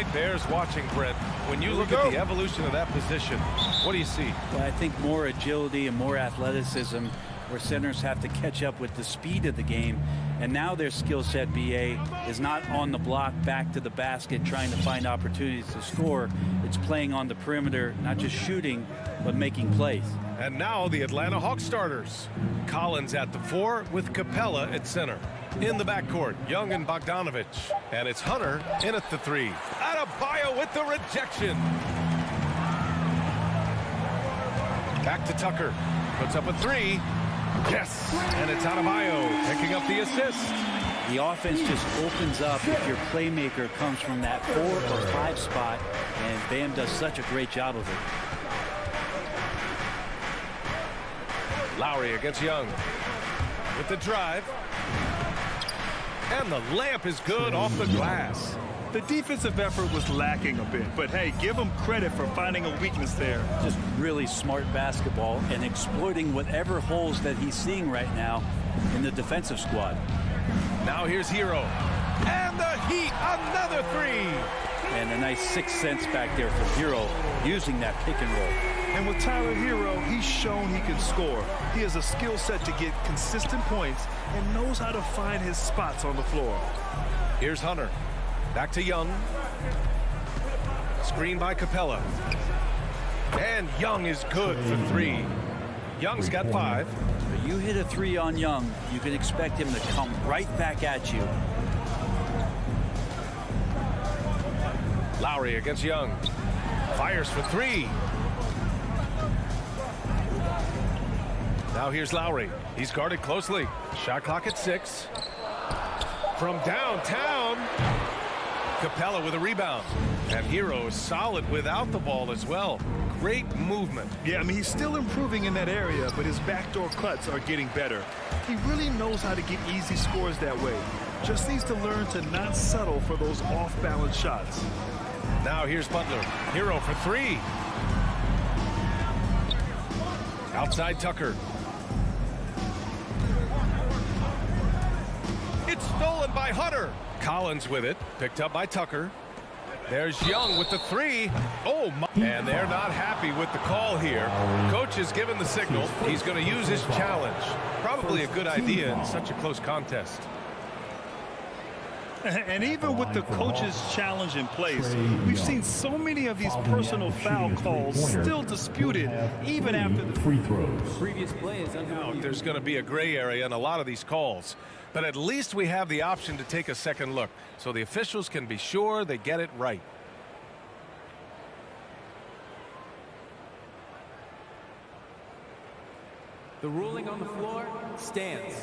night bears watching, Brent. When you look at the evolution of that position, what do you see? Well, I think more agility and more athleticism, where centers have to catch up with the speed of the game. And now their skill set, BA, is not on the block back to the basket trying to find opportunities to score. It's playing on the perimeter, not just shooting, but making plays. And now the Atlanta Hawks starters. Collins at the 4 with Capella at center. In the backcourt, Young and Bogdanovich. And it's Hunter in at the 3. Adebayo with the rejection. Back to Tucker. Puts up a 3. Yes, and it's Adebayo picking up the assist. The offense just opens up if your playmaker comes from that 4 or 5 spot, and Bam does such a great job of it. Lowry against Young with the drive. And the layup is good off the glass. The defensive effort was lacking a bit, but hey, give him credit for finding a weakness there. Just really smart basketball and exploiting whatever holes that he's seeing right now in the defensive squad. Now here's Hero. And the Heat, another 3. And a nice 6 cents back there for Hero using that pick and roll. And with Tyler Hero, he's shown he can score. He has a skill set to get consistent points and knows how to find his spots on the floor. Here's Hunter. Back to Young. Screen by Capella. And Young is good for 3. Young's got 5. But you hit a 3 on Young, you can expect him to come right back at you. Lowry against Young. Fires for 3. Now here's Lowry. He's guarded closely. Shot clock at 6. From downtown. Capella with a rebound. And Hero is solid without the ball as well. Great movement. Yeah, I mean, he's still improving in that area, but his backdoor cuts are getting better. He really knows how to get easy scores that way. Just needs to learn to not settle for those off-balance shots. Now here's Butler. Hero for 3. Outside Tucker. It's stolen by Hunter. Collins with it. Picked up by Tucker. There's Young with the 3. Oh, my. And they're not happy with the call here. Coach has given the signal. He's going to use his challenge. Probably a good idea in such a close contest. And even with the coach's challenge in place, we've seen so many of these personal foul calls still disputed even after the free throws. Previous play is Now, there's going to be a gray area in a lot of these calls, but at least we have the option to take a second look so the officials can be sure they get it right. The ruling on the floor stands.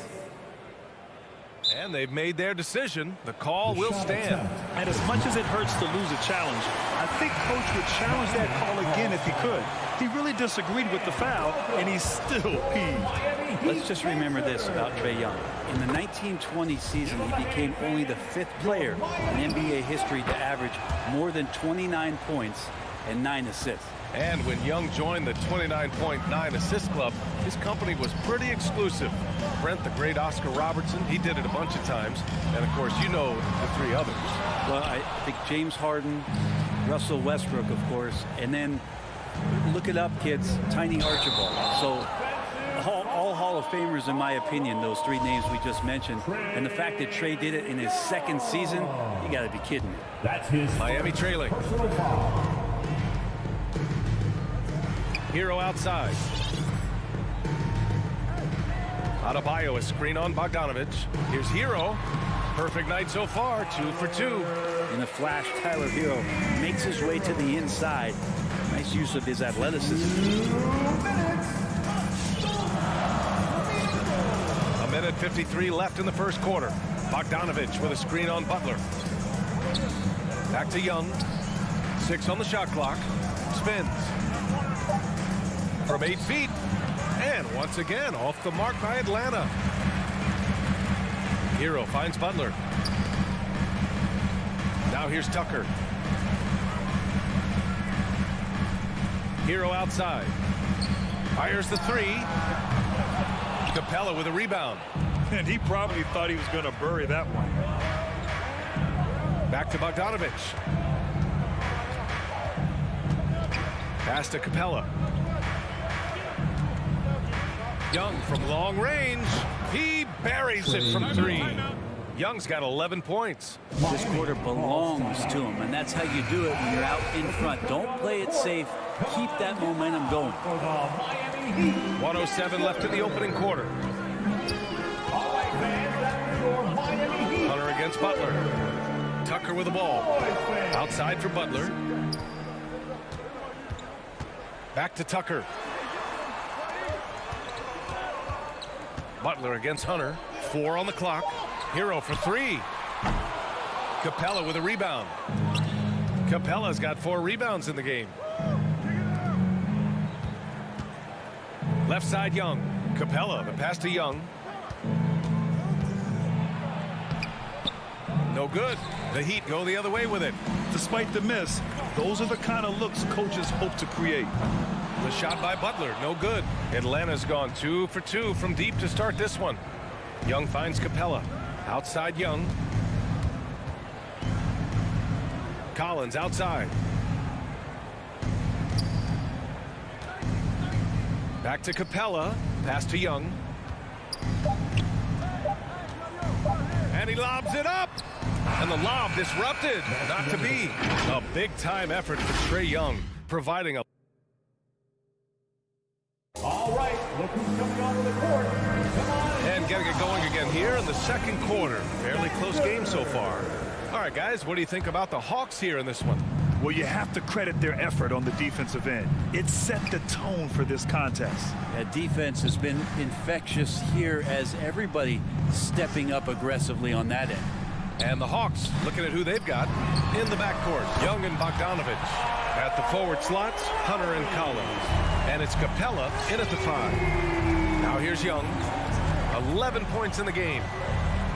And they've made their decision. The call will stand. And as much as it hurts to lose a challenge, I think Coach would challenge that call again if he could. He really disagreed with the foul, and he's still peeved. Let's just remember this about Trae Young. In the 1920 season, he became only the 5th player in NBA history to average more than 29 points and 9 assists. And when Young joined the 29.9 assist club, his company was pretty exclusive. Brent, the great Oscar Robertson, he did it a bunch of times. And, of course, you know the 3 others. Well, I think James Harden, Russell Westbrook, of course, and then look it up, kids, Tiny Archibald. So all Hall of Famers, in my opinion, those 3 names we just mentioned. And the fact that Trae did it in his 2nd season, you got to be kidding me. That's his Miami trailing. Hero outside. Adebayo, a screen on Bogdanovich. Here's Hero. Perfect night so far, 2 for 2. In the flash, Tyler Hero makes his way to the inside. Nice use of his athleticism. A minute 53 left in the first quarter. Bogdanovich with a screen on Butler. Back to Young. 6 on the shot clock. Spins. From 8 feet. And once again, off the mark by Atlanta. Hero finds Butler. Now here's Tucker. Hero outside. Fires the 3. Capella with a rebound. And he probably thought he was going to bury that one. Back to Bogdanovich. Pass to Capella. Young from long range. He buries it from 3. Young's got 11 points. This quarter belongs to him, and that's how you do it when you're out in front. Don't play it safe. Keep that momentum going. 1:07 left in the opening quarter. Hunter against Butler. Tucker with the ball. Outside for Butler. Back to Tucker. Butler against Hunter. 4 on the clock. Hero for 3. Capella with a rebound. Capella's got 4 rebounds in the game. Left side Young. Capella, the pass to Young. No good. The Heat go the other way with it. Despite the miss, those are the kind of looks coaches hope to create. The shot by Butler, no good. Atlanta's gone 2 for 2 from deep to start this one. Young finds Capella. Outside Young. Collins outside. Back to Capella. Pass to Young. And he lobs it up. And the lob disrupted. Not to be. A big-time effort for Trae Young, providing a... All right, look who's coming onto the court. Come on. And getting it going again here in the second quarter. Fairly close game so far. All right, guys, what do you think about the Hawks here in this one? Well, you have to credit their effort on the defensive end. It set the tone for this contest. That defense has been infectious here as everybody stepping up aggressively on that end. And the Hawks looking at who they've got in the backcourt. Young and Bogdanovich. At the forward slots, Hunter and Collins. And it's Capella in at the 5. Now here's Young. 11 points in the game.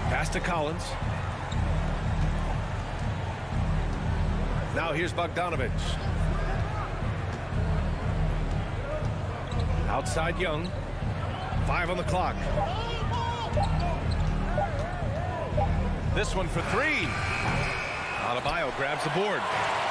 Pass to Collins. Now here's Bogdanovich. Outside Young. 5 on the clock. This one for 3. Adebayo grabs the board.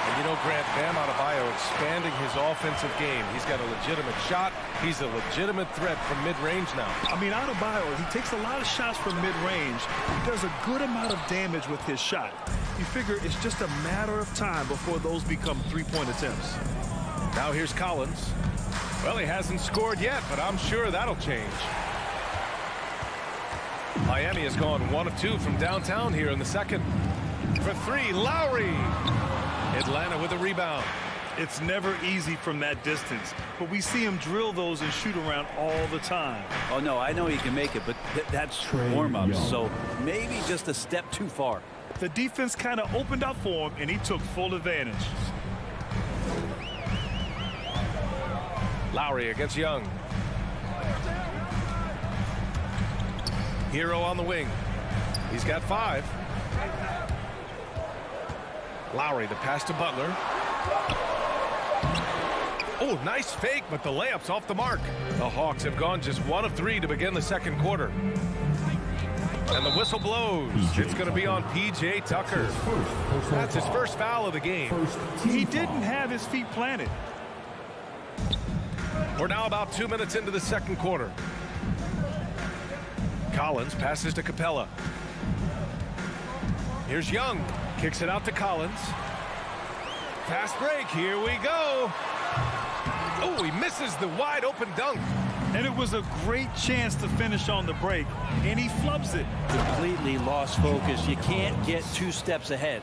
And you know, Grant, Bam Adebayo expanding his offensive game. He's got a legitimate shot. He's a legitimate threat from mid-range now. I mean, Adebayo, he takes a lot of shots from mid-range. He does a good amount of damage with his shot. You figure it's just a matter of time before those become three-point attempts. Now here's Collins. Well, he hasn't scored yet, but I'm sure that'll change. Miami has gone 1 of 2 from downtown here in the second. For 3, Lowry. Atlanta with a rebound. It's never easy from that distance, but we see him drill those and shoot around all the time. Oh, no, I know he can make it, but that's warm-ups, so maybe just a step too far. The defense kind of opened up for him, and he took full advantage. Lowry against Young. Hero on the wing. He's got 5. Lowry, the pass to Butler. Oh, nice fake, but the layup's off the mark. The Hawks have gone just 1 of 3 to begin the second quarter. And the whistle blows. It's going to be on P.J. Tucker. That's his first foul of the game. He didn't have his feet planted. We're now about 2 minutes into the second quarter. Collins passes to Capella. Here's Young. Kicks it out to Collins. Fast break. Here we go. Oh, he misses the wide open dunk. And it was a great chance to finish on the break, and he flubs it. Completely lost focus. You can't get 2 steps ahead.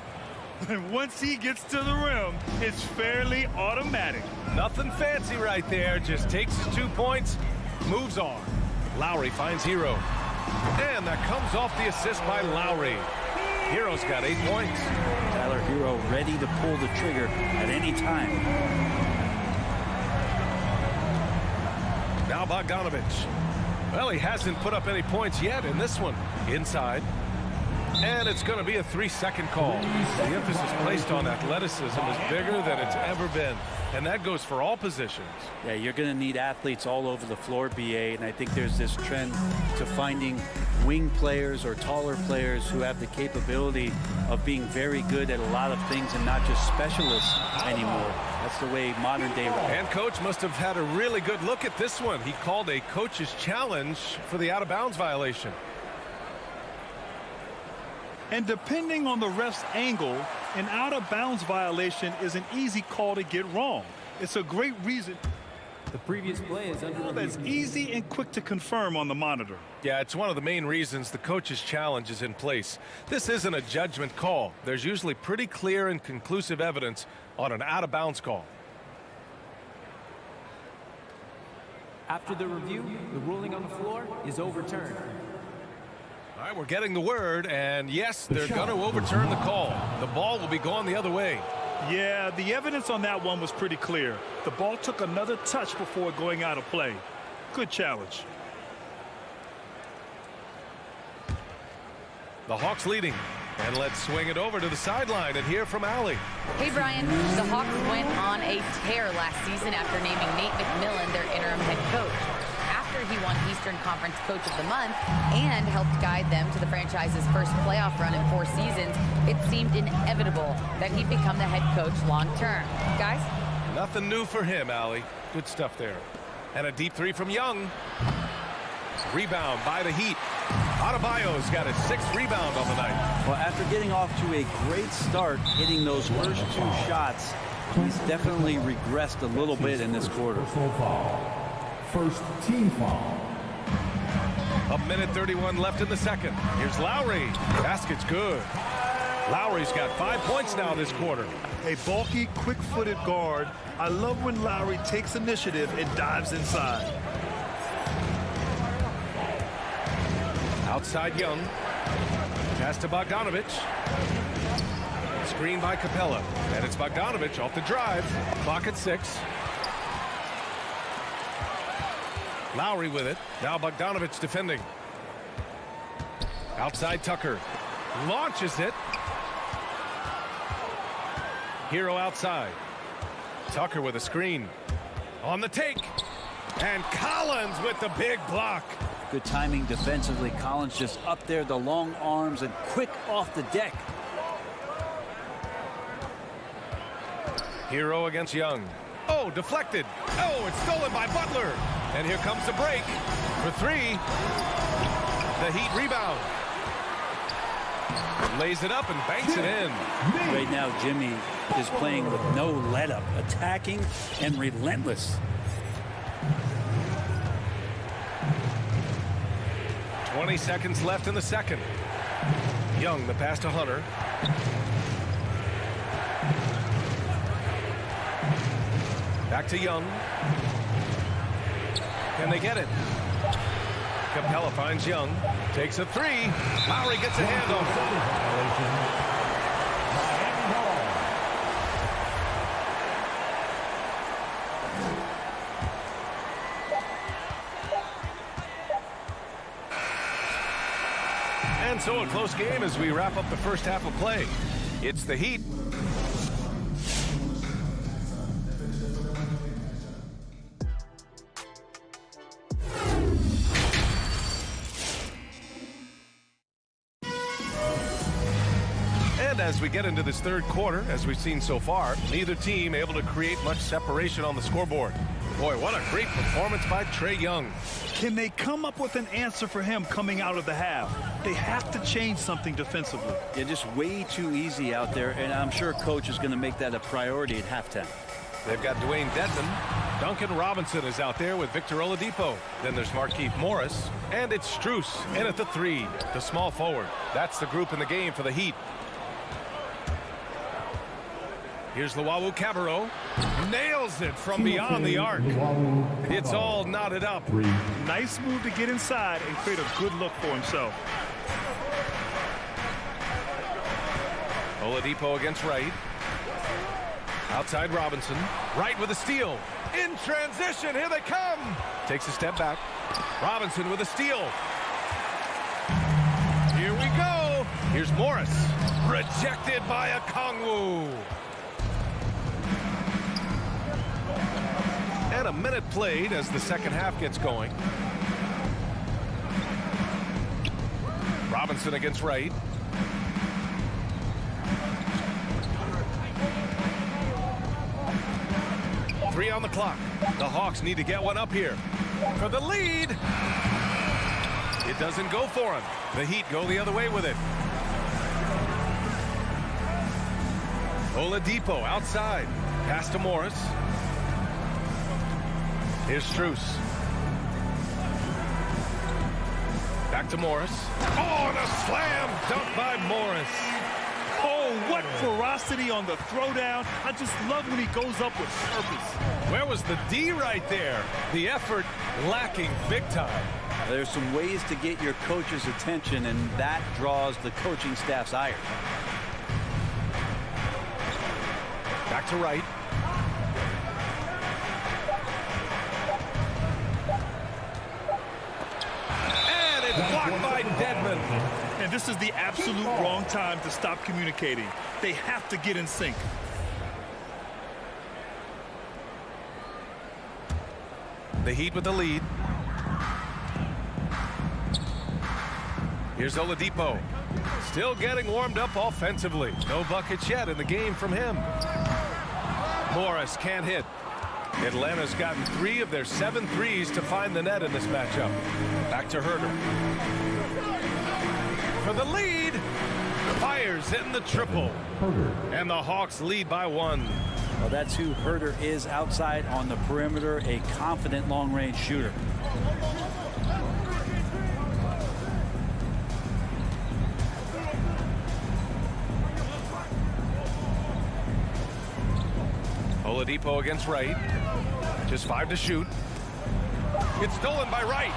And once he gets to the rim, it's fairly automatic. Nothing fancy right there. Just takes his 2 points, moves on. Lowry finds Hero. And that comes off the assist by Lowry. Hero's got 8 points. Tyler Hero ready to pull the trigger at any time. Now Bogdanovich. Well, he hasn't put up any points yet in this one. Inside. And it's going to be a 3-second call. The emphasis placed on athleticism is bigger than it's ever been. And that goes for all positions. Yeah, you're going to need athletes all over the floor, BA, and I think there's this trend to finding wing players or taller players who have the capability of being very good at a lot of things and not just specialists anymore. That's the way modern day. And coach must have had a really good look at this one. He called a coach's challenge for the out-of-bounds violation. And depending on the ref's angle, an out-of-bounds violation is an easy call to get wrong. It's a great reason. The previous play is under review. That's easy and quick to confirm on the monitor. Yeah, it's one of the main reasons the coach's challenge is in place. This isn't a judgment call. There's usually pretty clear and conclusive evidence on an out-of-bounds call. After the review, the ruling on the floor is overturned. All right, we're getting the word, and yes, they're going to overturn the call. The ball will be going the other way. Yeah, the evidence on that one was pretty clear. The ball took another touch before going out of play. Good challenge. The Hawks leading. And let's swing it over to the sideline and hear from Allie. Hey, Brian. The Hawks went on a tear last season after naming Nate McMillan their interim head coach. After he won Eastern Conference Coach of the Month and helped guide them to the franchise's first playoff run in 4 seasons, it seemed inevitable that he'd become the head coach long-term. Guys? Nothing new for him, Allie. Good stuff there. And a deep three from Young. Rebound by the Heat. Adebayo's got his 6th rebound on the night. Well, after getting off to a great start, hitting those first 2 shots, he's definitely regressed a little bit in this quarter. First team foul. 1:31 left in the second. Here's Lowry. Basket's good. Lowry's got 5 points now this quarter. A bulky, quick-footed guard. I love when Lowry takes initiative and dives inside. Outside Young. Pass to Bogdanovich. Screen by Capella. And it's Bogdanovich off the drive. Clock at 6. Lowry with it. Now Bogdanovich defending. Outside Tucker. Launches it. Hero outside. Tucker with a screen. On the take. And Collins with the big block. Good timing defensively. Collins just up there, the long arms, and quick off the deck. Hero against Young. Oh, deflected. Oh, it's stolen by Butler. And here comes the break for 3. The Heat rebound. Lays it up and banks it in. Right now, Jimmy is playing with no let-up, attacking and relentless. 20 seconds left in the second. Young, the pass to Hunter. Back to Young. Can they get it? Capella finds Young. Takes a 3. Lowry gets a hand on it. And so a close game as we wrap up the first half of play. It's the Heat. And as we get into this third quarter, as we've seen so far, neither team able to create much separation on the scoreboard. Boy, what a great performance by Trae Young. Can they come up with an answer for him coming out of the half? They have to change something defensively. Yeah, just way too easy out there, and I'm sure coach is going to make that a priority at halftime. They've got Dwayne Dedmon. Duncan Robinson is out there with Victor Oladipo. Then there's Markieff Morris. And it's Strus in at the 3, the small forward. That's the group in the game for the Heat. Here's Luwawu Cabarrot. Nails it from beyond the arc. It's all knotted up. Nice move to get inside and create a good look for himself. Oladipo against Wright. Outside Robinson. Wright with a steal. In transition. Here they come. Takes a step back. Robinson with a steal. Here we go. Here's Morris. Rejected by Okongwu. And a minute played as the second half gets going. Robinson against Wright. 3 on the clock. The Hawks need to get one up here. For the lead. It doesn't go for him. The Heat go the other way with it. Oladipo outside. Pass to Morris. Here's Strus. Back to Morris. Oh, and a slam dunk by Morris. Oh, what ferocity on the throwdown. I just love when he goes up with purpose. Where was the D right there? The effort lacking big time. There's some ways to get your coach's attention, and that draws the coaching staff's ire. Back to Wright. And it's blocked by Dedmon. And this is the absolute wrong time to stop communicating. They have to get in sync. The Heat with the lead. Here's Oladipo. Still getting warmed up offensively. No buckets yet in the game from him. Morris can't hit. Atlanta's gotten 3 of their 7 threes to find the net in this matchup. Back to Herter. For the lead. Fires hitting the triple. And the Hawks lead by 1. Well, that's who Herter is outside on the perimeter, a confident long-range shooter. Oladipo against Wright. Just 5 to shoot. It's stolen by Wright.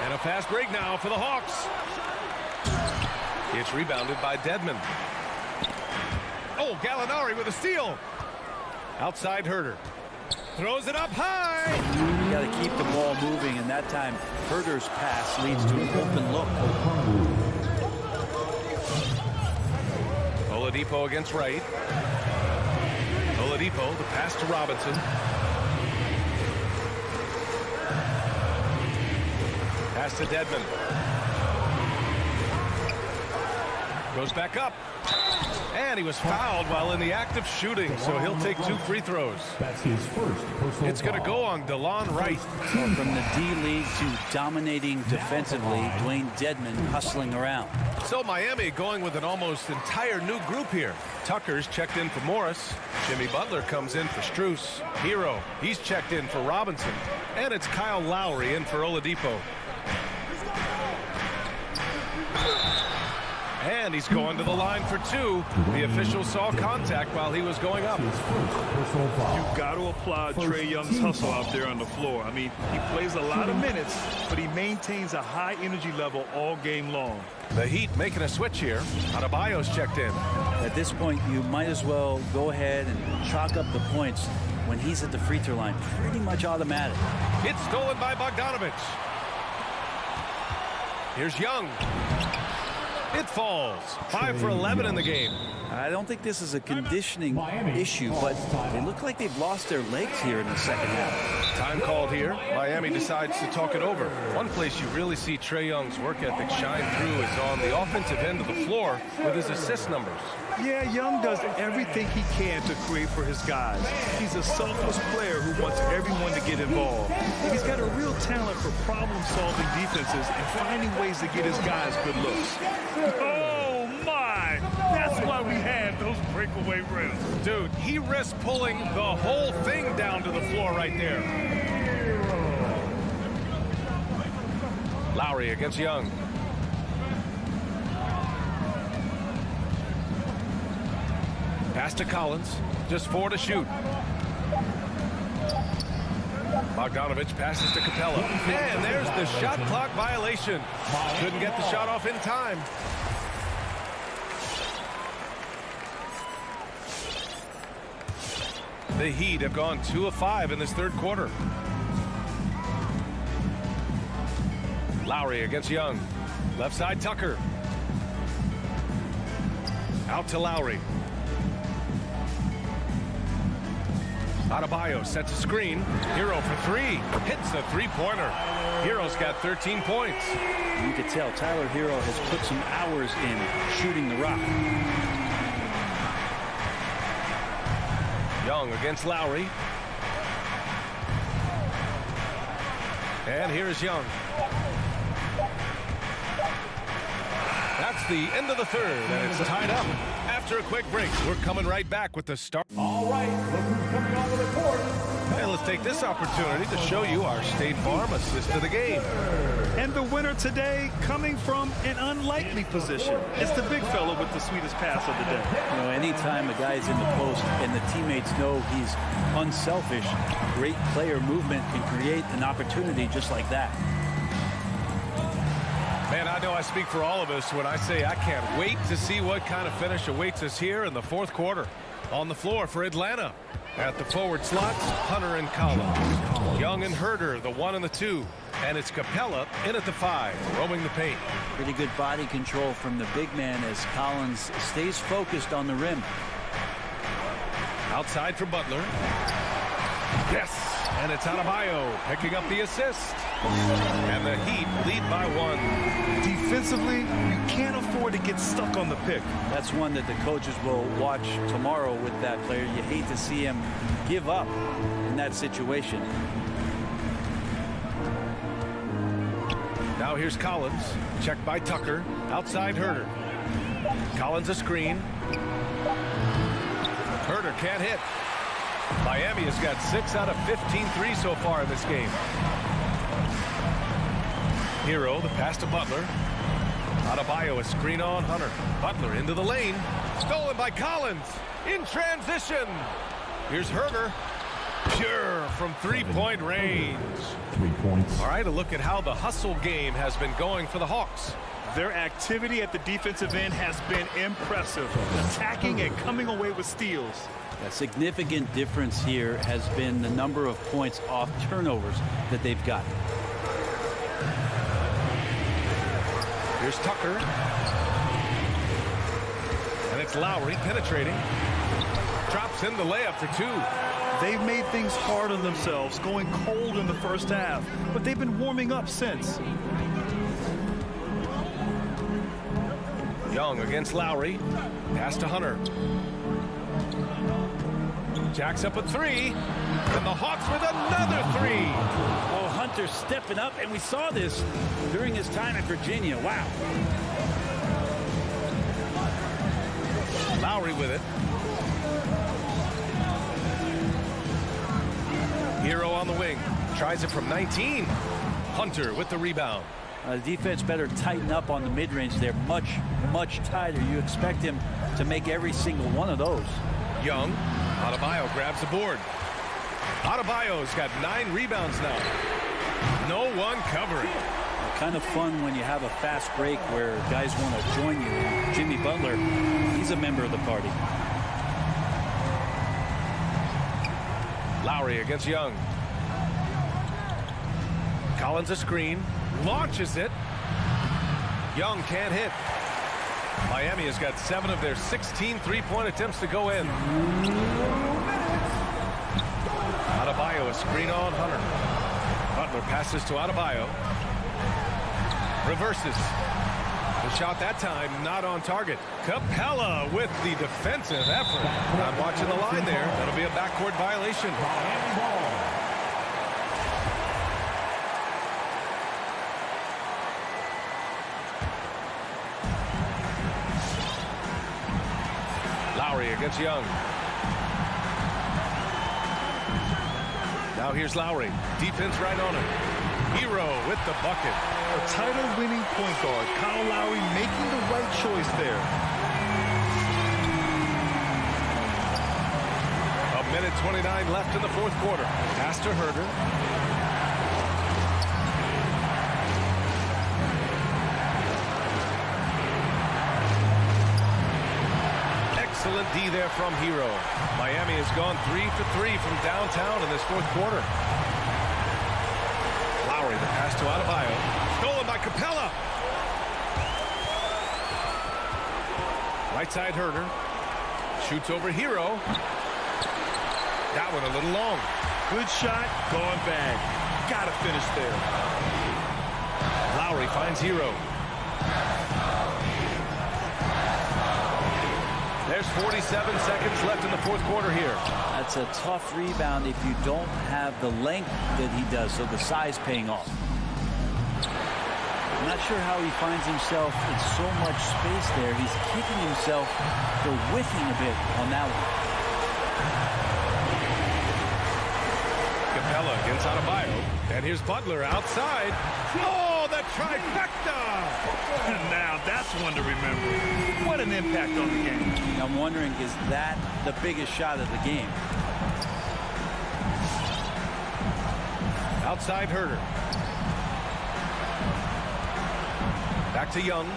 And a fast break now for the Hawks. It's rebounded by Dedmon. Oh, Gallinari with a steal. Outside Herter. Throws it up high. You got to keep the ball moving, and that time Herter's pass leads to an open look. Oladipo against Wright. Oladipo, the pass to Robinson. Pass to Dedmon. Goes back up. And he was fouled while in the act of shooting, so he'll take 2 free throws. That's his first personal It's going to go on DeLon Wright. Well, from the D-League to dominating defensively, Dwayne Dedmon hustling around. So Miami going with an almost entire new group here. Tucker's checked in for Morris. Jimmy Butler comes in for Strus. Hero, he's checked in for Robinson. And it's Kyle Lowry in for Oladipo. And he's going to the line for 2. The official saw contact while he was going up. You've got to applaud Trae Young's hustle out there on the floor. I mean, he plays a lot of minutes, but he maintains a high energy level all game long. The Heat making a switch here. Adebayo's checked in. At this point, you might as well go ahead and chalk up the points when he's at the free throw line. Pretty much automatic. It's stolen by Bogdanovich. Here's Young. It falls. 5 for 11 in the game. I don't think this is a conditioning issue, but they look like they've lost their legs here in the second half. Time called here. Miami decides to talk it over. One place you really see Trae Young's work ethic shine through is on the offensive end of the floor with his assist numbers. Yeah, Young does everything he can to create for his guys. He's a selfless player who wants everyone to get involved. He's got a real talent for problem-solving defenses and finding ways to get his guys good looks. Oh, my! That's why we had those breakaway rims. Dude, he risks pulling the whole thing down to the floor right there. Lowry against Young. Pass to Collins. Just 4 to shoot. Bogdanovich passes to Capella. And there's the shot clock violation. Couldn't get the shot off in time. The Heat have gone 2 of 5 in this third quarter. Lowry against Young. Left side Tucker. Out to Lowry. Adebayo sets a screen. Hero for 3. Hits a 3-pointer. Hero's got 13 points. You can tell Tyler Hero has put some hours in shooting the rock. Young against Lowry. And here is Young. That's the end of the third, and it's tied up. After a quick break, we're coming right back with the start. All right, look who's coming onto the court. And let's take this opportunity to show you our State Farm assist of the game. And the winner today coming from an unlikely position. It's the big fella with the sweetest pass of the day. You know, anytime a guy's in the post and the teammates know he's unselfish, great player movement can create an opportunity just like that. Man, I know I speak for all of us when I say I can't wait to see what kind of finish awaits us here in the fourth quarter. On the floor for Atlanta. At the forward slots, Hunter and Collins. Young and Herder, the 1 and the 2. And it's Capella in at the 5, roaming the paint. Pretty good body control from the big man as Collins stays focused on the rim. Outside for Butler. Yes, and it's Adebayo picking up the assist. And the Heat lead by 1. Defensively, you can't afford to get stuck on the pick. That's one that the coaches will watch tomorrow with that player. You hate to see him give up in that situation. Now here's Collins, checked by Tucker, outside Herder. Collins a screen. Herder can't hit. Miami has got 6 out of 15 threes so far in this game. Hero, the pass to Butler. Adebayo, a screen on Hunter. Butler into the lane. Stolen by Collins. In transition. Here's Herder. Pure from three-point range. 3 points. All right, a look at how the hustle game has been going for the Hawks. Their activity at the defensive end has been impressive. Attacking and coming away with steals. A significant difference here has been the number of points off turnovers that they've got. Here's Tucker. And it's Lowry penetrating. Drops in the layup for 2. They've made things hard on themselves, going cold in the first half, but they've been warming up since. Young against Lowry. Pass to Hunter. Jacks up a 3. And the Hawks with another 3. Oh, Hunter stepping up, and we saw this during his time at Virginia. Wow. Lowry with it. Hero on the wing. Tries it from 19. Hunter with the rebound. Defense better tighten up on the mid-range. They're much, much tighter. You expect him to make every single one of those. Young. Adebayo grabs the board. Adebayo's got 9 rebounds now. No one covering. Kind of fun when you have a fast break where guys want to join you. Jimmy Butler, he's a member of the party. Lowry against Young. Collins a screen. Launches it. Young can't hit. Miami has got 7 of their 16 three-point attempts to go in. Adebayo a screen on Hunter. Butler passes to Adebayo. Reverses. The shot that time not on target. Capella with the defensive effort. Not watching the line there. That'll be a backcourt violation. Lowry against Young. Now here's Lowry. Defense right on him. Hero with the bucket. A title-winning point guard, Kyle Lowry making the right choice there. A minute 29 left in the fourth quarter. Pass to Herder. Excellent D there from Hero. Miami has gone 3 for 3 from downtown in this fourth quarter. Lowry, the pass to Adebayo. Stolen by Capella. Right side Herder. Shoots over Hero. That one a little long. Good shot, gone bad. Gotta finish there. Lowry finds Hero. There's 47 seconds left in the fourth quarter here. That's a tough rebound if you don't have the length that he does, so the size paying off. I'm not sure how he finds himself in so much space there. He's kicking himself for whiffing a bit on that one. Capella against Adebayo. And here's Butler outside. Oh, the trifecta! Now that's one to remember. What an impact on the game. I'm wondering, is that the biggest shot of the game? Outside Herter. Back to Young.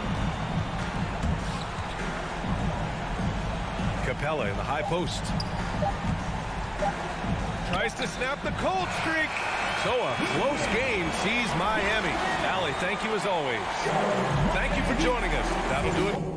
Capella in the high post. Tries to snap the cold streak. So a close game sees Miami. Allie, thank you as always. Thank you for joining us. That'll do it.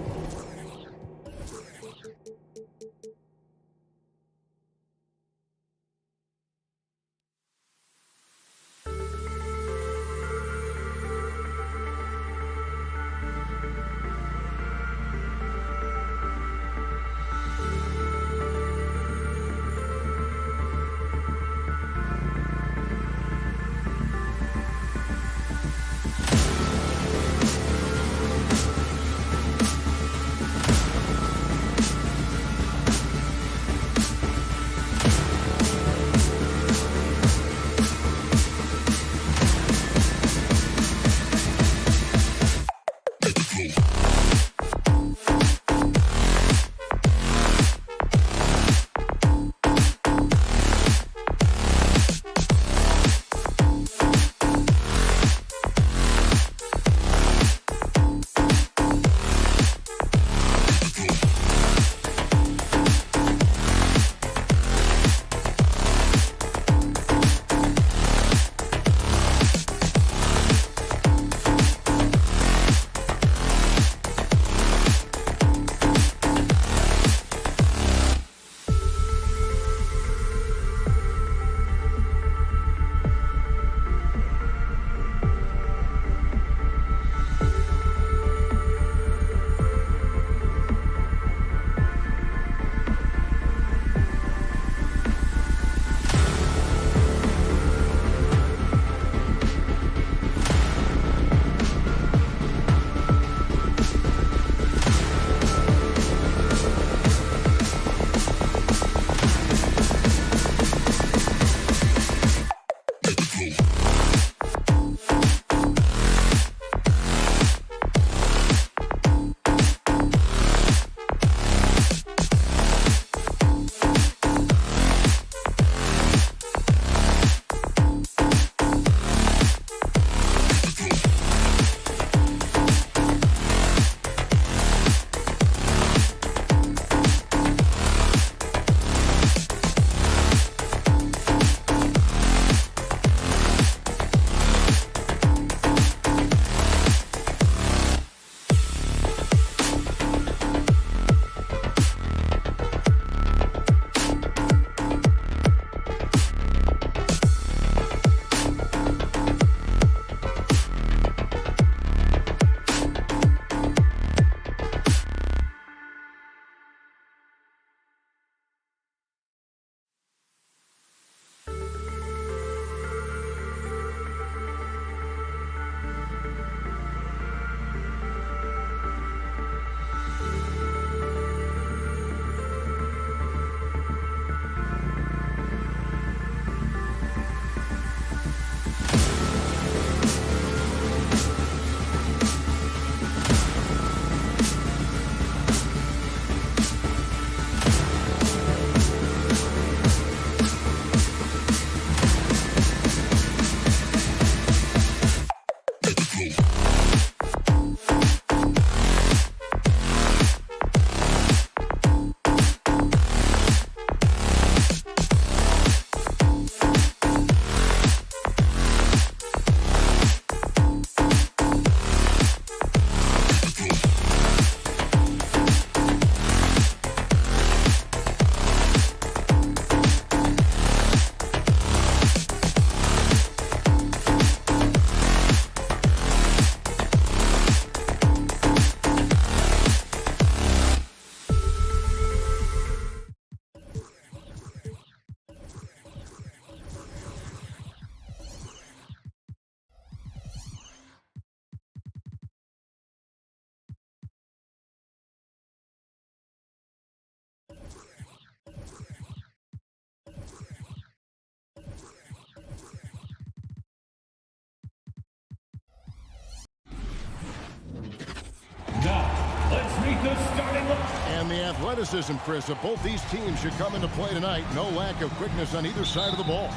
the starting line. And the athleticism, Chris, of both these teams should come into play tonight. No lack of quickness on either side of the ball.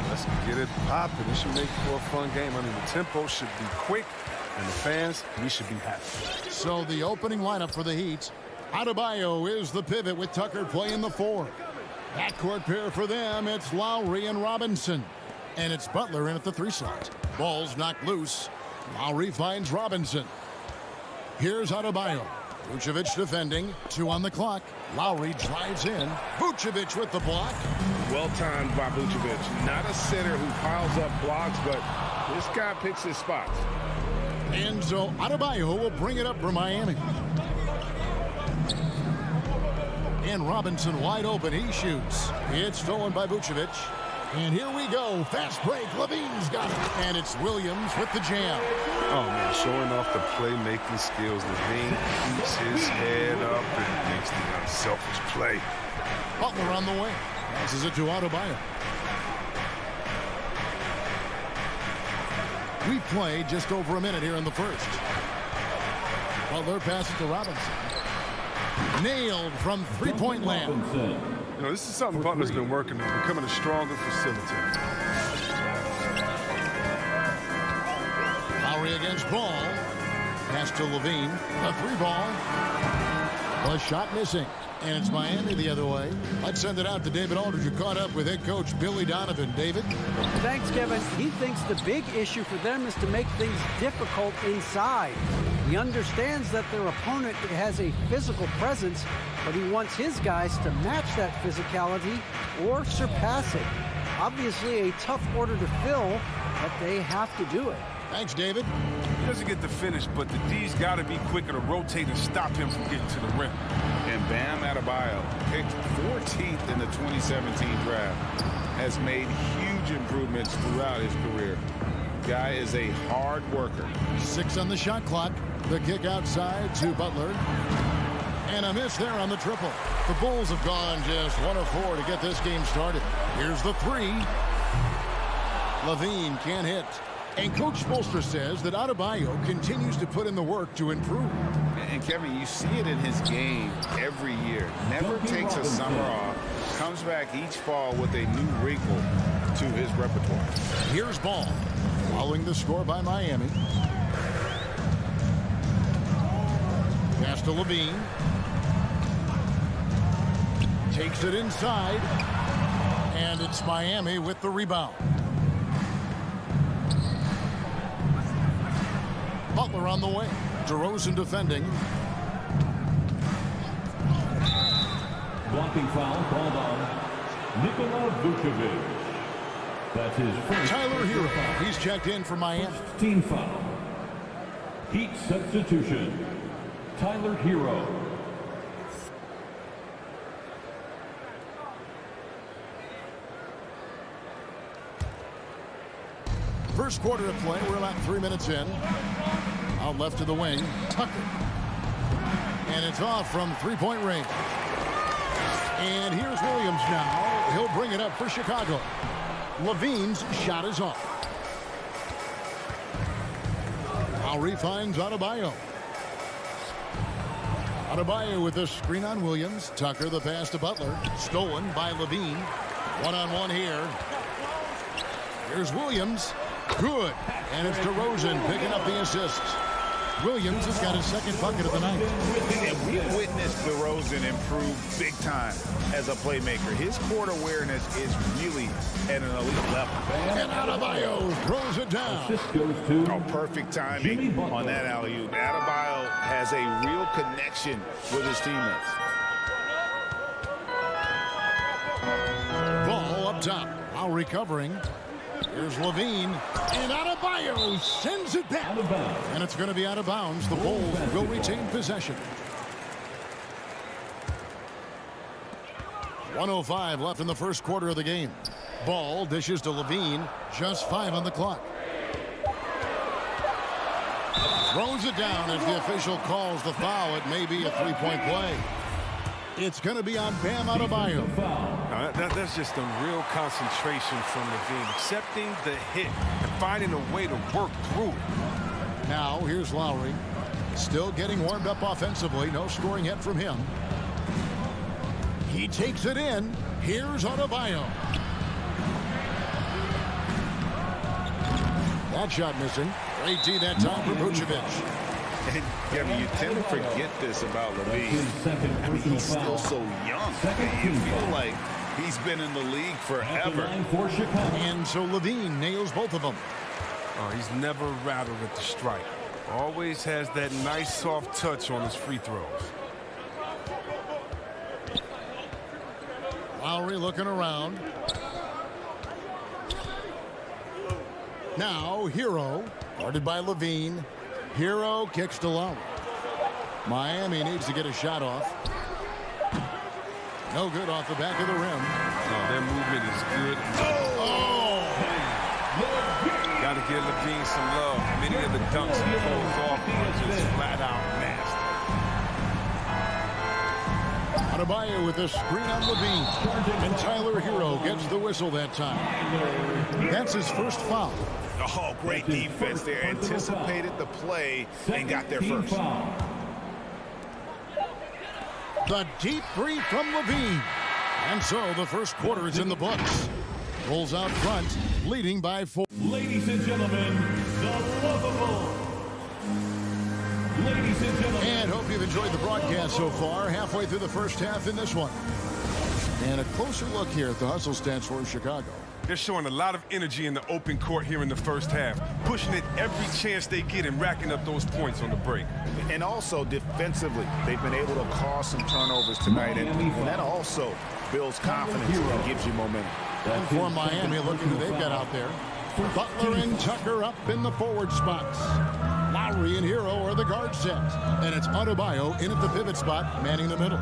Let's get it popping. It should make for a fun game. I mean, the tempo should be quick, and the fans, we should be happy. So the opening lineup for the Heat. Adebayo is the pivot with Tucker playing the 4. Backcourt pair for them, it's Lowry and Robinson. And it's Butler in at the 3 slot. Ball's knocked loose. Lowry finds Robinson. Here's Adebayo. Vucevic defending. 2 on the clock. Lowry drives in. Vucevic with the block. Well timed by Vucevic. Not a center who piles up blocks, but this guy picks his spots. And so Adebayo will bring it up for Miami. And Robinson wide open. He shoots. It's stolen by Vucevic. And here we go. Fast break. Levine's got it. And it's Williams with the jam. Oh, man, showing off the playmaking skills. Levine keeps his head up and makes the unselfish play. Butler on the way. Passes it to Adebayo. We play just over a minute here in the first. Butler passes to Robinson. Nailed from three-point land. You know, this is something Butler's been working on, becoming a stronger facilitator. Lowry against Ball. Pass to Levine. A 3-ball. A shot missing. And it's Miami the other way. Let's send it out to David Aldridge, who caught up with head coach Billy Donovan. David? Thanks, Kevin. He thinks the big issue for them is to make things difficult inside. He understands that their opponent has a physical presence, but he wants his guys to match that physicality or surpass it. Obviously a tough order to fill, but they have to do it. Thanks, David. He doesn't get the finish, but the D's got to be quicker to rotate and stop him from getting to the rim. And Bam Adebayo, picked 14th in the 2017 draft, has made huge improvements throughout his career. Guy is a hard worker. 6 on the shot clock. The kick outside to Butler. And a miss there on the triple. The Bulls have gone just 1 of 4 to get this game started. Here's the 3. Levine can't hit. And Coach Spoelstra says that Adebayo continues to put in the work to improve. And Kevin, you see it in his game every year. Never takes a summer off. Comes back each fall with a new wrinkle to his repertoire. Here's Ball. Following the score by Miami. Pass to Levine. Takes it inside. And it's Miami with the rebound. Butler on the way. DeRozan defending. Blocking foul called on Nikola Vucevic. That's his first. Tyler Hero. He's checked in for Miami. Team foul. Heat substitution. Tyler Hero. First quarter of play. We're about 3 minutes in. Out left to the wing. Tucker. And it's off from three-point range. And here's Williams now. He'll bring it up for Chicago. Levine's shot is off. Lowry finds Adebayo. Adebayo with the screen on Williams. Tucker the pass to Butler. Stolen by Levine. One-on-one here. Here's Williams. Good. And it's DeRozan picking up the assist. Williams has got his second bucket of the night. And we witnessed DeRozan improve big time as a playmaker. His court awareness is really at an elite level. And Adebayo throws it down. This goes to Perfect timing on that alley-oop. Adebayo has a real connection with his teammates. Ball up top. Now recovering. Here's Levine. And Adebayo sends it back. And it's going to be out of bounds. The Bulls will retain possession. 1:05 left in the first quarter of the game. Ball dishes to Levine. Just 5 on the clock. Throws it down as the official calls the foul. It may be a three-point play. It's going to be on Bam Adebayo. That's just a real concentration from Levine. Accepting the hit and finding a way to work through it. Now, here's Lowry. Still getting warmed up offensively. No scoring yet from him. He takes it in. Here's Adebayo. That shot missing. Great D that time for Vucevic. And Kevin, you tend to forget this about Levine. I mean, he's still so young. You feel like he's been in the league forever. And so Levine nails both of them. Oh, he's never rattled at the strike. Always has that nice soft touch on his free throws. Lowry looking around. Now Hero, guarded by Levine. Hero kicks to Lowry. Miami needs to get a shot off. No good off the back of the rim. Oh, their movement is good. Oh! Got to give Levine some love. Many of the dunks he pulls off are just flat out nasty. Adebayo with a screen on Levine. And Tyler Hero gets the whistle that time. That's his first foul. Oh, great defense there. Anticipated the play and got there first. The deep three from Levine. And so the first quarter is in the books. Rolls out front, leading by 4. Ladies and gentlemen, the lovable. Ladies and gentlemen. And hope you've enjoyed the broadcast so far. Halfway through the first half in this one. And a closer look here at the hustle stats for Chicago. They're showing a lot of energy in the open court here in the first half, pushing it every chance they get and racking up those points on the break. And also defensively, they've been able to cause some turnovers tonight, and that also builds confidence and gives you momentum. And for Miami, look at who they've got out there. Butler and Tucker up in the forward spots. Lowry and Hero are the guard set. And it's Adebayo in at the pivot spot, manning the middle.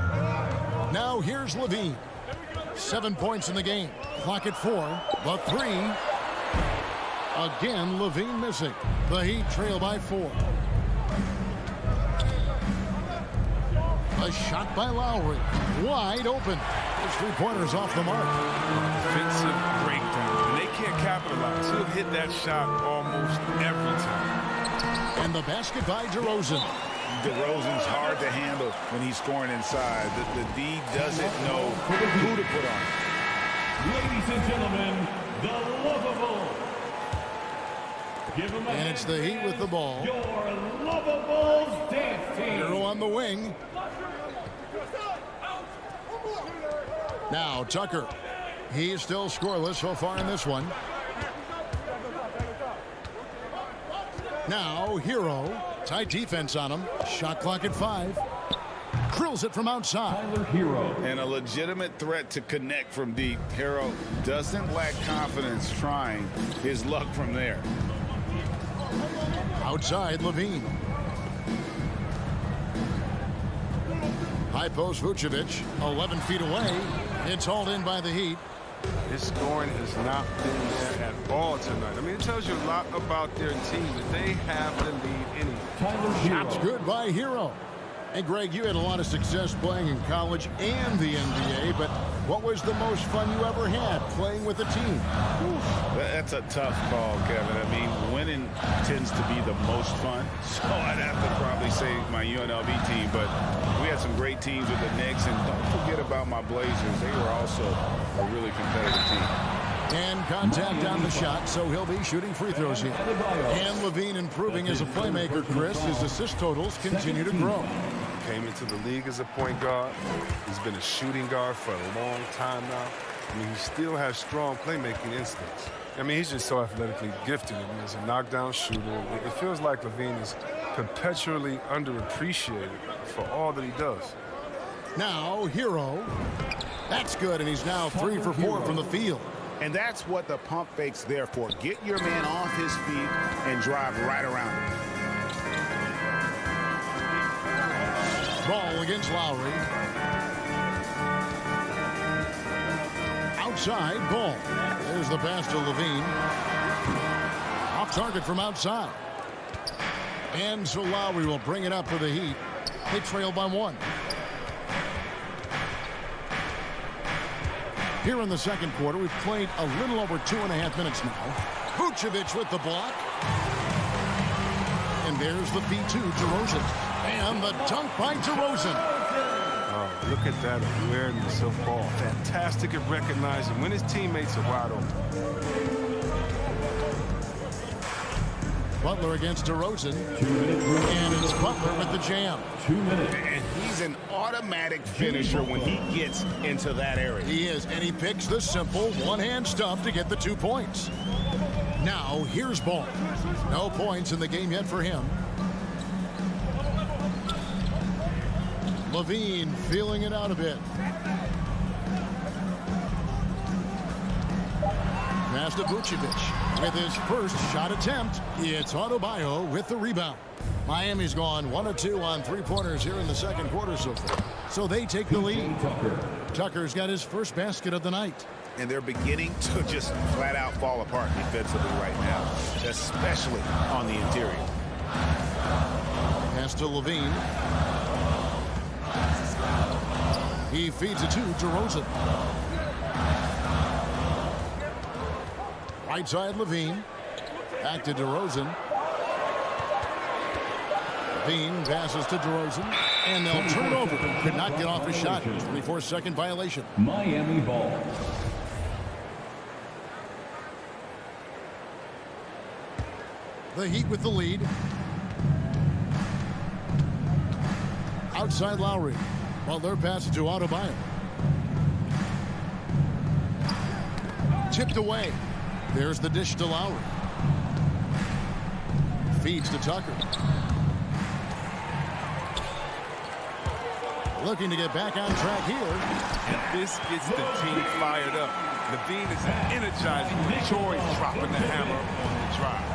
Now here's Levine. 7 points in the game. Clock at 4. The 3. Again, Levine missing. The Heat trail by 4. A shot by Lowry. Wide open. His three-pointer's off the mark. Defensive breakdown. And they can't capitalize. He'll hit that shot almost every time. And the basket by DeRozan. DeRozan's hard to handle when he's scoring inside. The D doesn't know who to put on. Ladies and gentlemen, the lovable. Give him a And it's the Heat with the ball. Your lovable dance team. Hero on the wing. Now Tucker. He's still scoreless so far in this one. Now Hero. Tight defense on him. Shot clock at 5. Drills it from outside. Tyler Hero. And a legitimate threat to connect from deep. Hero doesn't lack confidence trying his luck from there. Outside Levine. High post Vucevic. 11 feet away. It's hauled in by the Heat. His scoring has not been there at all tonight. I mean, it tells you a lot about their team that they have the lead anyway. Shots good by Hero. Hey, Greg, you had a lot of success playing in college and the NBA, but what was the most fun you ever had playing with a team? That's a tough call, Kevin. I mean, winning tends to be the most fun, so I'd have to probably say my UNLV team, but we had some great teams with the Knicks, and don't forget about my Blazers. They were also a really competitive team. And contact on the shot, so he'll be shooting free throws here. And Levine improving as a playmaker, Chris. His assist totals continue to grow. Came into the league as a point guard. He's been a shooting guard for a long time now. I mean, he still has strong playmaking instincts. I mean, he's just so athletically gifted. I mean, he's a knockdown shooter. It feels like Levine is perpetually underappreciated for all that he does. Now, Hero. That's good, and he's now 3 for 4 from the field. And that's what the pump fake's there for. Get your man off his feet and drive right around him. Ball against Lowry. Outside, Ball. There's the pass to Levine. Off target from outside. And so Lowry will bring it up for the Heat. They trail by 1. Here in the second quarter, we've played a little over 2.5 minutes now. Vucevic with the block. And And there's the feed to DeRozan. And the dunk by DeRozan. Oh, look at that awareness of ball. Fantastic at recognizing when his teammates are wide open. Butler against DeRozan. 2 minutes. And it's Butler with the jam. 2 minutes. And he's an automatic finisher when he gets into that area. He is, and he picks the simple one-hand stuff to get the 2 points. Now, here's Ball. No points in the game yet for him. Levine feeling it out a bit. Pass to Vucevic with his first shot attempt. It's Adebayo with the rebound. Miami's gone 1 of 2 on three-pointers here in the second quarter so far. So they take the lead. Tucker's got his first basket of the night. And they're beginning to just flat out fall apart defensively right now, especially on the interior. Pass to Levine. He feeds it to DeRozan. Right side Levine. Back to DeRozan. Levine passes to DeRozan. And they'll turn it over. Could not get off his shot. 24-second violation. Miami ball. The Heat with the lead. Outside Lowry. Butler passes to Adebayo. Tipped away. There's the dish to Lowry. Feeds to Tucker. Looking to get back on track here. And this gets the team fired up. Levine is energizing with Troy dropping the hammer on the drive.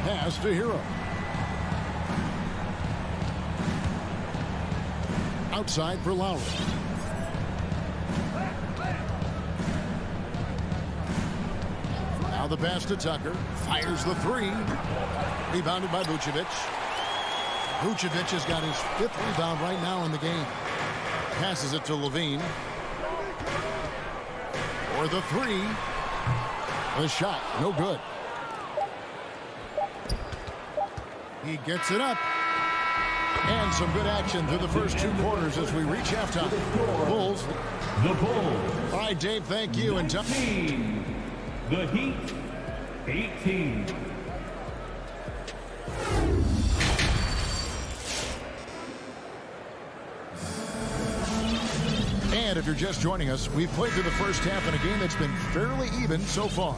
Pass to Hero. Outside for Lowry. Now the pass to Tucker. Fires the three. Rebounded by Vucevic. Vucevic has got his 5th rebound right now in the game. Passes it to Levine. For the three. The shot, no good. He gets it up. And some good action through the first 2 quarters as we reach halftime. Bulls. The Bulls. All right, Dave, thank you. And 18. The Heat, 18. And if you're just joining us, we've played through the first half in a game that's been fairly even so far.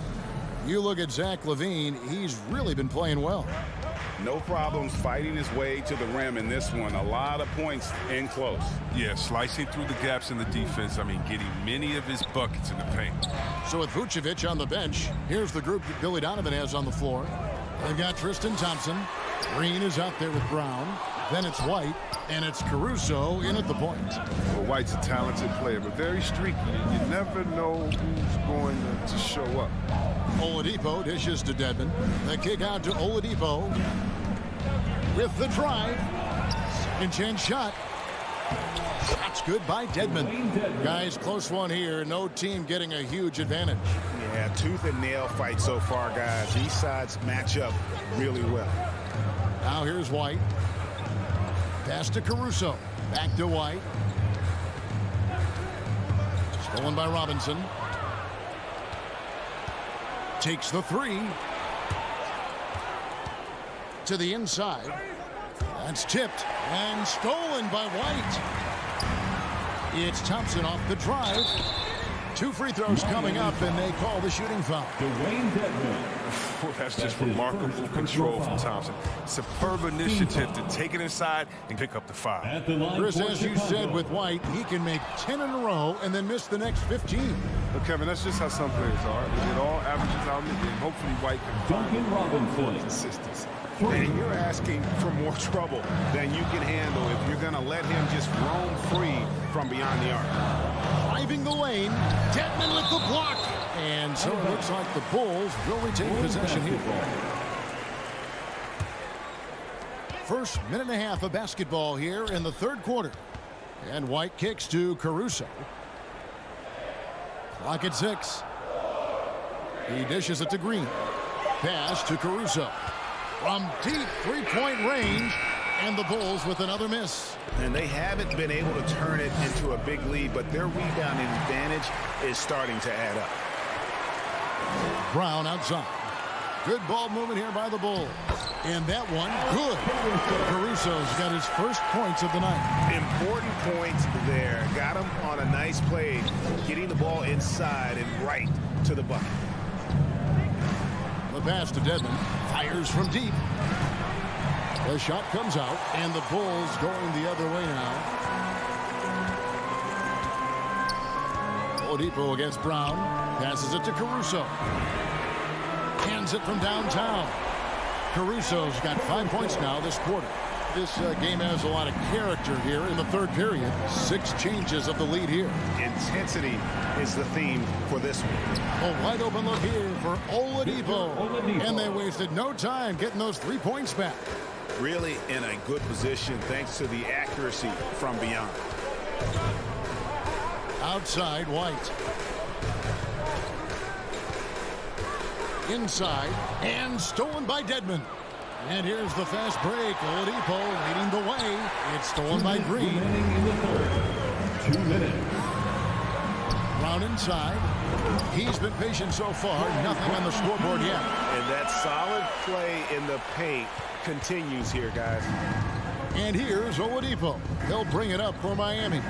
You look at Zach LaVine, he's really been playing well. No problems fighting his way to the rim in this one. A lot of points in close. Yeah, slicing through the gaps in the defense. I mean, getting many of his buckets in the paint. So with Vucevic on the bench, here's the group that Billy Donovan has on the floor. They've got Tristan Thompson. Green is out there with Brown. Then it's White, and it's Caruso in at the point. Well, White's a talented player, but very streaky. You never know who's going to show up. Oladipo dishes to Dedmon. The kick out to Oladipo. With the drive. Second chance shot. Shot's good by Dedmon. Guys, close one here. No team getting a huge advantage. Yeah, tooth and nail fight so far, guys. These sides match up really well. Now here's White. Pass to Caruso. Back to White. Stolen by Robinson. Takes the three. To the inside. That's tipped and stolen by White. It's Thompson off the drive. 2 free throws coming up, and they call the shooting foul. Dwayne Dedmon. Well, that's just remarkable control from Thompson. Superb initiative to take it inside and pick up the foul. At the line, Chris, as you said with White, he can make 10 in a row and then miss the next 15. But Kevin, that's just how some players are. It all averages out in the game. Hopefully White can Duncan Robinson. consistency. And you're asking for more trouble than you can handle if you're going to let him just roam free from beyond the arc. Driving the lane, Dedmon with the block. And so it looks like the Bulls will retain possession here. First minute and a half of basketball here in the third quarter. And White kicks to Caruso. Clock at 6. He dishes it to Green. Pass to Caruso. from deep three-point range, and the Bulls with another miss. And they haven't been able to turn it into a big lead, but their rebounding advantage is starting to add up. Brown outside. Good ball movement here by the Bulls. And that one, good. Caruso's got his first points of the night. Important points there. Got him on a nice play, getting the ball inside and right to the bucket. The pass to Dedmon. Fires from deep. The shot comes out, and the Bulls going the other way now. Oladipo against Brown. Passes it to Caruso. Hands it from downtown. Caruso's got 5 points now this quarter. This game has a lot of character here in the third period. 6 changes of the lead here. Intensity is the theme for this one. A wide open look here for Oladipo. And they wasted no time getting those 3 points back. Really in a good position thanks to the accuracy from beyond. Outside, White. Inside, and stolen by Dedmon. And here's the fast break. Oladipo leading the way. It's stolen by Green. In the third. 2 minutes. Brown inside. He's been patient so far. Nothing on the scoreboard yet. And that solid play in the paint continues here, guys. And here's Oladipo. He'll bring it up for Miami.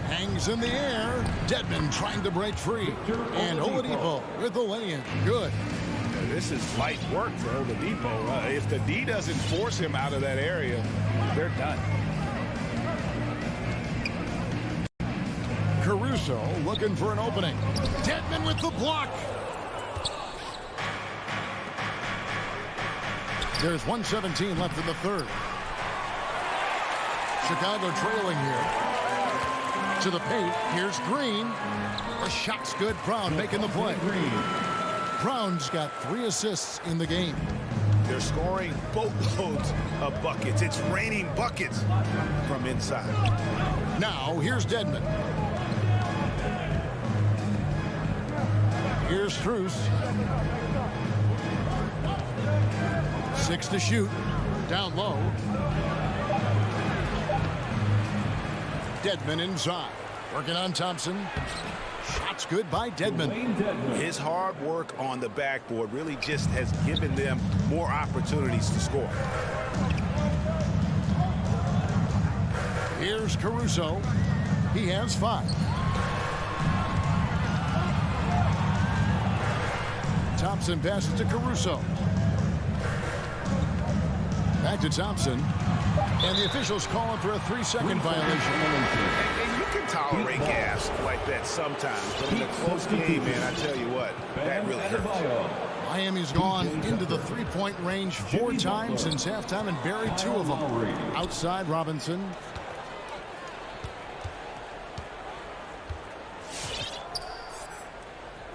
Hangs in the air. Dedmon trying to break free. And Oladipo with the lay-in. Good. This is light work for Oladipo. If the D doesn't force him out of that area, they're done. Caruso looking for an opening. Dedmon with the block. There's 1:17 left in the third. Chicago trailing here. To the paint. Here's Green. The shot's good. Brown making the play. Brown's got 3 assists in the game. They're scoring boatloads of buckets. It's raining buckets from inside. Now, here's Dedmon. Here's Strus. 6 to shoot. Down low. Dedmon inside. Working on Thompson. Shots good by Dedmon. His hard work on the backboard really just has given them more opportunities to score. Here's Caruso. He has 5. Thompson passes to Caruso. Back to Thompson. And the officials calling for a 3-second violation. And you can tolerate gas like that sometimes, but in a close game, man, I tell you what, that really hurts. Miami's gone into the 3-point range 4 times since halftime and buried 2 of them. Outside, Robinson.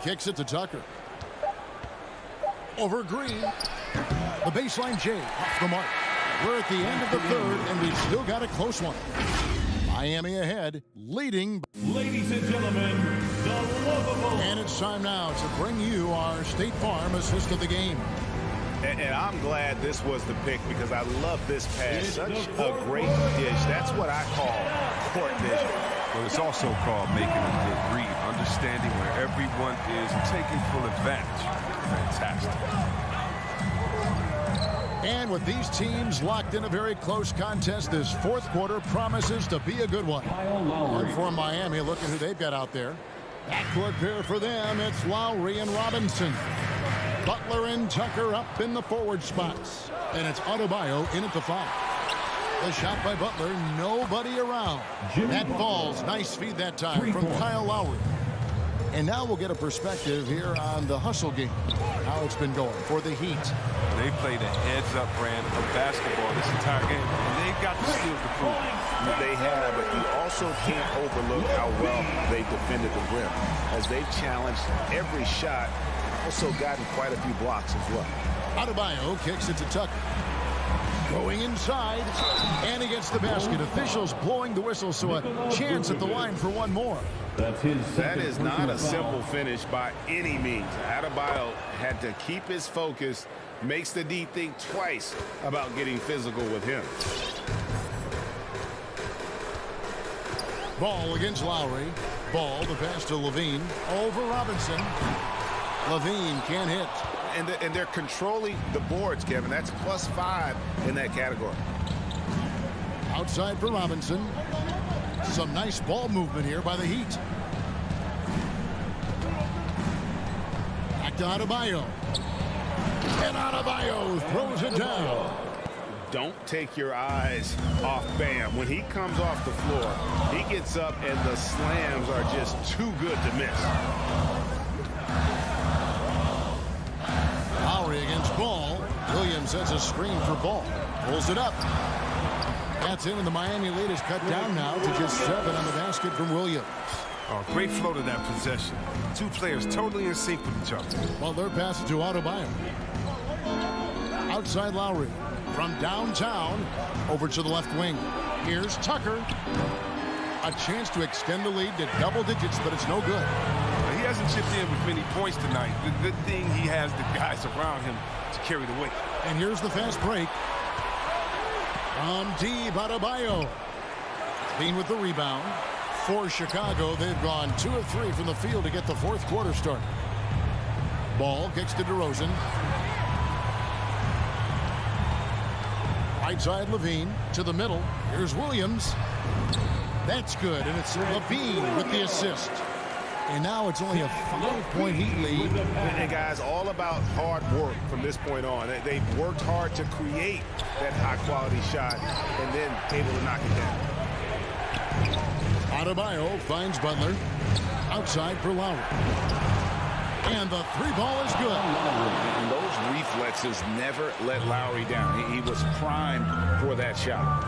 Kicks it to Tucker. Over Green. The baseline J off the mark. We're at the end of the third, and we've still got a close one. Miami ahead, leading. Ladies and gentlemen, the lovable. And it's time now to bring you our State Farm assist of the game. And I'm glad this was the pick because I love this pass. Such a great dish. That's what I call court vision. But it's also called making a good read, understanding where everyone is and taking full advantage. Fantastic. And with these teams locked in a very close contest, this fourth quarter promises to be a good one. And for Miami, look at who they've got out there. Backcourt pair for them, it's Lowry and Robinson. Butler and Tucker up in the forward spots. And it's Adebayo in at the 5. The shot by Butler, nobody around. That falls. Nice feed that time from Kyle Lowry. And now we'll get a perspective here on the hustle game. How it's been going for the Heat. They played a heads-up brand of basketball this entire game, and they've got the skills to prove it. They have, but you also can't overlook how well they defended the rim. As they've challenged every shot, also gotten quite a few blocks as well. Adebayo kicks it to Tucker. Going inside, and he gets the basket. Officials blowing the whistle, so a chance at the line for one more. That's his That second is not a personal simple foul. finish by any means. Adebayo had to keep his focus, makes the D think twice about getting physical with him. Ball against Lowry. Ball, the pass to Levine. Over Robinson. Levine can't hit. And they're controlling the boards, Kevin. That's +5 in that category. Outside for Robinson. Some nice ball movement here by the Heat. Back to Adebayo. And Adebayo throws it down. Don't take your eyes off Bam. When he comes off the floor, he gets up and the slams are just too good to miss. Lowry against Ball. Williams sets a screen for Ball. Pulls it up. That's in, and the Miami lead is cut down now to just 7 on the basket from Williams. Oh, great flow to that possession. Two players totally in sync with each other. Butler passes to Adebayo. Outside Lowry. From downtown over to the left wing. Here's Tucker. A chance to extend the lead to double digits, but it's no good. He hasn't chipped in with many points tonight. The good thing, he has the guys around him to carry the weight. And here's the fast break. From deep, Adebayo. Bean with the rebound. For Chicago, they've gone 2 of 3 from the field to get the fourth quarter started. Ball kicks to DeRozan. Right side Levine to the middle. Here's Williams. That's good, and it's Levine with the assist. And now it's only a 5-point Heat lead. And guys, all about hard work from this point on. They've worked hard to create that high-quality shot and then able to knock it down. Adebayo finds Butler. Outside for Lowry. And the 3-ball is good. And those reflexes never let Lowry down. He was primed for that shot.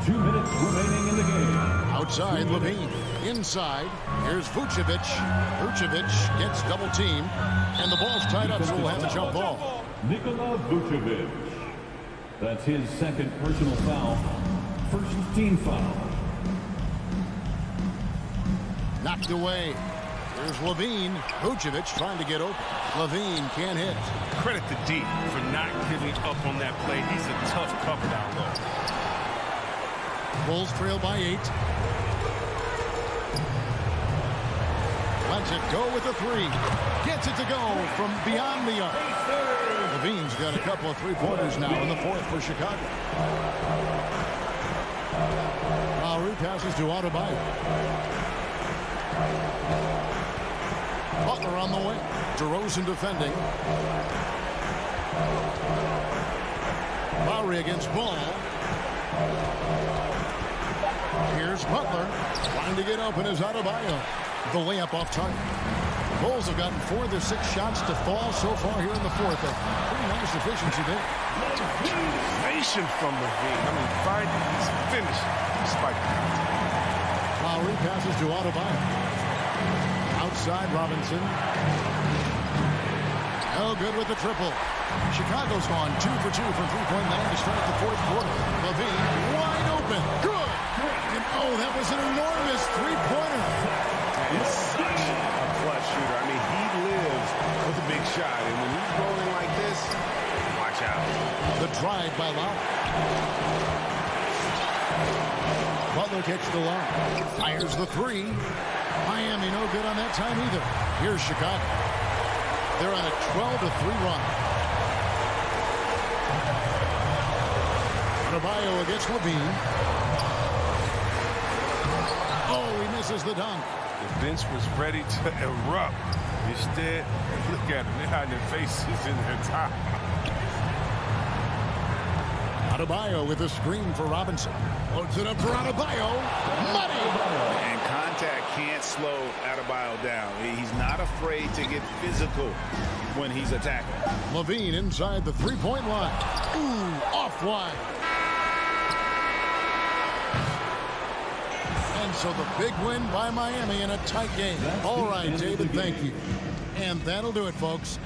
2 minutes remaining in the game. Outside Levine. Inside. Here's Vucevic. Vucevic gets double teamed. And the ball's tied up, so we'll have a jump ball. Nikola Vucevic. That's his second personal foul. First team foul. Knocked away. Here's Levine. Vucevic trying to get open. Levine can't hit. Credit to D for not giving up on that play. He's a tough cover down low. Bulls trail by 8. Lets it go with a 3. Gets it to go from beyond the arc. Levine's got a couple of three-pointers now in the fourth for Chicago. Lowry passes to Adebayo. Butler on the way. DeRozan defending. Lowry against Ball. Here's Butler. Trying to get open is Adebayo. The layup off target. Bulls have gotten 4 of their 6 shots to fall so far here in the fourth. A pretty nice efficiency there. Nation from Levine. I mean, finding his finish despite the contact. Lowry passes to Adebayo. Outside Robinson. Oh, good with the triple. Chicago's gone 2 for 2 from three-point land to start the fourth quarter. Levine wide open. Good. And oh, that was an enormous three-pointer. He's such a clutch shooter. I mean, he lives with a big shot. And when he's rolling like this, watch out. The drive by Lowry. Butler kicks the line. Fires the 3. Miami no good on that time either. Here's Chicago. They're on a 12-3 run. Adebayo against Levine. Oh, he misses the dunk. The bench was ready to erupt. Instead, look at them. They're hiding their faces in their top. Adebayo with a screen for Robinson. Loads it up for Adebayo. Money! And contact can't slow Adebayo down. He's not afraid to get physical when he's attacking. Levine inside the three-point line. Ooh, off wide. And so the big win by Miami in a tight game. All right, David, thank you. And that'll do it, folks.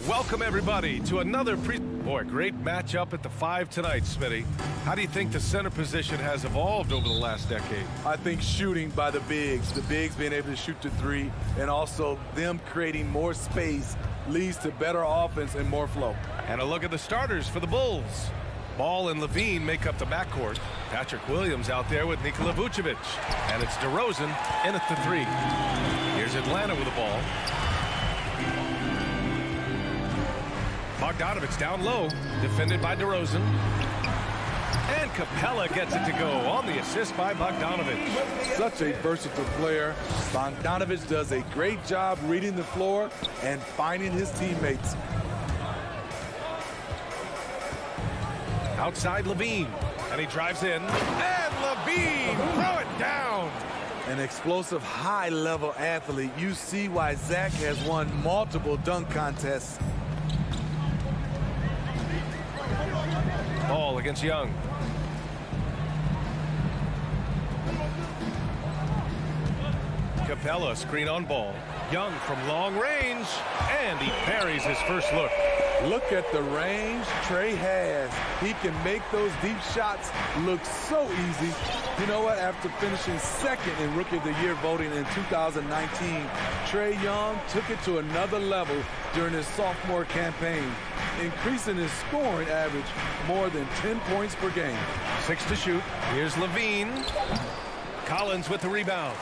Welcome, everybody, to another Boy, great matchup at the 5 tonight, Smitty. How do you think the center position has evolved over the last decade? I think shooting by the bigs being able to shoot the 3, and also them creating more space leads to better offense and more flow. And a look at the starters for the Bulls. Ball and Levine make up the backcourt. Patrick Williams out there with Nikola Vucevic. And it's DeRozan in at the 3. Here's Atlanta with the ball. Bogdanovich down low, defended by DeRozan. And Capella gets it to go on the assist by Bogdanovich. Such a versatile player. Bogdanovich does a great job reading the floor and finding his teammates. Outside Levine, and he drives in. And Levine, throw it down. An explosive, high-level athlete. You see why Zach has won multiple dunk contests. Ball against Young. Capella, screen on ball. Young from long range, and he buries his first look. Look at the range Trey has. He can make those deep shots look so easy. You know what? After finishing second in Rookie of the Year voting in 2019, Trey Young took it to another level during his sophomore campaign, increasing his scoring average more than 10 points per game. 6 to shoot. Here's Levine. Collins with the rebound.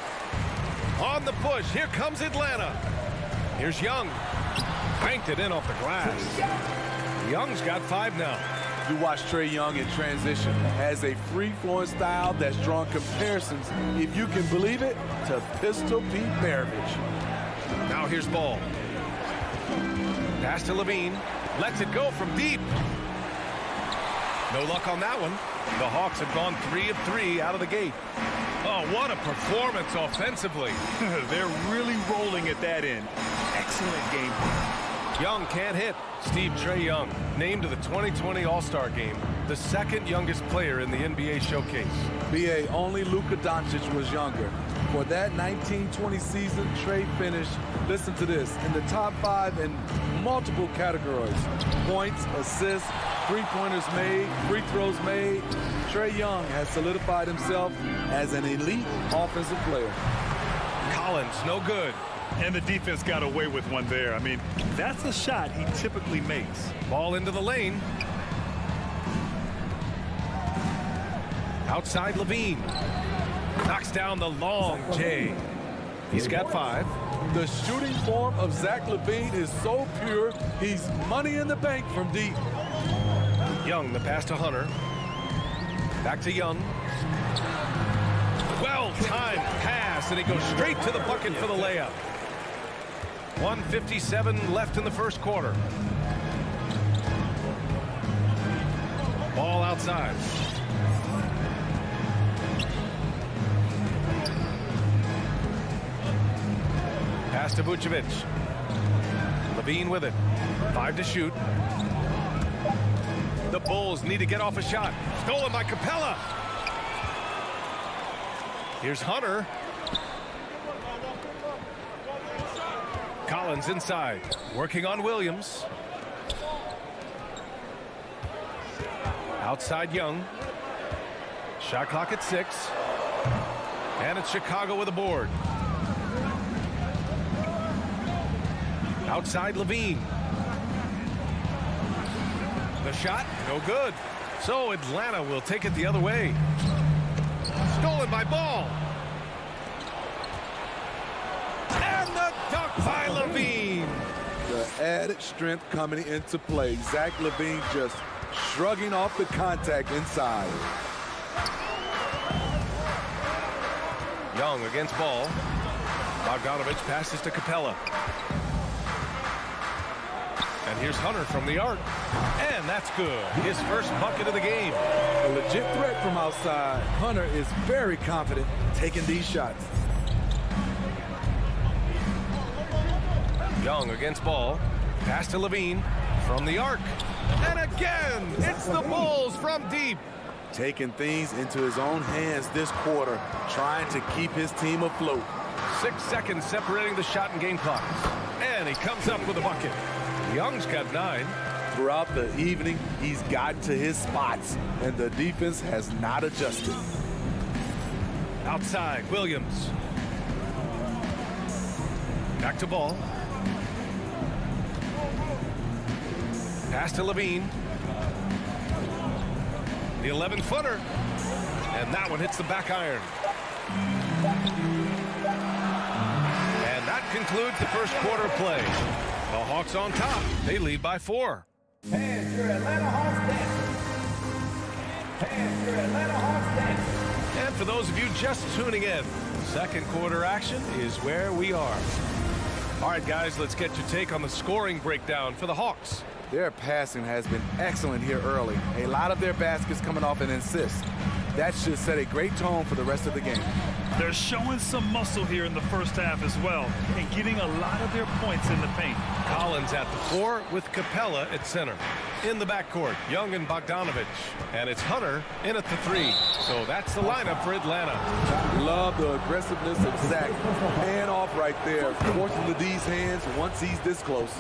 On the push, here comes Atlanta. Here's Young. Banked it in off the glass. Young's got 5 now. You watch Trey Young in transition. Has a free-flowing style that's drawn comparisons, if you can believe it, to Pistol Pete Maravich. Now here's Ball. Pass to Levine. Lets it go from deep. No luck on that one. The Hawks have gone 3 of 3 out of the gate. Oh, what a performance offensively. They're really rolling at that end. Excellent game. Young can't hit. Trey Young, named to the 2020 All-Star Game, the second youngest player in the NBA showcase. BA, only Luka Doncic was younger. For that 1920 season, Trey finished, listen to this, in the top 5 in multiple categories. Points, assists, three-pointers made, free throws made. Trey Young has solidified himself as an elite offensive player. Collins, no good. And the defense got away with one there. I mean, that's a shot he typically makes. Ball into the lane. Outside Levine. Knocks down the long J. He's got 5. The shooting form of Zach LaVine is so pure, he's money in the bank from deep. Young, the pass to Hunter. Back to Young. Well-timed pass, and he goes straight to the bucket for the layup. 1:57 left in the first quarter. Ball outside. Pass to Vucevic. Levine with it. 5 to shoot. The Bulls need to get off a shot. Stolen by Capella. Here's Hunter. Collins inside, working on Williams. Outside Young. Shot clock at 6. And it's Chicago with a board. Outside Levine. The shot, no good. So Atlanta will take it the other way. Stolen by Ball. And the dunk by Levine. The added strength coming into play. Zach LaVine just shrugging off the contact inside. Young against Ball. Bogdanovich passes to Capella. And here's Hunter from the arc. And that's good. His first bucket of the game. A legit threat from outside. Hunter is very confident taking these shots. Young against Ball. Pass to Levine from the arc. And again, it's the Bulls from deep. Taking things into his own hands this quarter, trying to keep his team afloat. 6 seconds separating the shot and game clock. And he comes up with a bucket. Young's got 9. Throughout the evening, he's gotten to his spots, and the defense has not adjusted. Outside, Williams. Back to Ball. Pass to Levine. The 11-footer. And that one hits the back iron. And that concludes the first quarter of play. The Hawks on top. They lead by 4. And your Atlanta Hawks dance. And your Atlanta Hawks dance. And for those of you just tuning in, second quarter action is where we are. All right, guys, let's get your take on the scoring breakdown for the Hawks. Their passing has been excellent here early. A lot of their baskets coming off an assist. That should set a great tone for the rest of the game. They're showing some muscle here in the first half as well and getting a lot of their points in the paint. Collins at the 4 with Capella at center. In the backcourt, Young and Bogdanovich. And it's Hunter in at the 3. So that's the lineup for Atlanta. Love the aggressiveness of Zach. Hand off right there. Forcing Ledie's hands once he's this close.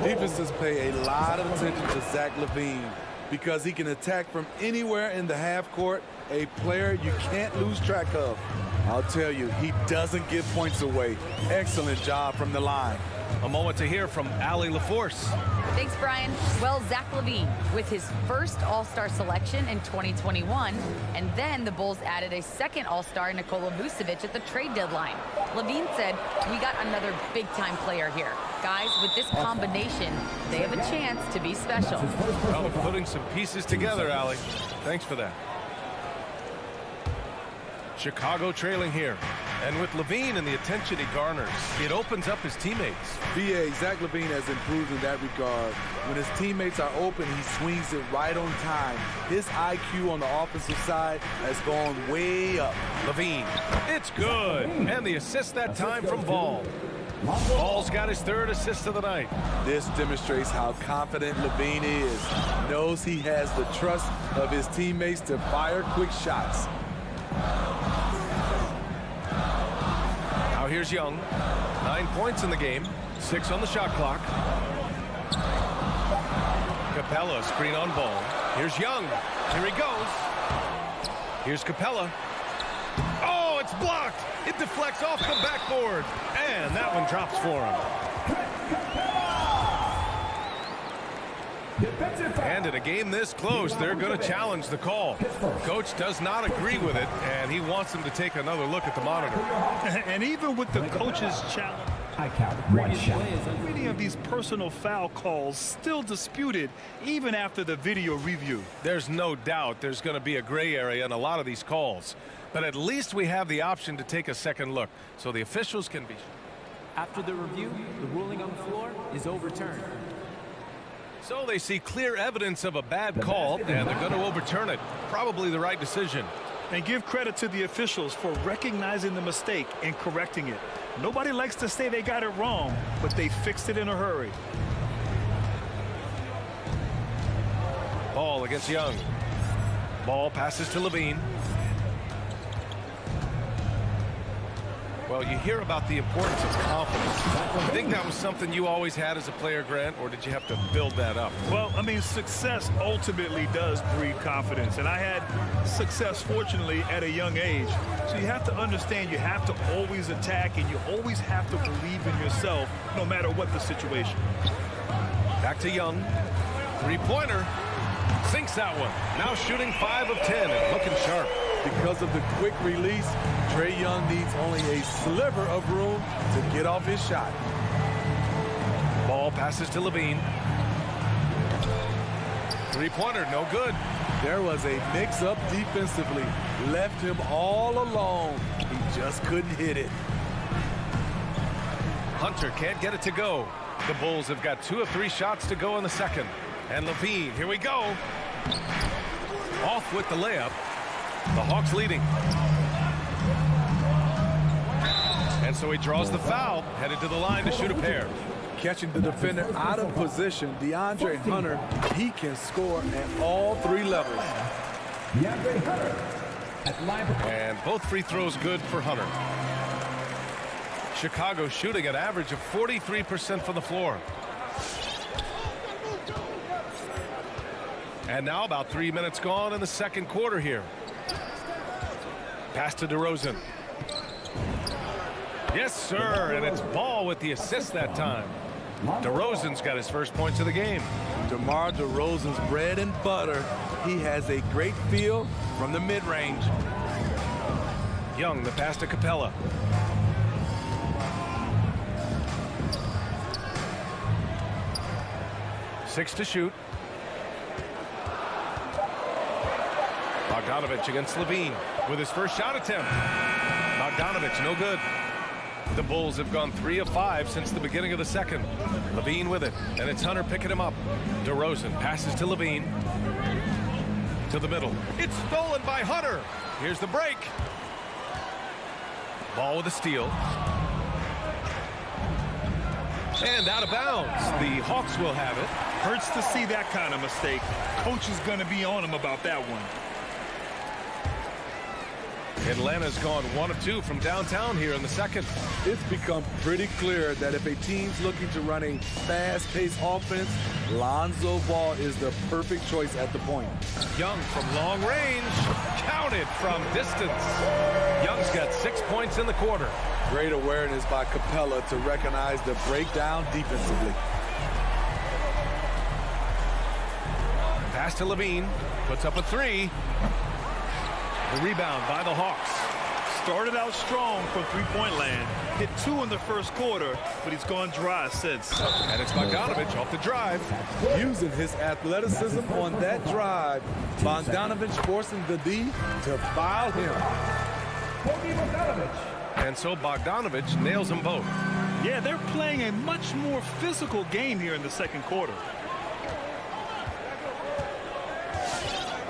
Defenses pay a lot of attention to Zach LaVine because he can attack from anywhere in the half court, a player you can't lose track of. I'll tell you, he doesn't give points away. Excellent job from the line. A moment to hear from Allie LaForce. Thanks, Brian. Well, Zach LaVine with his first All-Star selection in 2021, and then the Bulls added a second All-Star, Nikola Vucevic, at the trade deadline. LaVine said, "We got another big-time player here. Guys, with this combination, they have a chance to be special." Well, putting some pieces together, Allie. Thanks for that. Chicago trailing here. And with LaVine and the attention he garners, it opens up his teammates. BA, Zach LaVine has improved in that regard. When his teammates are open, he swings it right on time. His IQ on the offensive side has gone way up. LaVine, it's good. And the assist that time from Ball. Ball's got his 3rd assist of the night. This demonstrates how confident LaVine is. Knows he has the trust of his teammates to fire quick shots. Now here's Young. 9 points in the game. 6 on the shot clock. Capella screen on Ball. Here's Young. Here he goes. Here's Capella. Oh, it's blocked. It deflects off the backboard. And that one drops for him. And in a game this close, they're going to challenge the call. Coach does not agree with it, and he wants them to take another look at the monitor. And even with the coach's challenge, I count 1 shot. many of these personal foul calls still disputed even after the video review. There's no doubt there's going to be a gray area in a lot of these calls. But at least we have the option to take a second look, so the officials can be. After the review, the ruling on the floor is overturned. So they see clear evidence of a bad call, and they're going to overturn it. Probably the right decision. And give credit to the officials for recognizing the mistake and correcting it. Nobody likes to say they got it wrong, but they fixed it in a hurry. Ball against Young. Ball passes to Levine. Well, you hear about the importance of confidence. Do you think that was something you always had as a player, Grant, or did you have to build that up? Well, I mean, success ultimately does breed confidence. And I had success, fortunately, at a young age. So you have to understand you have to always attack and you always have to believe in yourself no matter what the situation. Back to Young. Three-pointer. Sinks that one. Now shooting 5 of 10 and looking sharp. Because of the quick release, Trae Young needs only a sliver of room to get off his shot. Ball passes to Levine. Three-pointer, no good. There was a mix-up defensively. Left him all alone. He just couldn't hit it. Hunter can't get it to go. The Bulls have got 2 of 3 shots to go in the second. And Levine, here we go. Off with the layup. The Hawks leading. And so he draws the foul, headed to the line to shoot a pair. Catching the defender out of position, DeAndre Hunter, he can score at all 3 levels. And both free throws good for Hunter. Chicago shooting an average of 43% from the floor. And now about 3 minutes gone in the second quarter here. Pass to DeRozan. Yes, sir, and it's Ball with the assist that time. DeRozan's got his first points of the game. DeMar DeRozan's bread and butter. He has a great feel from the mid-range. Young, the pass to Capella. Six to shoot. Bogdanovich against Levine with his first shot attempt. Bogdanovich, no good. The Bulls have gone 3 of 5 since the beginning of the second. Levine with it, and it's Hunter picking him up. DeRozan passes to Levine. To the middle. It's stolen by Hunter. Here's the break. Ball with a steal. And out of bounds. The Hawks will have it. Hurts to see that kind of mistake. Coach is going to be on him about that one. Atlanta's gone 1 of 2 from downtown here in the second. It's become pretty clear that if a team's looking to run a fast-paced offense, Lonzo Ball is the perfect choice at the point. Young from long range, counted from distance. Young's got 6 points in the quarter. Great awareness by Capella to recognize the breakdown defensively. Pass to Levine, puts up a 3. The rebound by the Hawks. Started out strong from three-point land. Hit 2 in the first quarter, but he's gone dry since. And it's Bogdanovich off the drive. Using his athleticism on that drive, Bogdanovich forcing the D to foul him. And so Bogdanovich nails them both. Yeah, they're playing a much more physical game here in the second quarter.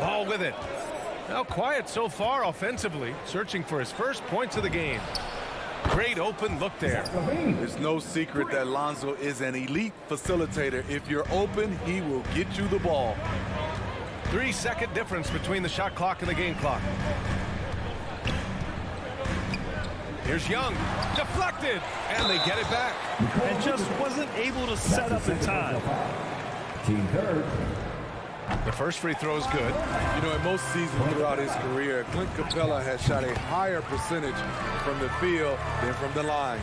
Ball with it. Now quiet so far offensively, searching for his first points of the game. Great open look there. There's no secret that Lonzo is an elite facilitator. If you're open, he will get you the ball. 3-second difference between the shot clock and the game clock. Here's Young, deflected, and they get it back. And just wasn't able to set up in time. Team third. The first free throw is good. You know, in most seasons throughout his career, Clint Capella has shot a higher percentage from the field than from the line.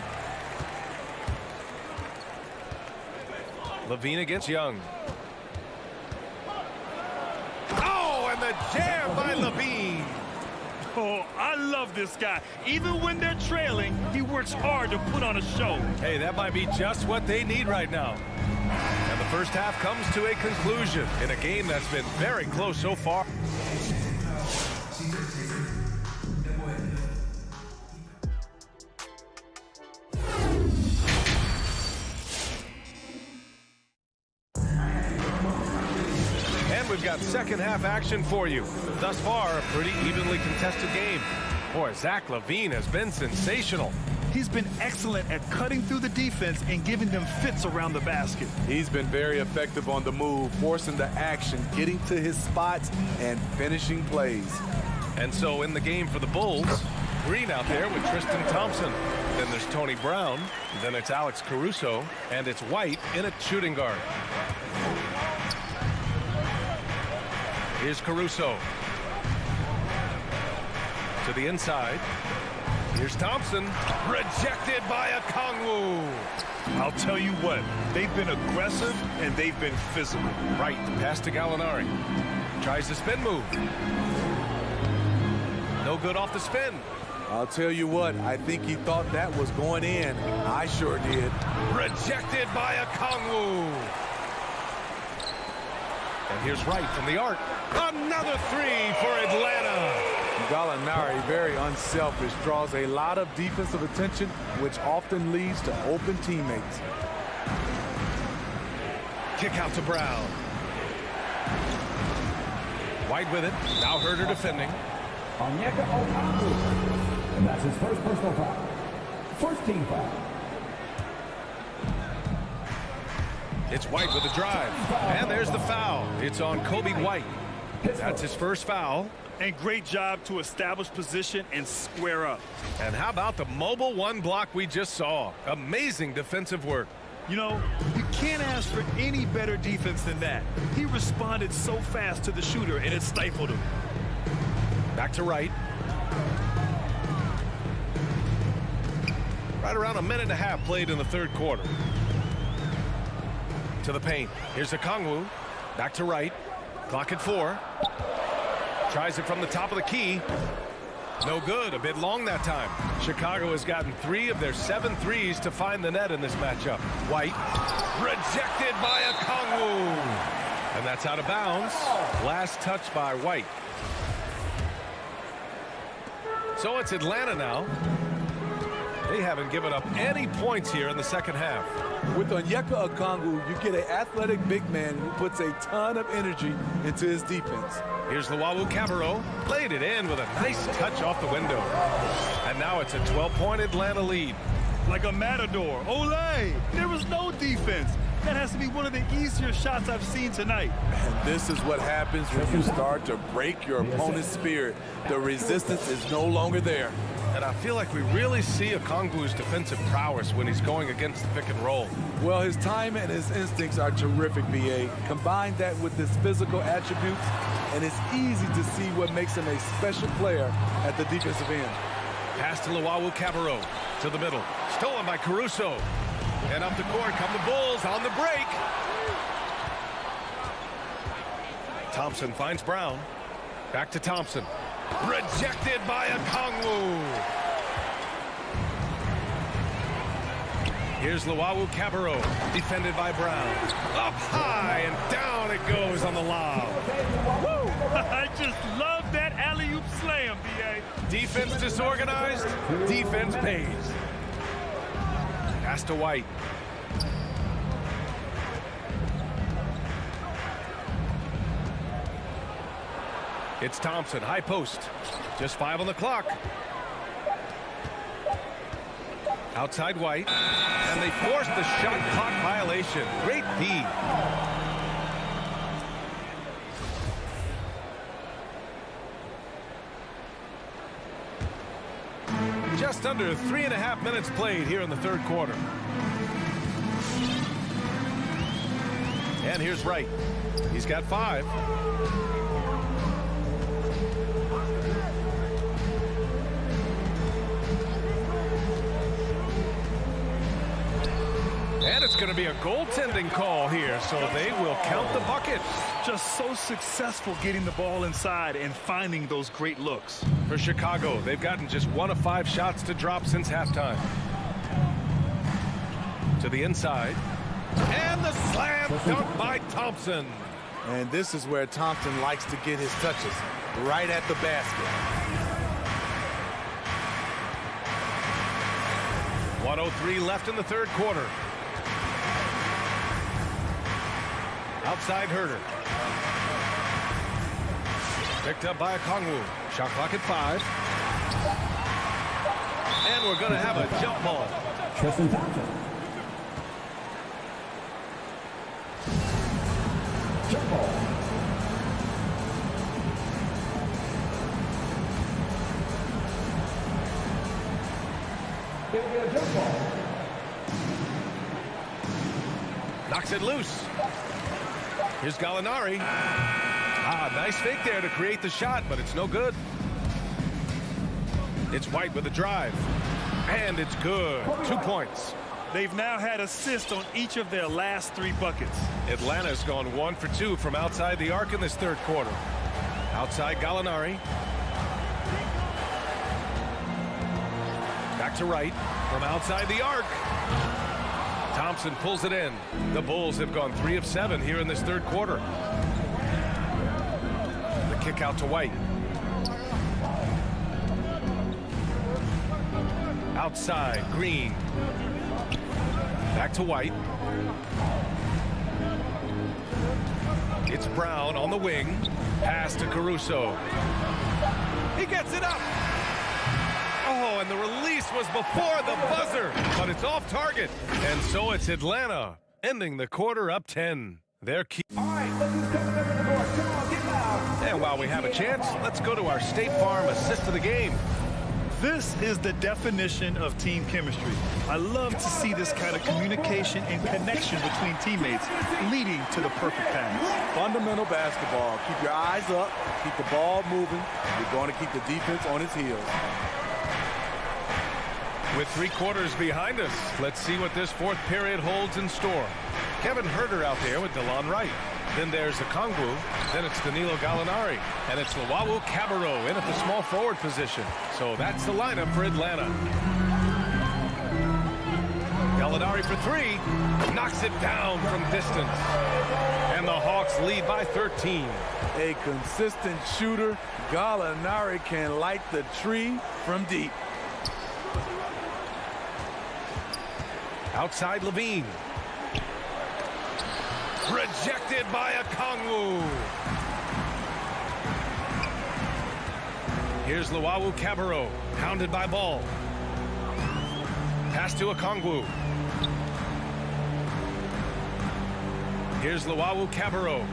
Levine against Young. Oh, and the jam by Levine. Oh, I love this guy. Even when they're trailing, he works hard to put on a show. Hey, that might be just what they need right now. And the first half comes to a conclusion in a game that's been very close so far. And we've got second half action for you. Thus far, a pretty evenly contested game. Boy, Zach LaVine has been sensational. He's been excellent at cutting through the defense and giving them fits around the basket. He's been very effective on the move, forcing the action, getting to his spots, and finishing plays. And so in the game for the Bulls, Green out there with Tristan Thompson. Then there's Tony Brown. Then it's Alex Caruso. And it's White in at shooting guard. Here's Caruso. To the inside. Here's Thompson. Rejected by Okongwu. I'll tell you what, they've been aggressive and they've been physical. Right, pass to Gallinari. Tries the spin move. No good off the spin. I'll tell you what, I think he thought that was going in. I sure did. Rejected by Okongwu. And here's Wright from the arc. Another three for Atlanta. Gallinari, very unselfish, draws a lot of defensive attention, which often leads to open teammates. Kick out to Brown. White with it. Now Herter defending. Onyeka Okongwu. And that's his first personal foul. First team foul. It's White with the drive. And there's the foul. It's on Kobe White. That's his first foul. And great job to establish position and square up. And how about the mobile one block we just saw? Amazing defensive work. You know, you can't ask for any better defense than that. He responded so fast to the shooter, and it stifled him. Back to Wright. Right around a minute and a half played in the third quarter. To the paint. Here's Okongwu. Back to Wright. Clock at 4. Tries it from the top of the key. No good. A bit long that time. Chicago has gotten 3 of their 7 threes to find the net in this matchup. White. Rejected by Okongwu. And that's out of bounds. Last touch by White. So it's Atlanta now. They haven't given up any points here in the second half. With Onyeka Okongwu, you get an athletic big man who puts a ton of energy into his defense. Here's Luwawu-Cabarrot. Played it in with a nice touch off the window. And now it's a 12-point Atlanta lead. Like a matador. Olé! There was no defense. That has to be one of the easier shots I've seen tonight. And this is what happens when you start to break your opponent's spirit. The resistance is no longer there. And I feel like we really see Okongwu's defensive prowess when he's going against the pick and roll. Well, his time and his instincts are terrific, B.A. Combine that with his physical attributes, and it's easy to see what makes him a special player at the defensive end. Pass to Luwawu-Cabarrot to the middle. Stolen by Caruso. And up the court come the Bulls on the break. Thompson finds Brown. Back to Thompson. Rejected by Okongwu. Here's Luwawu-Cabarrot, defended by Brown. Up high and down it goes on the lob. Woo! I just love that alley-oop slam, B.A. Defense disorganized, defense pays. Pass to White. It's Thompson, high post. Just 5 on the clock. Outside White. And they forced the shot clock violation. Great D. Just under 3.5 minutes played here in the third quarter. And here's Wright. He's got 5. And it's going to be a goaltending call here, so they will count the bucket. Just so successful getting the ball inside and finding those great looks. For Chicago, they've gotten just 1 of 5 shots to drop since halftime. To the inside. And the slam dunk by Thompson. And this is where Thompson likes to get his touches, right at the basket. 1:03 left in the third quarter. Outside Herter. Picked up by Okongwu. Shot clock at 5. And we're going to have a jump ball. Tristan Thompson. Jump ball. It'll be a jump ball. Knocks it loose. Here's Gallinari. Nice fake there to create the shot, but it's no good. It's White with a drive. And it's good. 2 points. They've now had assists on each of their last 3 buckets. Atlanta's gone 1 for 2 from outside the arc in this third quarter. Outside Gallinari. Back to Wright from outside the arc. Thompson pulls it in. The Bulls have gone 3 of 7 here in this third quarter. The kick out to White. Outside, Green. Back to White. It's Brown on the wing. Pass to Caruso. He gets it up. Oh, and the release was before the buzzer, but it's off target. And so it's Atlanta, ending the quarter up 10. They're key. All right, look who's coming up in the court. Come on, get loud. And while we have a chance, let's go to our State Farm assist of the game. This is the definition of team chemistry. I love to see this kind of communication and connection between teammates leading to the perfect pass. Fundamental basketball. Keep your eyes up. Keep the ball moving. You're going to keep the defense on its heels. With 3 quarters behind us, let's see what this fourth period holds in store. Kevin Herter out there with DeLon Wright. Then there's Okongwu. Then it's Danilo Gallinari. And it's Luwawu Cabarrot in at the small forward position. So that's the lineup for Atlanta. Gallinari for 3. Knocks it down from distance. And the Hawks lead by 13. A consistent shooter. Gallinari can light the tree from deep. Outside Levine. Rejected by Okongwu. Here's Luwawu Cabarrot, hounded by Ball. Pass to Okongwu. Here's Luwawu Cabarrot.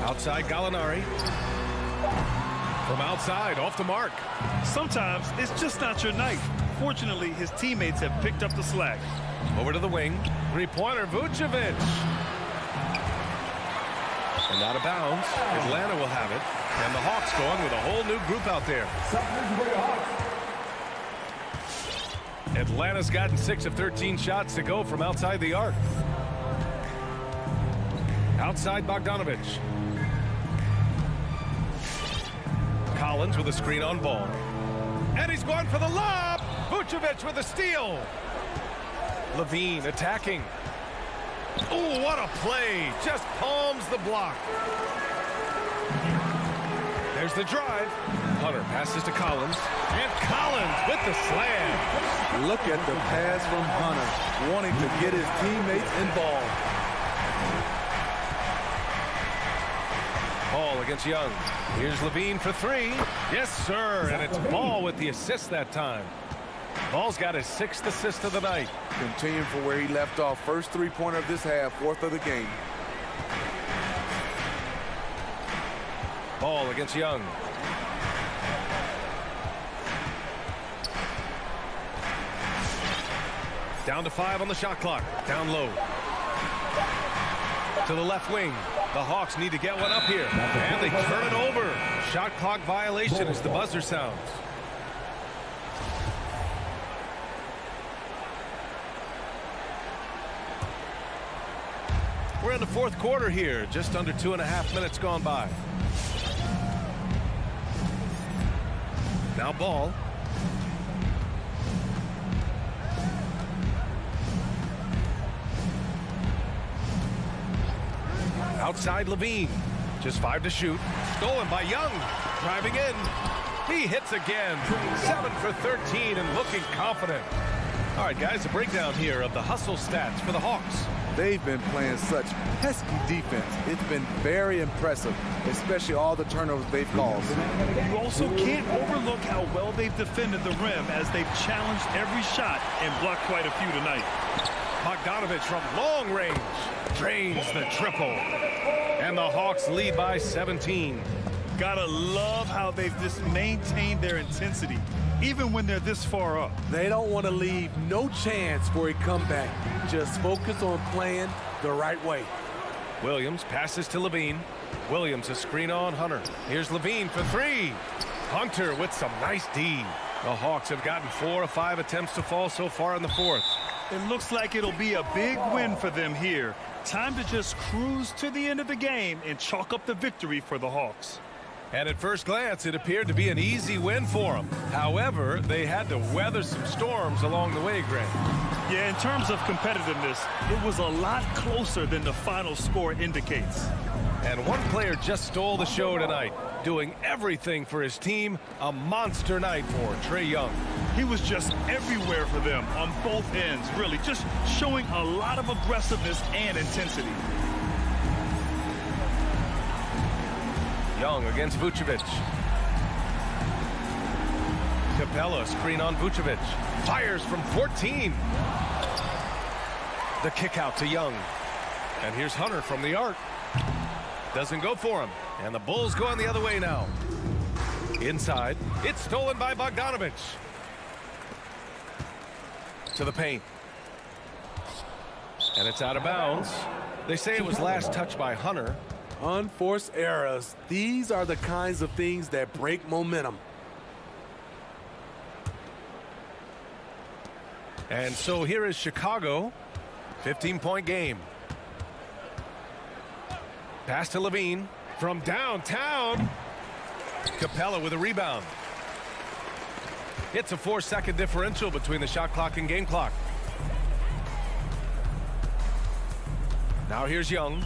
Outside Gallinari. From outside, off the mark. Sometimes it's just not your night. Fortunately, his teammates have picked up the slack. Over to the wing. 3-pointer, Vucevic. And out of bounds. Atlanta will have it. And the Hawks going with a whole new group out there. Atlanta's gotten 6 of 13 shots to go from outside the arc. Outside Bogdanovic. Collins with a screen on Ball. And he's going for the lob. Vucevic with a steal. Levine attacking. Oh, what a play. Just palms the block. There's the drive. Hunter passes to Collins. And Collins with the slam. Look at the pass from Hunter, wanting to get his teammates involved. Ball against Young. Here's Levine for 3. Yes, sir. And it's Ball with the assist that time. Ball's got his 6th assist of the night. Continuing from where he left off. First 3-pointer of this half, 4th of the game. Ball against Young. Down to 5 on the shot clock. Down low. To the left wing. The Hawks need to get one up here. And they turn it over. Shot clock violation as the buzzer sounds. We're in the fourth quarter here. Just under 2.5 minutes gone by. Now Ball. Outside Levine. Just 5 to shoot. Stolen by Young. Driving in. He hits again. 7 for 13 and looking confident. All right, guys, a breakdown here of the hustle stats for the Hawks. They've been playing such pesky defense. It's been very impressive, especially all the turnovers they've caused. You also can't overlook how well they've defended the rim as they've challenged every shot and blocked quite a few tonight. Bogdanovich from long range drains the triple. And the Hawks lead by 17. Gotta love how they've just maintained their intensity, even when they're this far up. They don't want to leave no chance for a comeback. Just focus on playing the right way. Williams passes to Levine. Williams a screen on Hunter. Here's Levine for three. Hunter with some nice D. The Hawks have gotten 4 of 5 attempts to fall so far in the fourth. It looks like it'll be a big win for them here. Time to just cruise to the end of the game and chalk up the victory for the Hawks. And at first glance, it appeared to be an easy win for them. However, they had to weather some storms along the way, Grant. Yeah, in terms of competitiveness, it was a lot closer than the final score indicates. And one player just stole the show tonight, doing everything for his team. A monster night for Trae Young. He was just everywhere for them on both ends, really, just showing a lot of aggressiveness and intensity. Young against Vucevic. Capella screen on Vucevic. Fires from 14. The kick out to Young. And here's Hunter from the arc. Doesn't go for him. And the Bulls going the other way now. Inside. It's stolen by Bogdanovich. To the paint. And it's out of bounds. They say it was last touched by Hunter. Unforced errors. These are the kinds of things that break momentum. And so here is Chicago. 15-point game. Pass to Levine from downtown. Capella with a rebound. It's a 4-second differential between the shot clock and game clock. Now here's Young.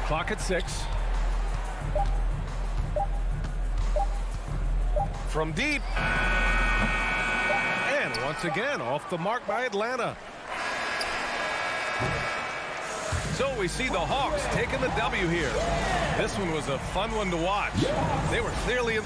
Clock at 6. From deep. And once again, off the mark by Atlanta. So we see the Hawks taking the W here. This one was a fun one to watch. They were clearly in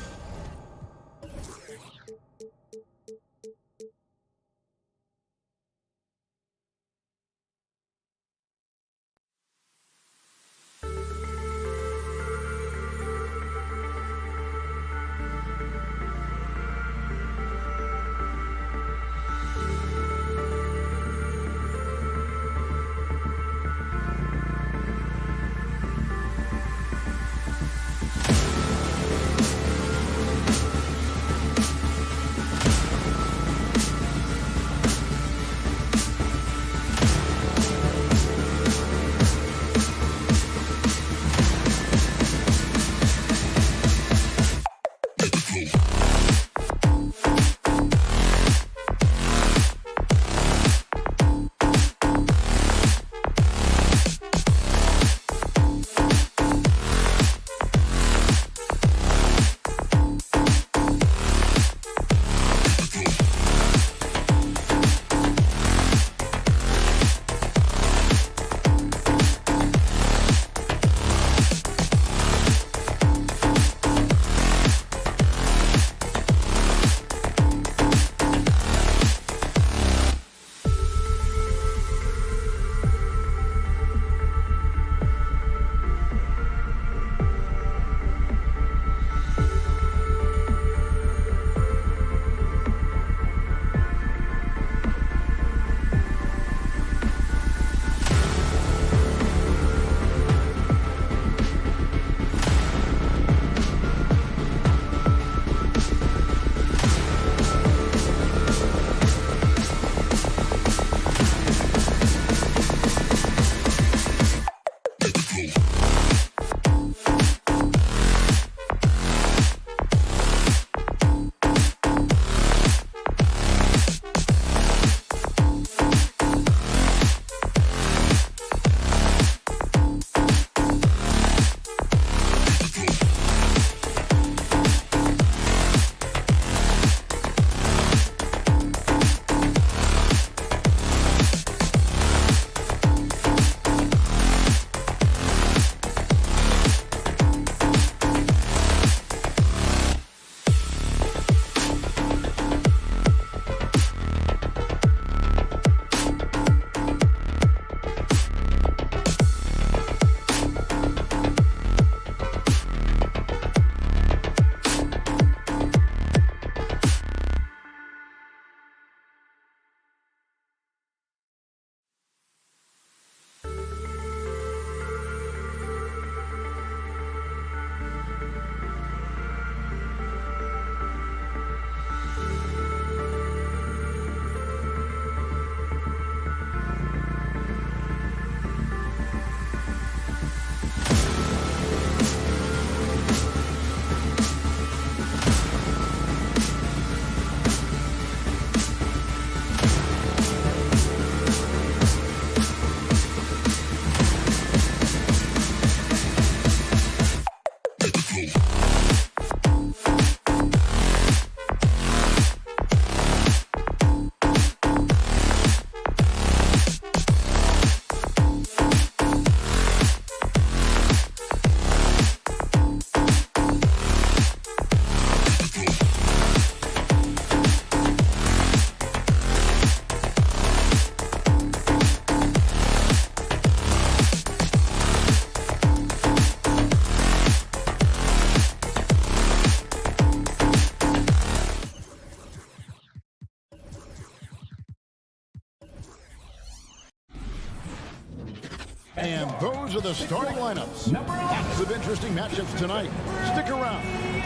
And those are the starting lineups. Lots of interesting matchups tonight. Stick around.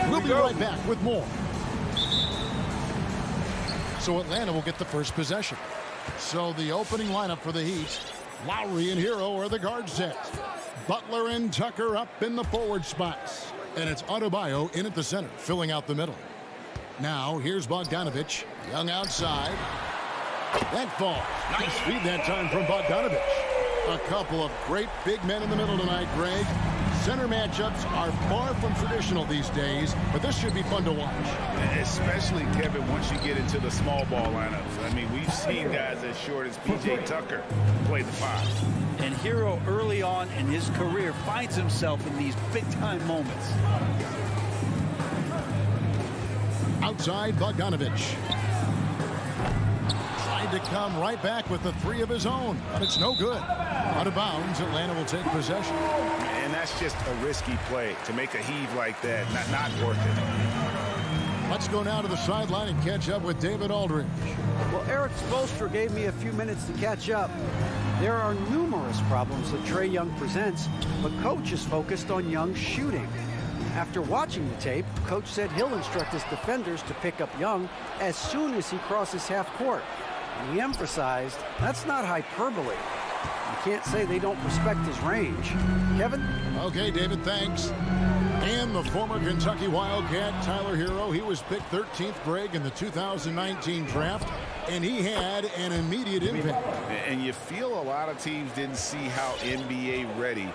We'll be right back with more. So Atlanta will get the first possession. So the opening lineup for the Heat, Lowry and Hero are the guard sets. Butler and Tucker up in the forward spots. And it's Adebayo in at the center, filling out the middle. Now here's Bogdanovich. Young outside. That falls. Nice feed that time from Bogdanovich. A couple of great big men in the middle tonight, Greg. Center matchups are far from traditional these days, but this should be fun to watch. Especially, Kevin, once you get into the small ball lineups. I mean, we've seen guys as short as P.J. Tucker play the 5. And Hero early on in his career finds himself in these big-time moments. Outside, Bogdanovich. Tried to come right back with the 3 of his own, but it's no good. Out of bounds, Atlanta will take possession. And that's just a risky play. To make a heave like that, not worth it. Let's go now to the sideline and catch up with David Aldridge. Well, Eric Spoelstra gave me a few minutes to catch up. There are numerous problems that Trae Young presents, but Coach is focused on Young's shooting. After watching the tape, Coach said he'll instruct his defenders to pick up Young as soon as he crosses half court. And he emphasized that's not hyperbole. You can't say they don't respect his range. Kevin? Okay, David, thanks. And the former Kentucky Wildcat, Tyler Hero, he was picked 13th, Greg, in the 2019 draft, and he had an immediate impact. And you feel a lot of teams didn't see how NBA ready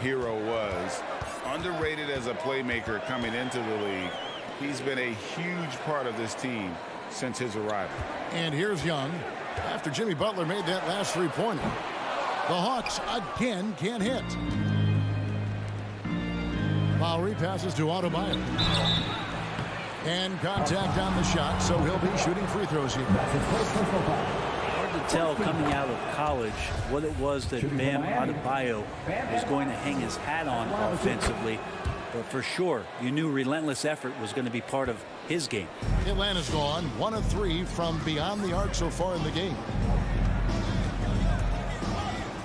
Hero was. Underrated as a playmaker coming into the league. He's been a huge part of this team since his arrival. And here's Young after Jimmy Butler made that last three-pointer. The Hawks again can't hit. Lowry passes to Adebayo. And contact on the shot, so he'll be shooting free throws here. Hard to tell coming out of college what it was that Bam Adebayo was going to hang his hat on offensively. But for sure, you knew relentless effort was going to be part of his game. Atlanta's gone 1 of 3 from beyond the arc so far in the game.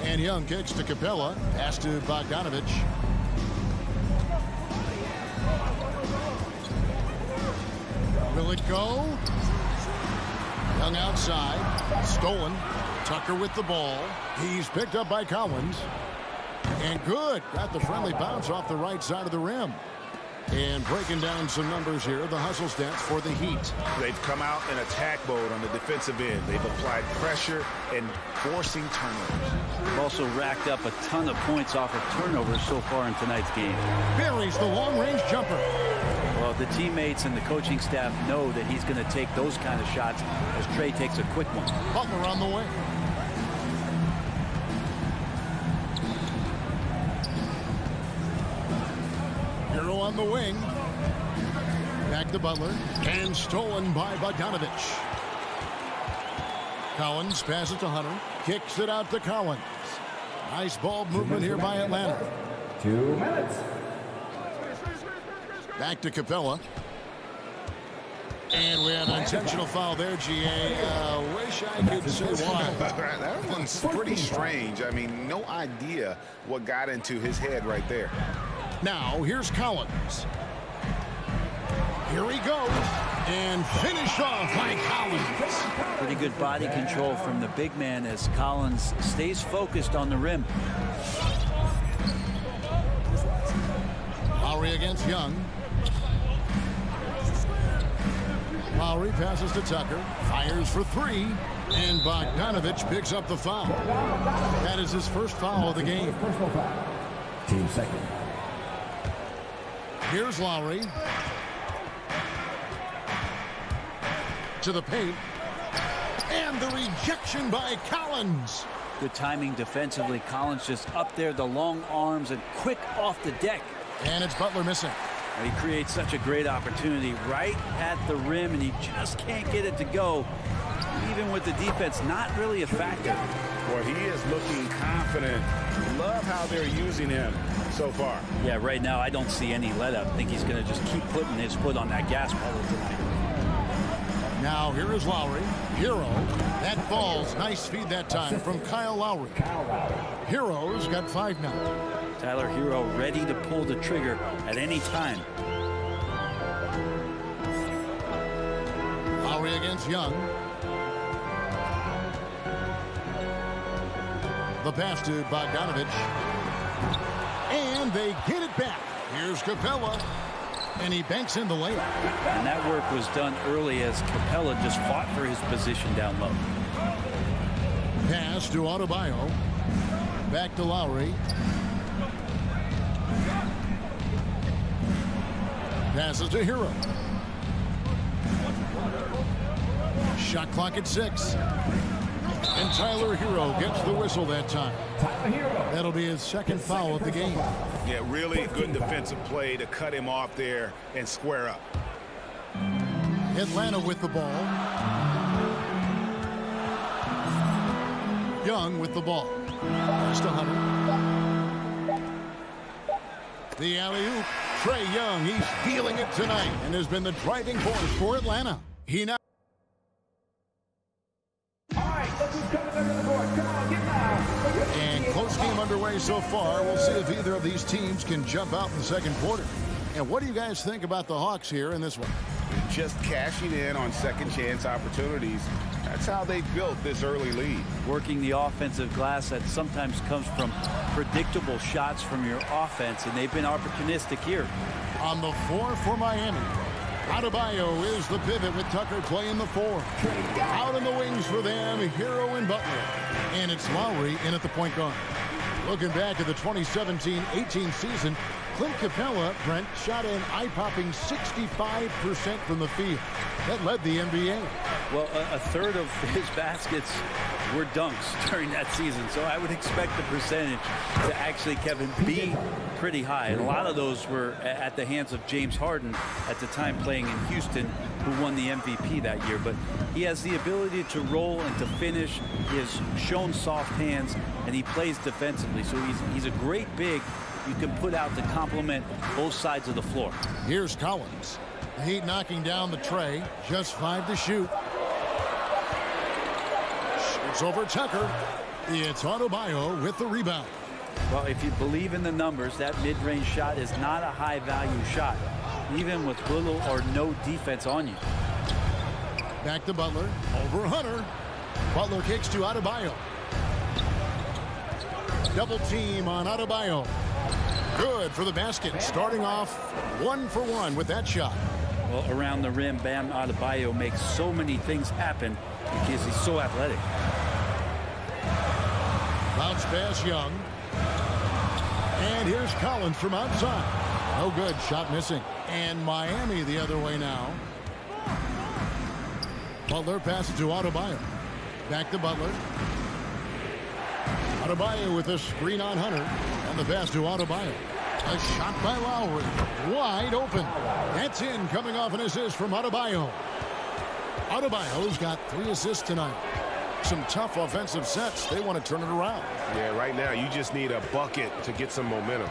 And Young kicks to Capella. Pass to Bogdanovich. Will it go? Young outside. Stolen. Tucker with the ball. He's picked up by Collins. And good. Got the friendly bounce off the right side of the rim. And breaking down some numbers here, the hustle stats for the Heat. They've come out in attack mode on the defensive end. They've applied pressure and forcing turnovers. They've also racked up a ton of points off of turnovers so far in tonight's game. Buries the long-range jumper. Well, the teammates and the coaching staff know that he's going to take those kind of shots as Trae takes a quick one. Butler on the way. Hero on the wing. Back to Butler. And stolen by Bogdanovich. Collins passes to Hunter. Kicks it out to Collins. Nice ball movement here by Atlanta. 2 minutes. Back to Capella. And we have an intentional foul there, GA. Wish I could say why. That one's pretty strange. I mean, no idea what got into his head right there. Now, here's Collins. Here he goes. And finished off by Collins. Pretty good body control from the big man as Collins stays focused on the rim. Lowry against Young. Lowry passes to Tucker. Fires for 3. And Bogdanovich picks up the foul. That is his first foul of the game. Personal foul. Team second. Here's Lowry. To the paint. And the rejection by Collins. Good timing defensively. Collins just up there, the long arms, and quick off the deck. And it's Butler missing. He creates such a great opportunity right at the rim, and he just can't get it to go. Even with the defense not really a factor. Boy, he is looking confident. Love how they're using him so far. Yeah, right now I don't see any let up. I think he's going to just keep putting his foot on that gas pedal tonight. Now here is Lowry. Hero. That falls. Nice feed that time from Kyle Lowry. Hero's got 5 now. Tyler Hero ready to pull the trigger at any time. Lowry against Young. The pass to Bogdanovich. And they get it back. Here's Capella. And he banks in the layup. And that work was done early as Capella just fought for his position down low. Pass to Adebayo. Back to Lowry. Passes to Hero. Shot clock at 6. And Tyler Hero gets the whistle that time. That'll be his second foul of the game. Yeah, really good defensive play to cut him off there and square up. Atlanta with the ball. Young with the ball. Just a Hunter. The alley-oop. Trae Young, he's feeling it tonight and has been the driving force for Atlanta. He now. And close game underway so far. We'll see if either of these teams can jump out in the second quarter. And what do you guys think about the Hawks here in this one? Just cashing in on second chance opportunities. That's how they built this early lead. Working the offensive glass that sometimes comes from predictable shots from your offense, and they've been opportunistic here. On the floor for Miami, Adebayo is the pivot with Tucker playing the 4. Out in the wings for them, Hero and Butler. And it's Lowry in at the point guard. Looking back at the 2017-18 season, Clint Capella, Brent, shot an eye-popping 65% from the field. That led the NBA. Well, a third of his baskets were dunks during that season, so I would expect the percentage to actually, Kevin, be pretty high. And a lot of those were at the hands of James Harden at the time playing in Houston, who won the MVP that year. But he has the ability to roll and to finish. He has shown soft hands, and he plays defensively. So he's a great big you can put out to complement both sides of the floor. Here's Collins. The Heat knocking down the tray. Just 5 to shoot. Shoots over Tucker. It's Adebayo with the rebound. Well, if you believe in the numbers, that mid-range shot is not a high-value shot, even with little or no defense on you. Back to Butler. Over Hunter. Butler kicks to Adebayo. Double team on Adebayo. Good for the basket. Starting off 1 for 1 with that shot. Well, around the rim, Bam Adebayo makes so many things happen because he's so athletic. Bounce pass Young. And here's Collins from outside. No good. Shot missing. And Miami the other way now. Butler passes to Adebayo. Back to Butler. Adebayo with a screen on Hunter. And the pass to Adebayo. A shot by Lowry. Wide open. That's in, coming off an assist from Adebayo. Adebayo's got 3 assists tonight. Some tough offensive sets. They want to turn it around. Yeah, right now you just need a bucket to get some momentum.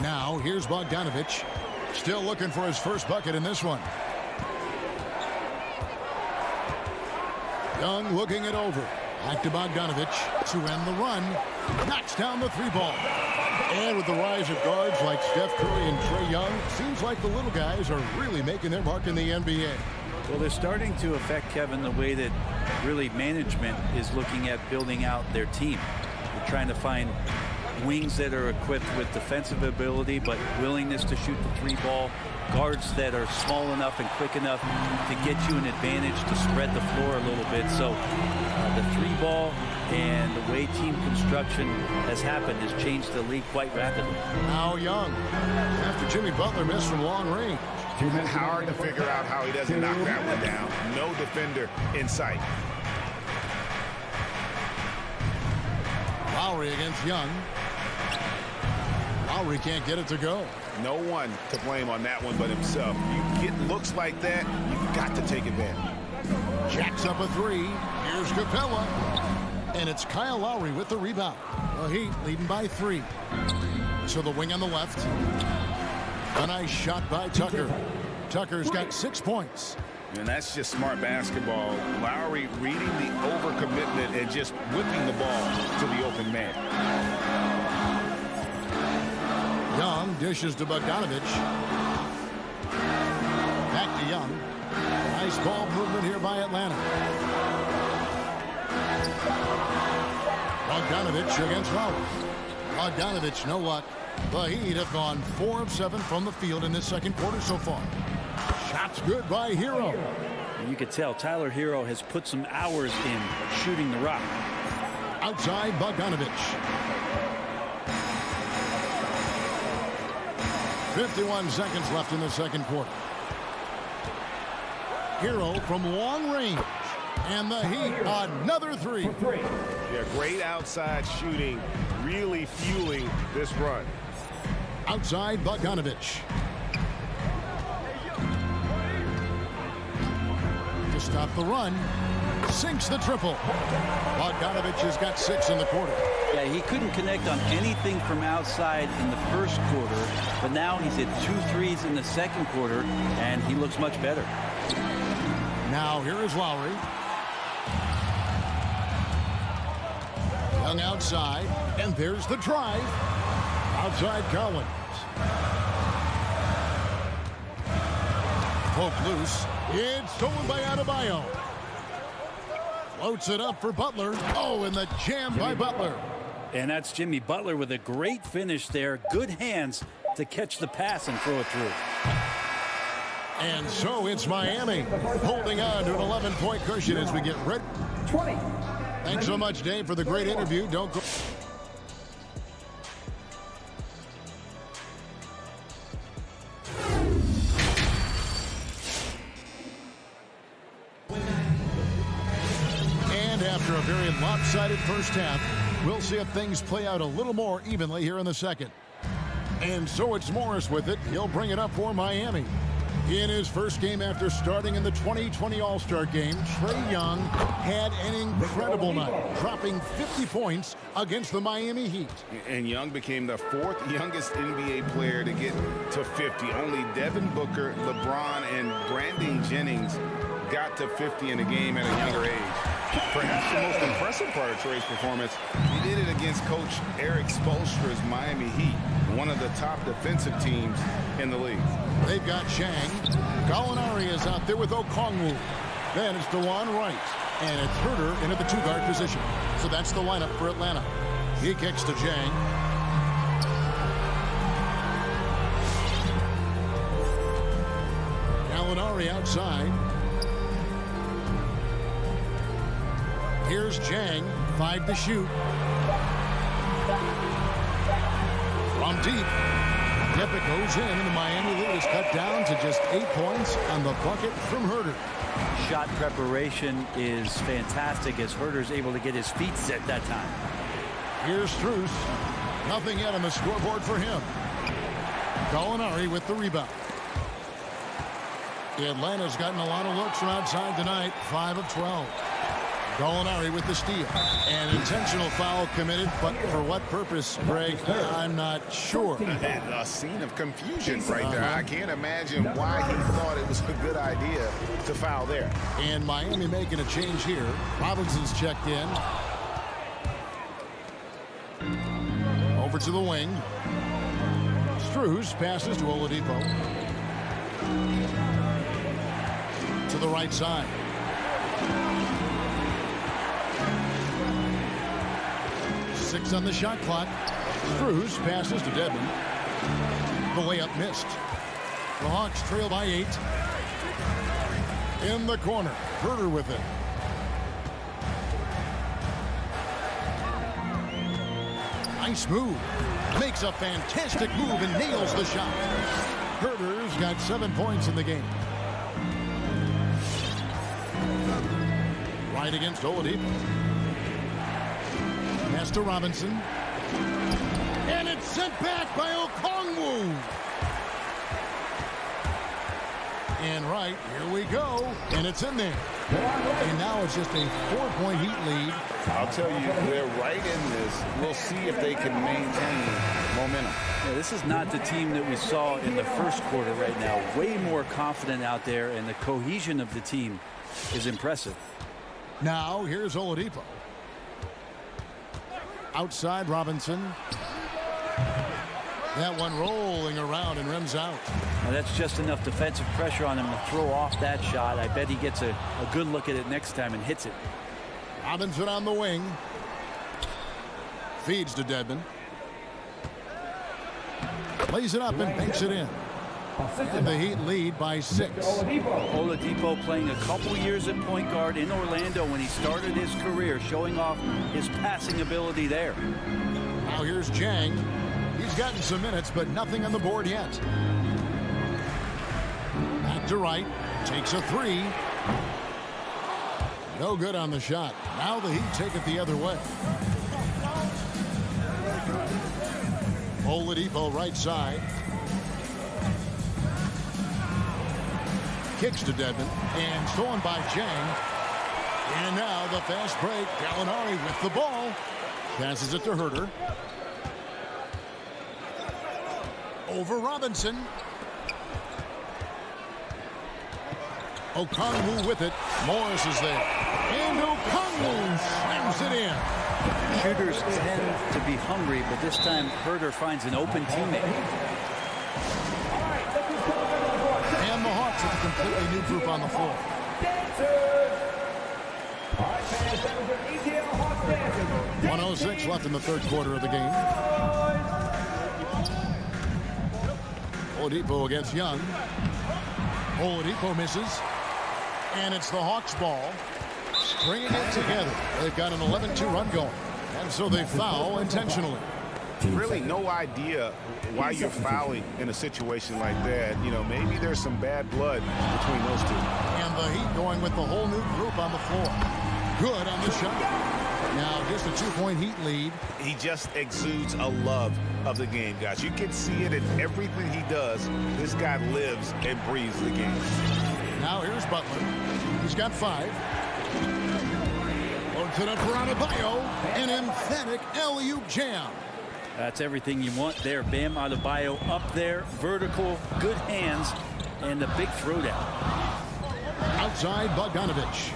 Now here's Bogdanovich. Still looking for his first bucket in this one. Young looking it over. Back to Bogdanovich to end the run. Knocks down the 3-ball. And with the rise of guards like Steph Curry and Trae Young, seems like the little guys are really making their mark in the NBA. Well, they're starting to affect, Kevin, the way that really management is looking at building out their team. They're trying to find wings that are equipped with defensive ability but willingness to shoot the 3-ball, guards that are small enough and quick enough to get you an advantage to spread the floor a little bit. So the 3-ball and the way team construction has happened has changed the league quite rapidly. Now Young, after Jimmy Butler missed from long range. Hard to figure out how he doesn't knock that one down. No defender in sight. Lowry against Young. Lowry can't get it to go. No one to blame on that one but himself. You get looks like that, you've got to take advantage. Jacks up a 3. Here's Capella. And it's Kyle Lowry with the rebound. The Heat leading by 3. So the wing on the left. A nice shot by Tucker. Tucker's got 6 points. And that's just smart basketball. Lowry reading the overcommitment and just whipping the ball to the open man. Young dishes to Bogdanovich. Back to Young. Nice ball movement here by Atlanta. Bogdanovich against Lowry. Bogdanovich, no luck. The Heat have gone 4 of 7 from the field in this second quarter so far. Shots good by Hero. You could tell Tyler Hero has put some hours in shooting the rock. Outside Bogdanovich. 51 seconds left in the second quarter. Hero from long range. And the Heat, another three. Yeah, great outside shooting, really fueling this run. Outside Bogdanovich. To stop the run. Sinks the triple. Bogdanovich has got 6 in the quarter. Yeah, he couldn't connect on anything from outside in the first quarter, but now he's hit 2 threes in the second quarter, and he looks much better. Now here is Lowry. Young outside, and there's the drive. Outside Collins. Poke loose. It's stolen by Adebayo. Floats it up for Butler. Oh, and the jam by Butler. And that's Jimmy Butler with a great finish there. Good hands to catch the pass and throw it through. And so it's Miami holding on to an 11-point cushion as we get ready. 20. Thanks so much, Dave, for the great interview. Don't go. And after a very lopsided first half, we'll see if things play out a little more evenly here in the second. And so it's Morris with it. He'll bring it up for Miami. In his first game after starting in the 2020 All-Star Game, Trae Young had an incredible night, dropping 50 points against the Miami Heat. And Young became the 4th youngest NBA player to get to 50. Only Devin Booker, LeBron, and Brandon Jennings got to 50 in a game at a younger age. Perhaps the most impressive part of Trae's performance, he did it against Coach Eric Spoelstra's Miami Heat, one of the top defensive teams in the league. They've got Chang. Gallinari is out there with Okongwu. Then it's DeJuan Wright. And it's Herter in at the 2-guard position. So that's the lineup for Atlanta. He kicks to Chang. Gallinari outside. Here's Chang. 5 to shoot. From deep. Depic goes in, and the Miami lead is cut down to just 8 points on the bucket from Herter. Shot preparation is fantastic as Herter's able to get his feet set that time. Here's Strus. Nothing yet on the scoreboard for him. Gallinari with the rebound. Atlanta's gotten a lot of looks from outside tonight. 5 of 12. Gallinari with the steal. An intentional foul committed, but for what purpose, Greg? I'm not sure. A scene of confusion right there. I can't imagine why he thought it was a good idea to foul there. And Miami making a change here. Robinson's checked in. Over to the wing. Strus passes to Oladipo. To the right side. Six on the shot clock. Strus passes to Dedmon. The layup missed. The Hawks trail by 8. In the corner. Herter with it. Nice move. Makes a fantastic move and nails the shot. Herter's got 7 points in the game. Right against Oladipo. Pass to Robinson. And it's sent back by Okongwu. And right, here we go. And it's in there. And now it's just a 4-point Heat lead. I'll tell you, they're right in this. We'll see if they can maintain momentum. Yeah, this is not the team that we saw in the first quarter right now. Way more confident out there, and the cohesion of the team is impressive. Now here's Oladipo. Outside Robinson. That one rolling around and rims out. Now that's just enough defensive pressure on him to throw off that shot. I bet he gets a good look at it next time and hits it. Robinson on the wing. Feeds to Dedmon. Lays it up and banks it in. And the Heat lead by 6. Oladipo playing a couple years at point guard in Orlando when he started his career, showing off his passing ability there. Now here's Jang. He's gotten some minutes, but nothing on the board yet. Back to Wright. Takes a 3. No good on the shot. Now the Heat take it the other way. Oladipo right side. Kicks to Dedmon and stolen by Jang. And now the fast break. Gallinari with the ball. Passes it to Herter. Over Robinson. Okongwu with it. Morris is there. And Okongwu slams it in. Shooters tend to be hungry, but this time Herter finds an open teammate. And the Hawks with a completely new group on the floor. 1:06 left in the third quarter of the game. Oladipo against Young. Oladipo misses. And it's the Hawks' ball. Stringing it together. They've got an 11-2 run going. And so they foul intentionally. Really no idea why you're fouling in a situation like that. You know, maybe there's some bad blood between those two. And the Heat going with the whole new group on the floor. Good on the shot. Now just a 2-point Heat lead. He just exudes a love of the game, guys. You can see it in everything he does. This guy lives and breathes the game. Now here's Butler. He's got 5. Loads it up for Adebayo. An emphatic alley-oop jam. That's everything you want there. Bam Adebayo up there, vertical, good hands, and a big throwdown. Outside Bogdanovich.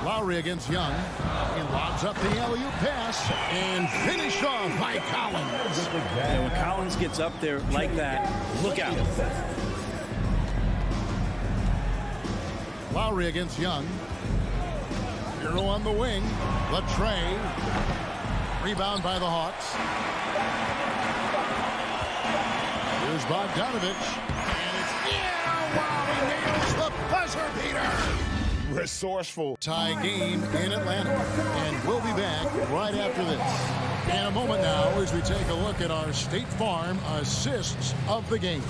Lowry against Young. He lobs up the alley-oop pass and finished off by Collins. And when Collins gets up there like that, look out. Lowry against Young. Hero on the wing. Latrey. Rebound by the Hawks. Here's Bogdanovich. And it's wow, he nails the buzzer beater. Resourceful. Tie game in Atlanta. And we'll be back right after this. In a moment now as we take a look at our State Farm assists of the game.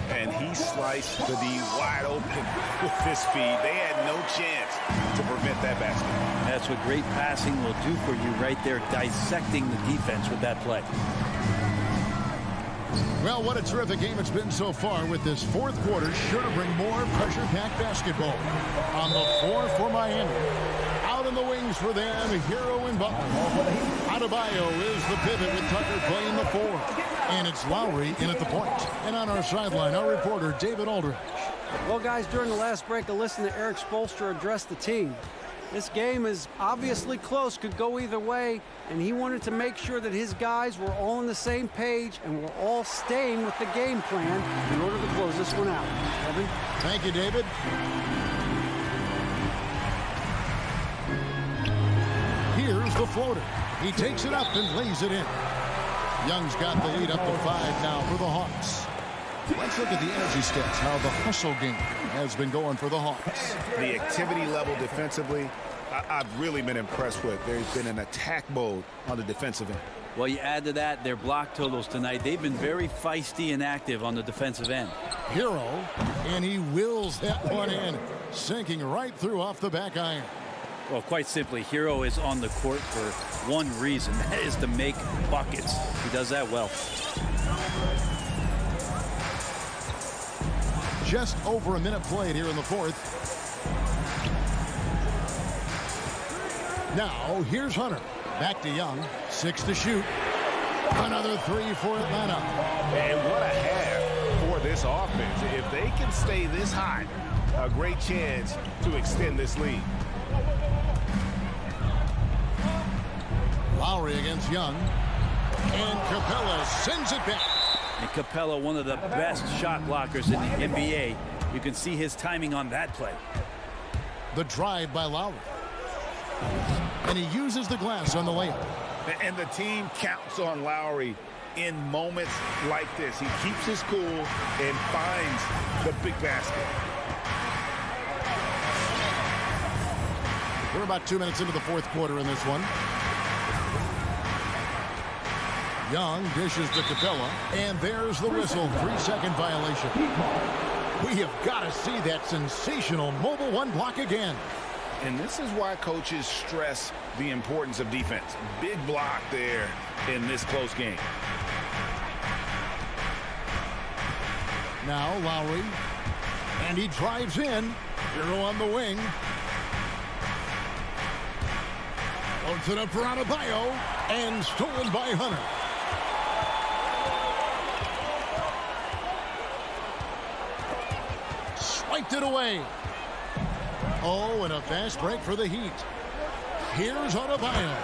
And he sliced the D wide open with his feed. They had no chance to prevent that basket. That's what great passing will do for you right there, dissecting the defense with that play. Well, what a terrific game it's been so far with this fourth quarter. Sure to bring more pressure-packed basketball. On the floor for Miami. Out in the wings for them, Hero and Butler. Adebayo is the pivot with Tucker playing the 4. And it's Lowry in at the point. And on our sideline, our reporter, David Aldridge. Well, guys, during the last break, I listened to Eric Spoelstra address the team. This game is obviously close, could go either way, and he wanted to make sure that his guys were all on the same page and were all staying with the game plan in order to close this one out. Evan? Thank you, David. Here's the floater. He takes it up and lays it in. Young's got the lead up to 5 now for the Hawks. Let's look at the energy stats, how the hustle game has been going for the Hawks. The activity level defensively, I've really been impressed with. There's been an attack mode on the defensive end. Well, you add to that their block totals tonight. They've been very feisty and active on the defensive end. Hero, and he wills that one in, sinking right through off the back iron. Well, quite simply, Hero is on the court for one reason. That is to make buckets. He does that well. Just over a minute played here in the fourth. Now, here's Hunter. Back to Young. 6 to shoot. Another 3 for Atlanta. And what a half for this offense. If they can stay this hot, a great chance to extend this lead. Lowry against Young. And Capella sends it back. And Capella, one of the best shot blockers in the NBA. You can see his timing on that play. The drive by Lowry. And he uses the glass on the layup. And the team counts on Lowry in moments like this. He keeps his cool and finds the big basket. We're about 2 minutes into the fourth quarter in this one. Young dishes to Capella, and there's the whistle. 3-second violation. We have got to see that sensational mobile one block again. And this is why coaches stress the importance of defense. Big block there in this close game. Now Lowry, and he drives in. Hero on the wing. Loads it up for Adebayo, and stolen by Hunter. Swiped it away. Oh, and a fast break for the Heat. Here's Adebayo.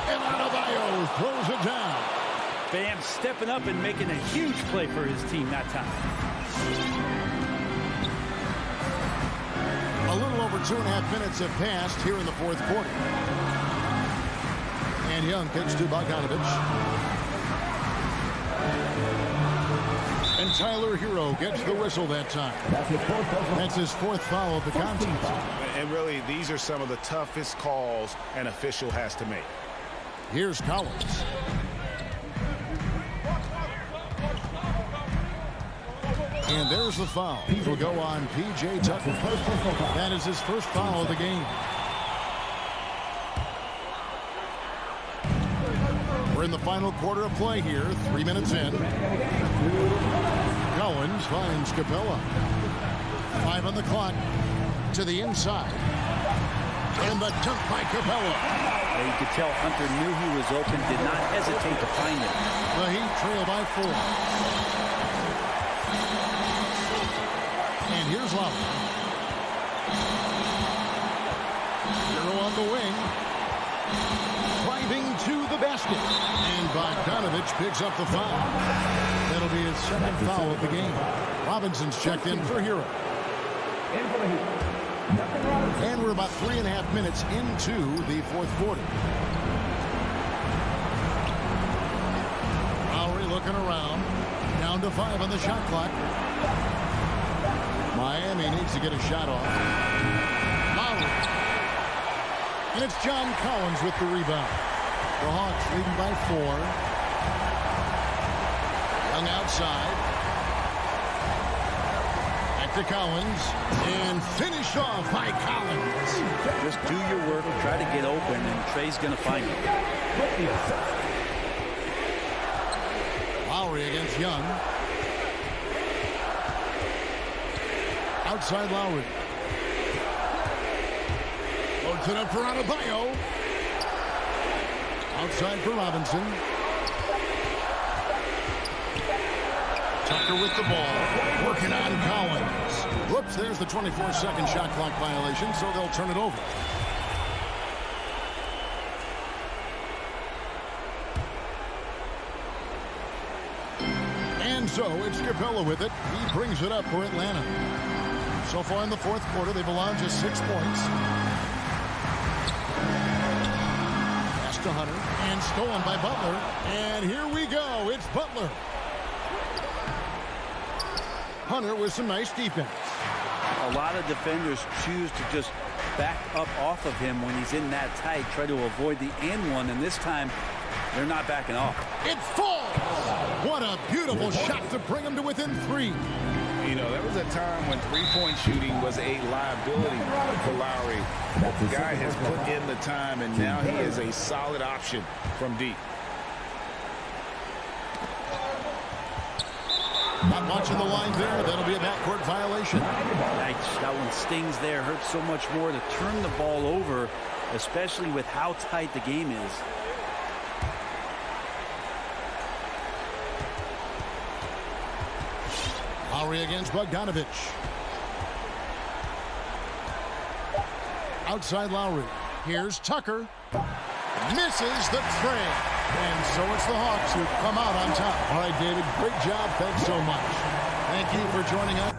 And Adebayo throws it down. Bam stepping up and making a huge play for his team that time. A little over 2.5 minutes have passed here in the fourth quarter. And Young kicks to Bogdanovich. And Tyler Hero gets the whistle that time. That's his fourth foul of the contest. And really, these are some of the toughest calls an official has to make. Here's Collins. And there's the foul. It'll go on P.J. Tucker. That is his first foul of the game. We're in the final quarter of play here. 3 minutes in. Collins finds Capella. 5 on the clock. To the inside. And the dunk by Capella. And you could tell Hunter knew he was open, did not hesitate to find him. The Heat trail by 4. And here's Lowry. Hero on the wing. Driving to the basket. And Bogdanovich picks up the foul. That'll be his second foul of the game. Robinson's checked in for Hero. And we're about 3.5 minutes into the fourth quarter. Lowry looking around. Down to 5 on the shot clock. Miami needs to get a shot off. Lowry. And it's John Collins with the rebound. The Hawks leading by 4. Young outside. Back to Collins. And finished off by Collins. Just do your work, try to get open, and Trey's going to find you. Lowry against Young. Outside Lowry. Loads it up for Adebayo. Outside for Robinson. Tucker with the ball. Working on Collins. Whoops, there's the 24-second shot clock violation, so they'll turn it over. And so it's Capella with it. He brings it up for Atlanta. So far in the fourth quarter, they've allowed just 6 points. Pass to Hunter. And stolen by Butler. And here we go. It's Butler. Hunter with some nice defense. A lot of defenders choose to just back up off of him when he's in that tight, try to avoid the and one, and this time they're not backing off. It falls! What a beautiful shot to bring him to within 3. You know, there was a time when three-point shooting was a liability for Lowry. The guy has put in the time, and now he is a solid option from deep. Not watching the line there. That'll be a backcourt violation. That one stings there. Hurts so much more to turn the ball over, especially with how tight the game is. Lowry against Bogdanovich. Outside Lowry. Here's Tucker. Misses the tray. And so it's the Hawks who come out on top. All right, David, great job. Thanks so much. Thank you for joining us.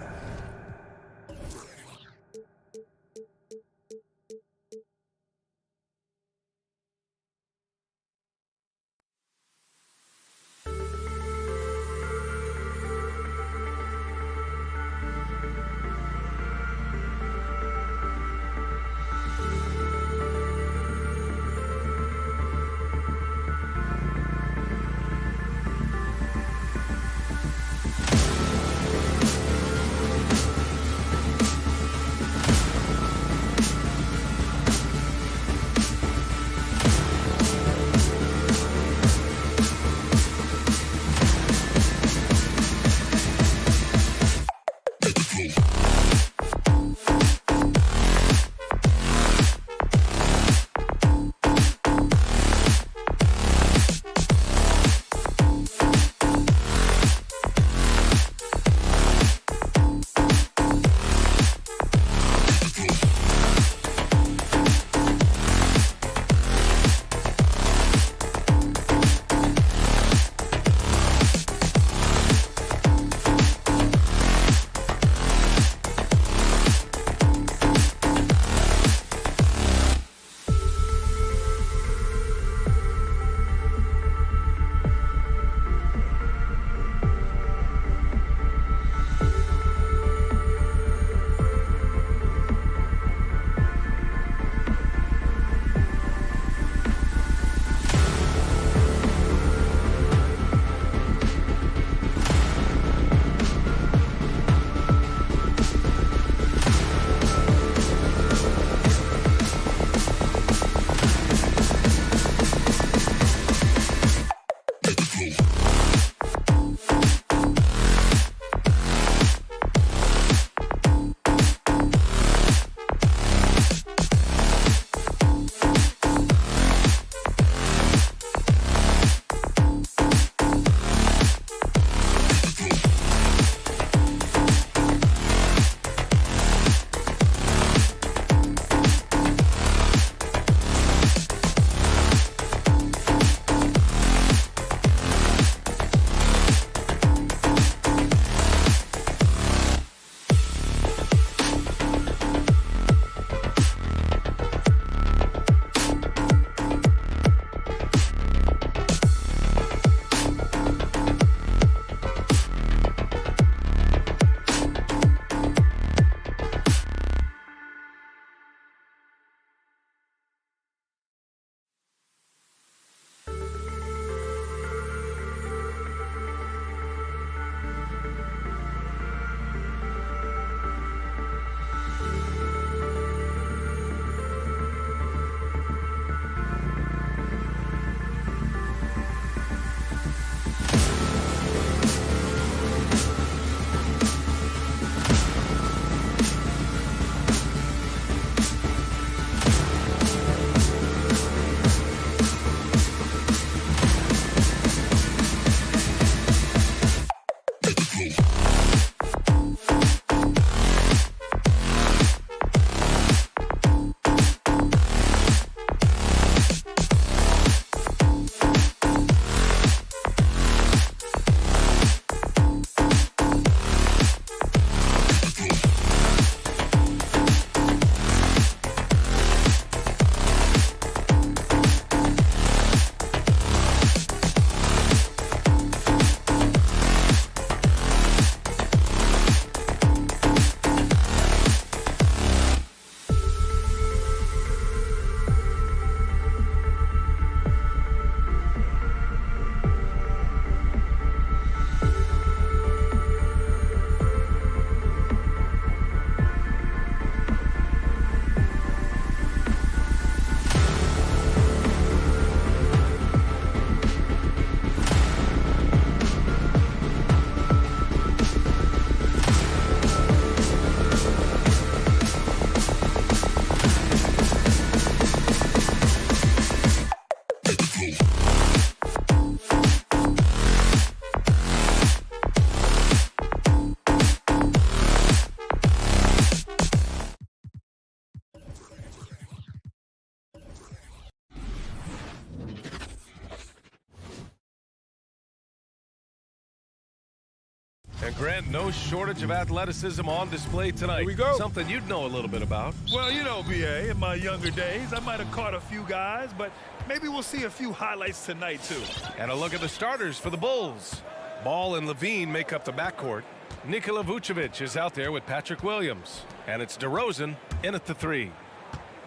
And Grant, no shortage of athleticism on display tonight. Here we go. Something you'd know a little bit about. Well, you know, BA, in my younger days, I might have caught a few guys, but maybe we'll see a few highlights tonight, too. And a look at the starters for the Bulls. Ball and Levine make up the backcourt. Nikola Vucevic is out there with Patrick Williams. And it's DeRozan in at the 3.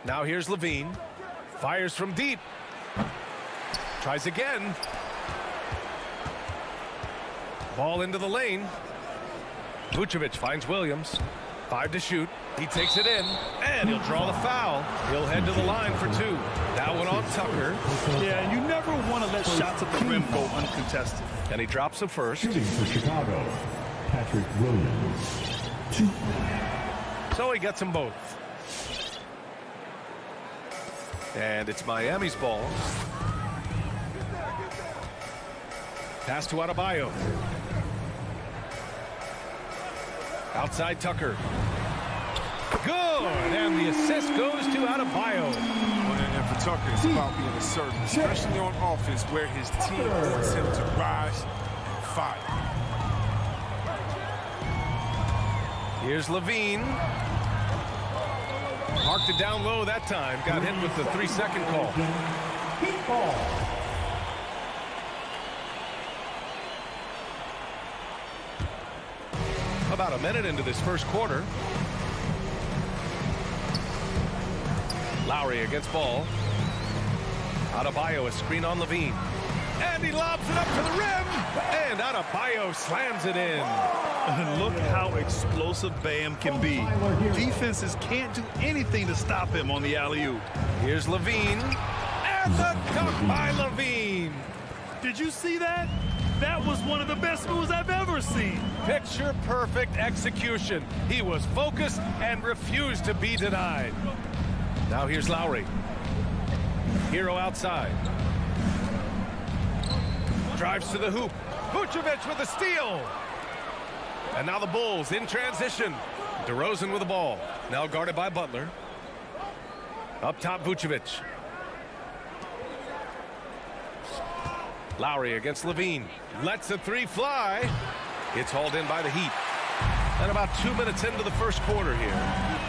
Now here's Levine. Fires from deep. Tries again. Ball into the lane. Vucevic finds Williams. 5 to shoot. He takes it in, and he'll draw the foul. He'll head to the line for 2. That one on Tucker. Yeah, and you never want to let shots at the rim go uncontested. And he drops the first. Shooting for Chicago, Patrick Williams. 2. So he gets them both. And it's Miami's ball. Pass to Adebayo. Outside Tucker. Good, and the assist goes to Adebayo. And for Tucker, it's about being assertive, especially on offense where his team wants him to rise and fight. Here's Levine. Marked it down low that time. Got hit with the 3-second call. About a minute into this first quarter. Lowry against ball. Adebayo, a screen on Levine. And he lobs it up to the rim. And Adebayo slams it in. And look how explosive Bam can be. Defenses can't do anything to stop him on the alley-oop. Here's Levine. And the dunk by Levine. Did you see that? That was one of the best moves I've ever seen. Picture perfect execution. He was focused and refused to be denied. Now here's Lowry. Hero outside. Drives to the hoop. Vucevic with a steal. And now the Bulls in transition. DeRozan with the ball. Now guarded by Butler. Up top, Vucevic. Lowry against Levine. Lets the 3 fly. It's hauled in by the Heat. And about 2 minutes into the first quarter here.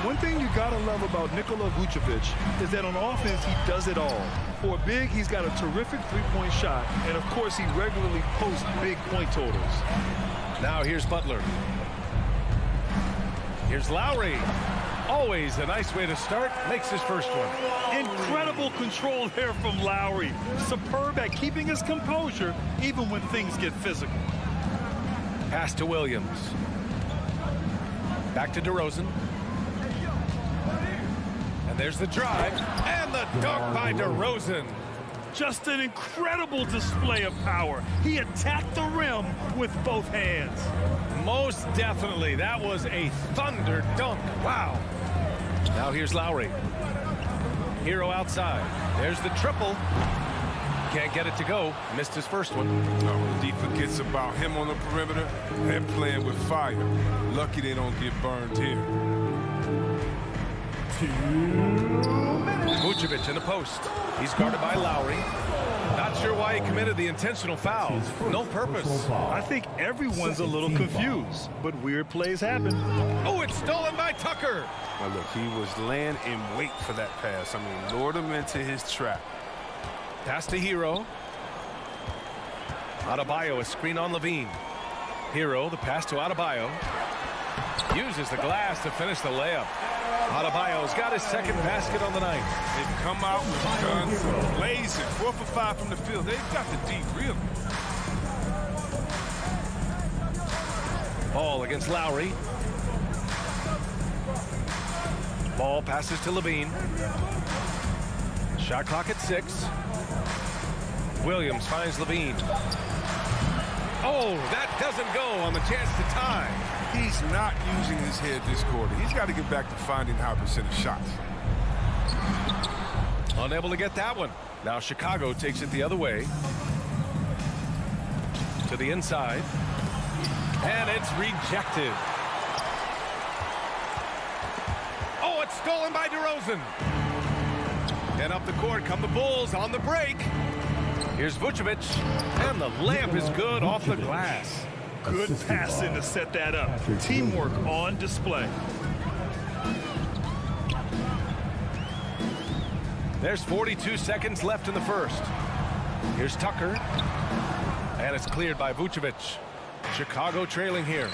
One thing you gotta love about Nikola Vucevic is that on offense, he does it all. For a big, he's got a terrific three-point shot. And of course, he regularly posts big point totals. Now here's Butler. Here's Lowry. Always a nice way to start. Makes his first one. Incredible control there from Lowry. Superb at keeping his composure even when things get physical. Pass to Williams. Back to DeRozan. And there's the drive. And the dunk by DeRozan. Just an incredible display of power. He attacked the rim with both hands. Most definitely. That was a thunder dunk. Wow. Now here's Lowry. Hero outside. There's the triple. Can't get it to go. Missed his first one. No, D forgets about him on the perimeter. They're playing with fire. Lucky they don't get burned here. Vucevic in the post. He's guarded by Lowry. Not sure why he committed the intentional foul. No purpose. I think everyone's a little confused, but weird plays happen. Oh, it's stolen by Tucker. Now look, he was laying in wait for that pass. I mean, lured him into his trap. Pass to Hero. Adebayo, a screen on Levine. Hero, the pass to Adebayo. Uses the glass to finish the layup. Adebayo's got his second basket on the night. They've come out with guns blazing. 4 for 5 from the field. They've got the deep really. Ball against Lowry. Ball passes to Levine. Shot clock at 6. Williams finds Levine. Oh, that doesn't go on the chance to tie. He's not using his head this quarter. He's got to get back to finding high percentage shots. Unable to get that one. Now Chicago takes it the other way. To the inside. And it's rejected. Oh, it's stolen by DeRozan. And up the court come the Bulls on the break. Here's Vucevic. And the layup is good off the glass. Good passing to set that up. Teamwork on display. There's 42 seconds left in the first. Here's Tucker. And it's cleared by Vucevic. Chicago trailing here.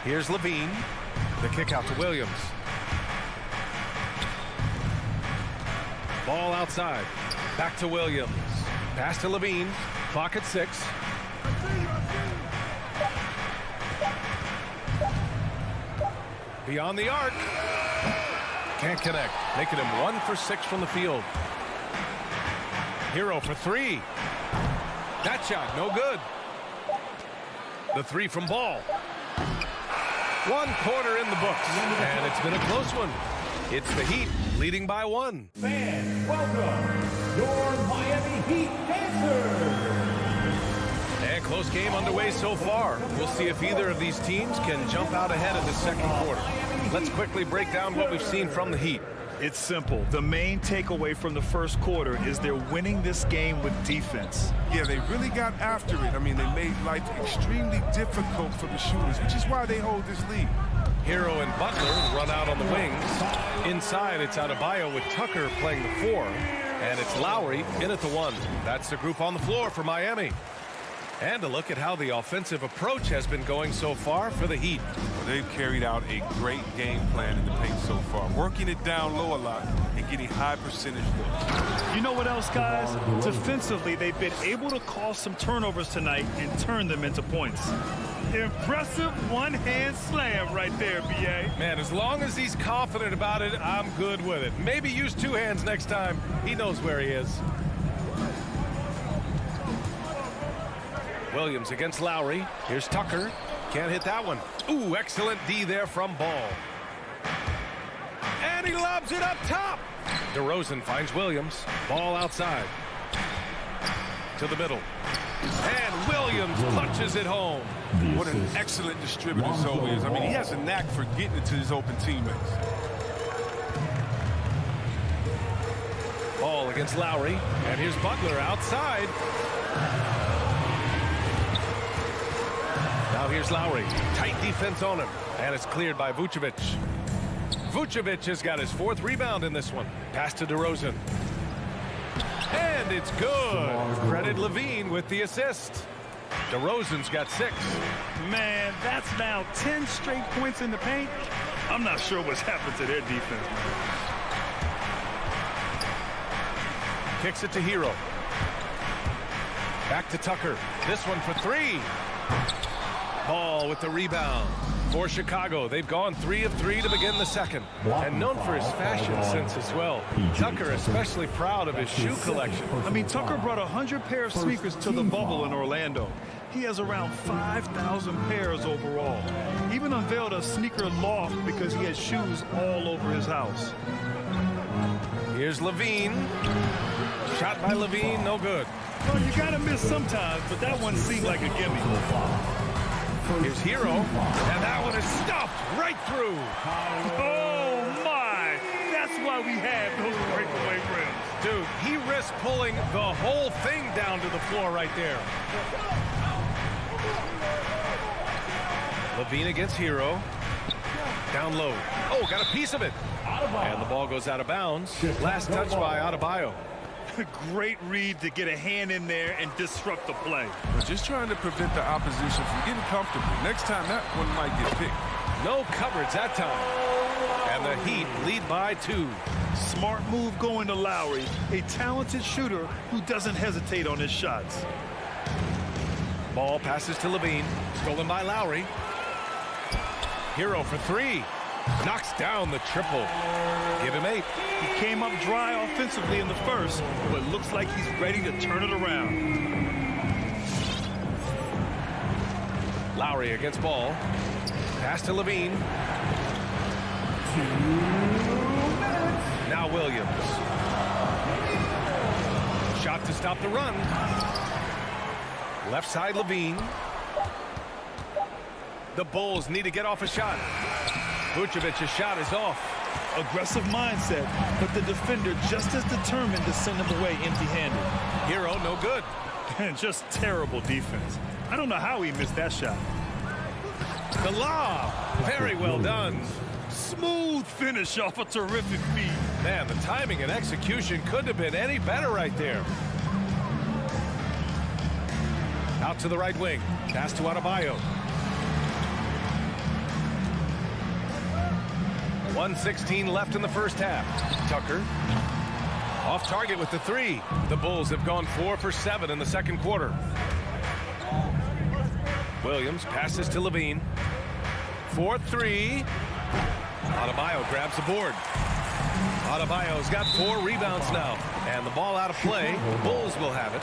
Here's Levine. The kick out to Williams. Ball outside. Back to Williams. Pass to Levine. Clock at 6. Beyond the arc. Can't connect. Making him 1 for 6 from the field. Hero for 3. That shot, no good. The 3 from Ball. 1 quarter in the books. And it's been a close one. It's the Heat leading by 1. Fans, welcome your Miami Heat Pacers. And close game underway so far. We'll see if either of these teams can jump out ahead in the second quarter. Let's quickly break down what we've seen from the Heat. It's simple. The main takeaway from the first quarter is they're winning this game with defense. Yeah, they really got after it. I mean, they made life extremely difficult for the shooters, which is why they hold this lead. Hero and Butler run out on the wings. Inside, it's Adebayo with Tucker playing the 4. And it's Lowry in at the 1. That's the group on the floor for Miami. And a look at how the offensive approach has been going so far for the Heat. Well, they've carried out a great game plan in the paint so far, working it down low a lot and getting high percentage looks. You know what else, guys? Defensively, they've been able to cause some turnovers tonight and turn them into points. Impressive one-hand slam right there, B.A. Man, as long as he's confident about it, I'm good with it. Maybe use 2 hands next time. He knows where he is. Williams against Lowry. Here's Tucker. Can't hit that one. Ooh, excellent D there from Ball. And he lobs it up top. DeRozan finds Williams. Ball outside. To the middle. And Williams punches it home. What an excellent distributor Zoe is. I mean, he has a knack for getting it to his open teammates. Ball against Lowry. And here's Butler outside. Now here's Lowry. Tight defense on him. And it's cleared by Vucevic. Vucevic has got his 4th rebound in this one. Pass to DeRozan. And it's good. Credit Levine with the assist. DeRozan's got 6. Man, that's now 10 straight points in the paint. I'm not sure what's happened to their defense, man. Kicks it to Hero. Back to Tucker. This one for 3. Ball with the rebound for Chicago. They've gone 3 of 3 to begin the second. And known for his fashion sense as well. Tucker especially proud of his shoe collection. I mean, Tucker brought 100 pair of sneakers to the bubble in Orlando. He has around 5,000 pairs overall. Even unveiled a sneaker loft because he has shoes all over his house. Here's Levine. Shot by Levine, no good. Well, you gotta miss sometimes, but that one seemed like a gimme. Here's Hero, and that one is stuffed right through. Oh, my! That's why we have those breakaway rims. Dude, he risked pulling the whole thing down to the floor right there. Levine against Hero. Down low. Oh, got a piece of it. And the ball goes out of bounds. Last touch by Adebayo. Great read to get a hand in there and disrupt the play. We're just trying to prevent the opposition from getting comfortable. Next time, that one might get picked. No coverage that time. And the Heat lead by 2. Smart move going to Lowry, a talented shooter who doesn't hesitate on his shots. Ball passes to Levine. Stolen by Lowry. Hero for 3. Knocks down the triple. Give him 8. He came up dry offensively in the first, but looks like he's ready to turn it around. Lowry against Ball. Pass to Levine. Now Williams. Shot to stop the run. Left side Levine. The Bulls need to get off a shot. Vucevic's shot is off. Aggressive mindset, but the defender just as determined to send him away empty-handed. Hero, no good. Just terrible defense. I don't know how he missed that shot. The lob. Very well done. Smooth finish off a terrific feed. Man, the timing and execution couldn't have been any better right there. Out to the right wing. Pass to Adebayo. 1:16 left in the first half. Tucker. Off target with the three. The Bulls have gone 4 for 7 in the second quarter. Williams passes to Levine. 4-3. Adebayo grabs the board. Adebayo's got 4 rebounds now. And the ball out of play. The Bulls will have it.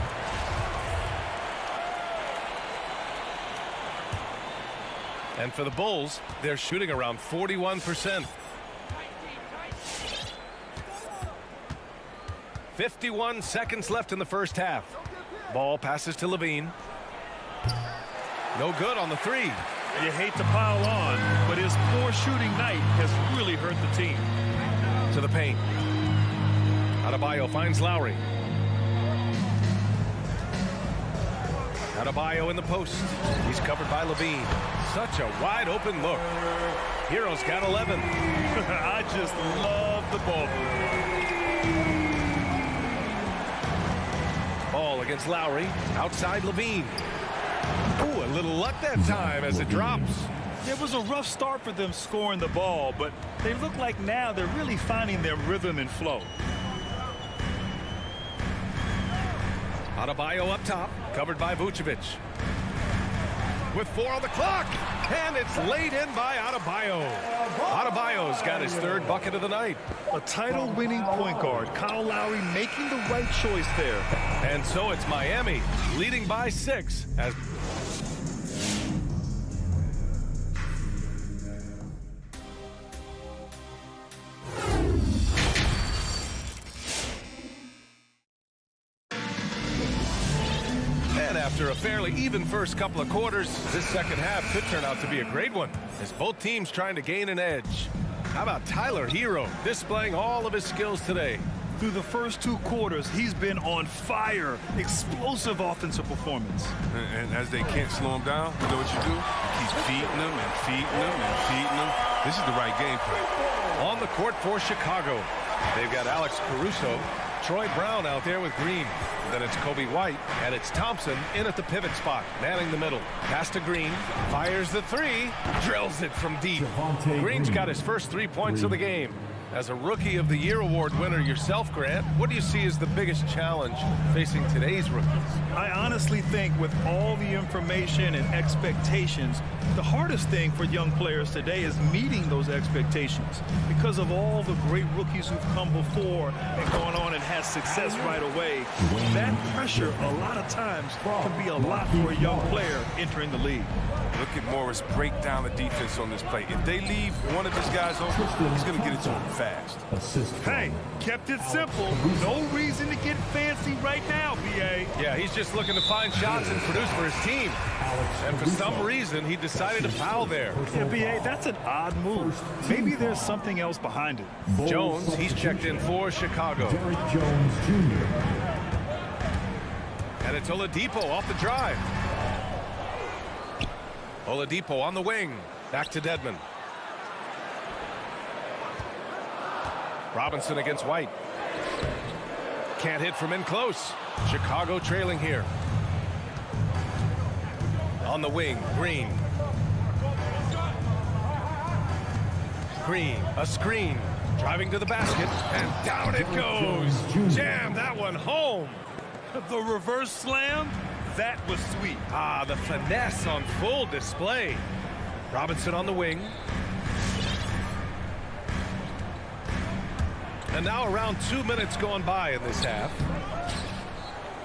And for the Bulls, they're shooting around 41%. 51 seconds left in the first half. Ball passes to Levine. No good on the three. You hate to pile on, but his poor shooting night has really hurt the team. To the paint. Adebayo finds Lowry. Adebayo in the post. He's covered by Levine. Such a wide open look. Hero's got 11. I just love the ball. Ball against Lowry. Outside Levine. Ooh, a little luck that time as it drops. It was a rough start for them scoring the ball, but they look like now they're really finding their rhythm and flow. Adebayo up top, covered by Vucevic. With 4 on the clock, and it's laid in by Adebayo. Adebayo's got his 3rd bucket of the night. A title-winning point guard, Kyle Lowry, making the right choice there. And so it's Miami, leading by 6 as after a fairly even first couple of quarters, this second half could turn out to be a great one as both teams trying to gain an edge. How about Tyler Hero displaying all of his skills today? Through the first 2 quarters, he's been on fire. Explosive offensive performance. And as they can't slow him down, you know what you do? You keep feeding them and feeding them and feeding them. This is the right game plan. On the court for Chicago, they've got Alex Caruso, Troy Brown out there with Green. Then it's Kobe White, and it's Thompson in at the pivot spot, manning the middle. Pass to Green, fires the 3, drills it from deep. Green's got his first 3 points of the game. As a Rookie of the Year award winner yourself, Grant, what do you see as the biggest challenge facing today's rookies? I honestly think with all the information and expectations, the hardest thing for young players today is meeting those expectations. Because of all the great rookies who've come before and gone on and had success right away, that pressure a lot of times can be a lot for a young player entering the league. Look at Morris break down the defense on this play. If they leave one of these guys open, he's going to get it to him fast. Hey, kept it simple. No reason to get fancy right now, BA. Yeah, he's just looking to find shots and produce for his team. And for some reason, he decided to foul there. Yeah, BA, that's an odd move. Maybe there's something else behind it. Jones, he's checked in for Chicago. Derrick Jones Jr. And it's Oladipo off the drive. Oladipo on the wing. Back to Dedmon. Robinson against White. Can't hit from in close. Chicago trailing here. On the wing, Green. Green, a screen. Driving to the basket, and down it goes. Jam that one home. The reverse slam, that was sweet. Ah, the finesse on full display. Robinson on the wing. And now around 2 minutes gone by in this half.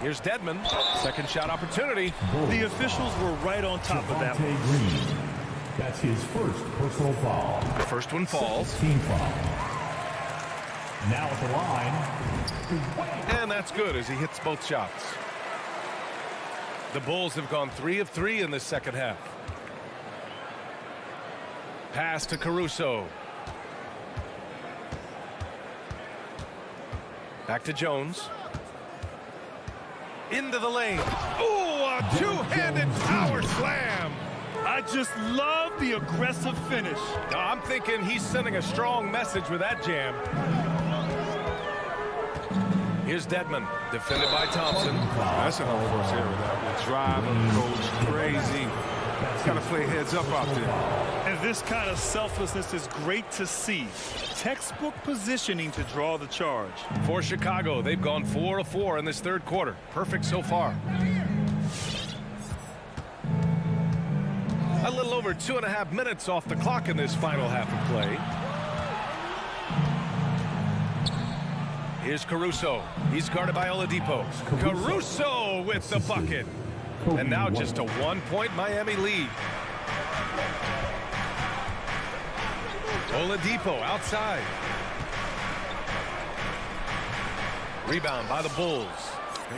Here's Dedmon. Second shot opportunity. The officials were right on top of that one. Green. That's his first personal foul. First one falls. Team foul. Now at the line. And that's good as he hits both shots. The Bulls have gone 3 of 3 in this second half. Pass to Caruso. Back to Jones. Into the lane. Ooh, a two-handed power slam. I just love the aggressive finish. I'm thinking he's sending a strong message with that jam. Here's Dedman, defended by Thompson. That's an unforced error. That will drive a coach crazy. He's got to play heads up out there. And this kind of selflessness is great to see. Textbook positioning to draw the charge. For Chicago, they've gone 4 of 4 in this third quarter. Perfect so far. A little over 2.5 minutes off the clock in this final half of play. Here's Caruso. He's guarded by Oladipo. Caruso with the bucket. And now just a 1-point Miami lead. Oladipo outside. Rebound by the Bulls.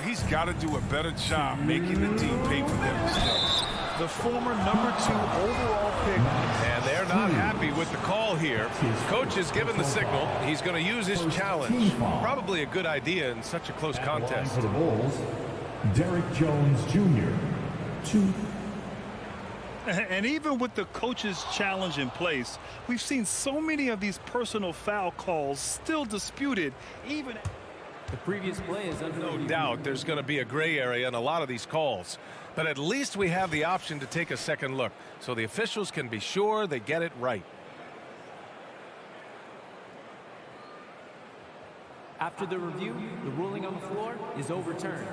He's got to do a better job making the team pay for their mistakes. The former #2 overall pick. And they're not happy with the call here. Coach has given the signal. He's going to use his challenge. Probably a good idea in such a close contest. For the Bulls, Derrick Jones Jr. 2. And even with the coach's challenge in place, we've seen so many of these personal foul calls still disputed, even... The previous play is under No doubt there's going to be a gray area in a lot of these calls. But at least we have the option to take a second look, so the officials can be sure they get it right. After the review, the ruling on the floor is overturned.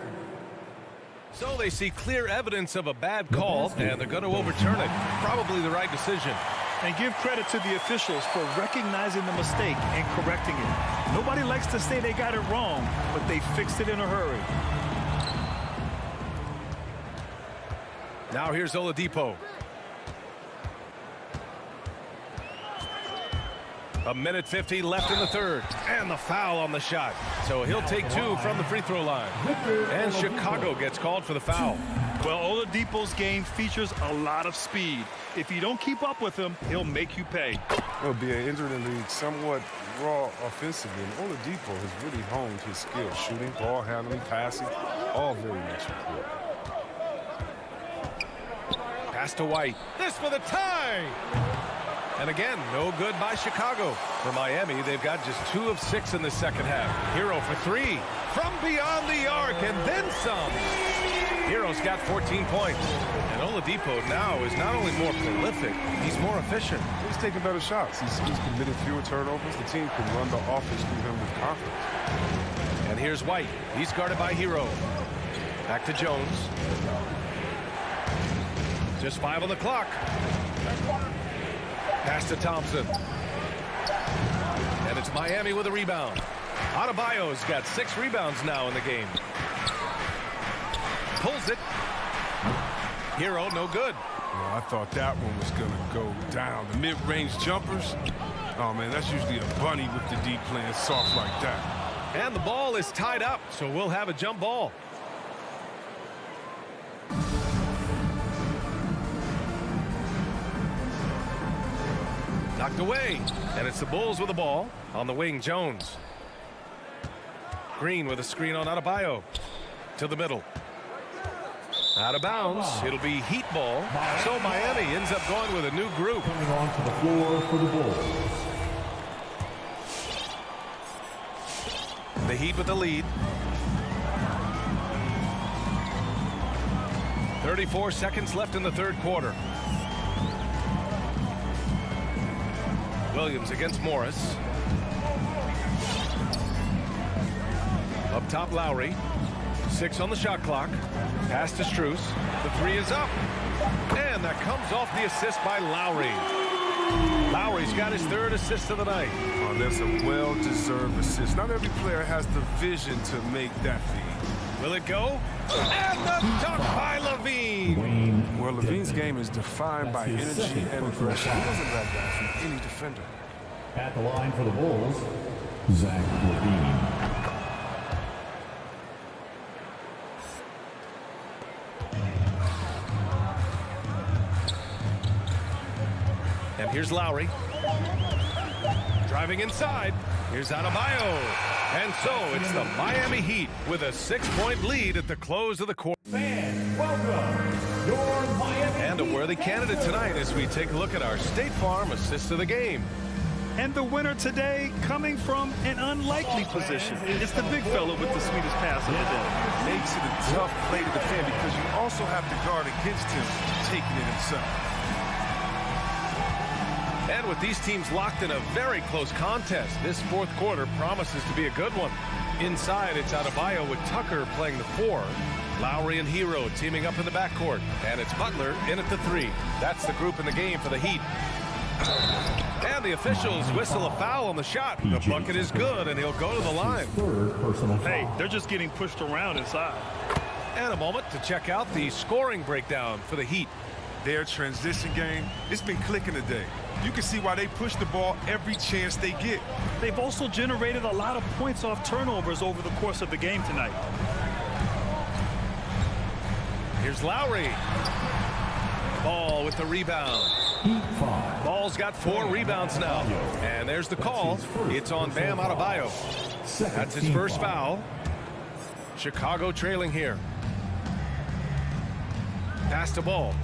So they see clear evidence of a bad call, and they're going to overturn it. Probably the right decision. And give credit to the officials for recognizing the mistake and correcting it. Nobody likes to say they got it wrong, but they fixed it in a hurry. Now here's Oladipo. A minute 50 left in the third. And the foul on the shot. So he'll take 2 from the free throw line. And Chicago gets called for the foul. Well, Oladipo's game features a lot of speed. If you don't keep up with him, he'll make you pay. He'll be injured in the league somewhat raw offensively. And Oladipo has really honed his skills. Shooting, ball handling, passing, all very much important. Pass to White. This for the tie. And again, no good by Chicago. For Miami, they've got just 2 of 6 in the second half. Hero for 3 from beyond the arc, and then some. Hero's got 14 points. And Oladipo now is not only more prolific, he's more efficient. He's taking better shots. He's committed fewer turnovers. The team can run the offense through him with confidence. And here's White. He's guarded by Hero. Back to Jones. Just 5 on the clock. Pass to Thompson. And it's Miami with a rebound. Adebayo's got 6 rebounds now in the game. Pulls it. Hero, no good. Well, I thought that one was going to go down. The mid-range jumpers, oh, man, that's usually a bunny with the deep playing soft like that. And the ball is tied up, so we'll have a jump ball. Knocked away, and it's the Bulls with the ball. On the wing, Jones. Green with a screen on Adebayo. To the middle. Out of bounds. It'll be heat ball. So Miami ends up going with a new group. Coming onto the floor for the Bulls. The Heat with the lead. 34 seconds left in the third quarter. Williams against Morris. Up top, Lowry. 6 on the shot clock. Pass to Strus. The 3 is up. And that comes off the assist by Lowry. Lowry's got his 3rd assist of the night. Oh, that's a well-deserved assist. Not every player has the vision to make that feed. Will it go? And the dunk by Levine. Well, Levine's game is defined by energy and aggression. He doesn't back down from any defender. At the line for the Bulls, Zach Levine. And here's Lowry. Driving inside. Here's Adebayo. And so it's the Miami Heat with a 6-point lead at the close of the quarter. Fans, welcome your Miami And a worthy candidate tonight as we take a look at our State Farm assist of the game. And the winner today coming from an unlikely position. It's the big fella with the sweetest pass of the day. Makes it a tough play to defend because you also have to guard against him taking it himself. And with these teams locked in a very close contest, this fourth quarter promises to be a good one. Inside, it's Adebayo with Tucker playing the 4. Lowry and Hero teaming up in the backcourt. And it's Butler in at the 3. That's the group in the game for the Heat. And the officials whistle a foul on the shot. The bucket is good, and he'll go to the line. Hey, they're just getting pushed around inside. And a moment to check out the scoring breakdown for the Heat. Their transition game, it's been clicking today. You can see why they push the ball every chance they get. They've also generated a lot of points off turnovers over the course of the game tonight. Here's Lowry. Ball with the rebound. Ball's got 4 rebounds now. And there's the call. It's on Bam Adebayo. That's his first foul. Chicago trailing here. Pass the ball.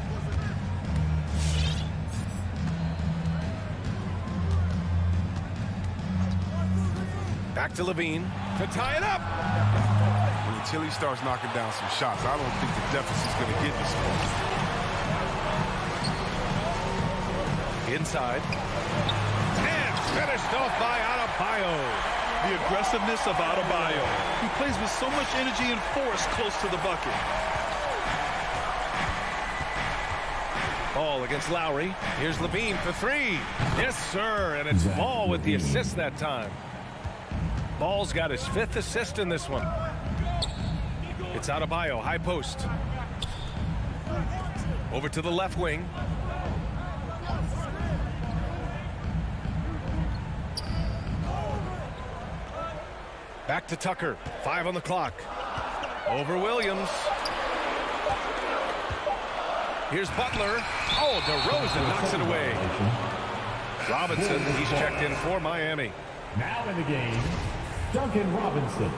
Back to Levine to tie it up. Until he starts knocking down some shots, I don't think the deficit's going to get this far. Inside. And finished off by Adebayo. The aggressiveness of Adebayo. He plays with so much energy and force close to the bucket. Ball against Lowry. Here's Levine for 3. Yes, sir. And it's Ball with the assist that time. Ball's got his 5th assist in this one. It's Adebayo, high post. Over to the left wing. Back to Tucker. 5 on the clock. Over Williams. Here's Butler. Oh, DeRozan knocks it away. Robinson, he's checked in for Miami. Now in the game, Duncan Robinson.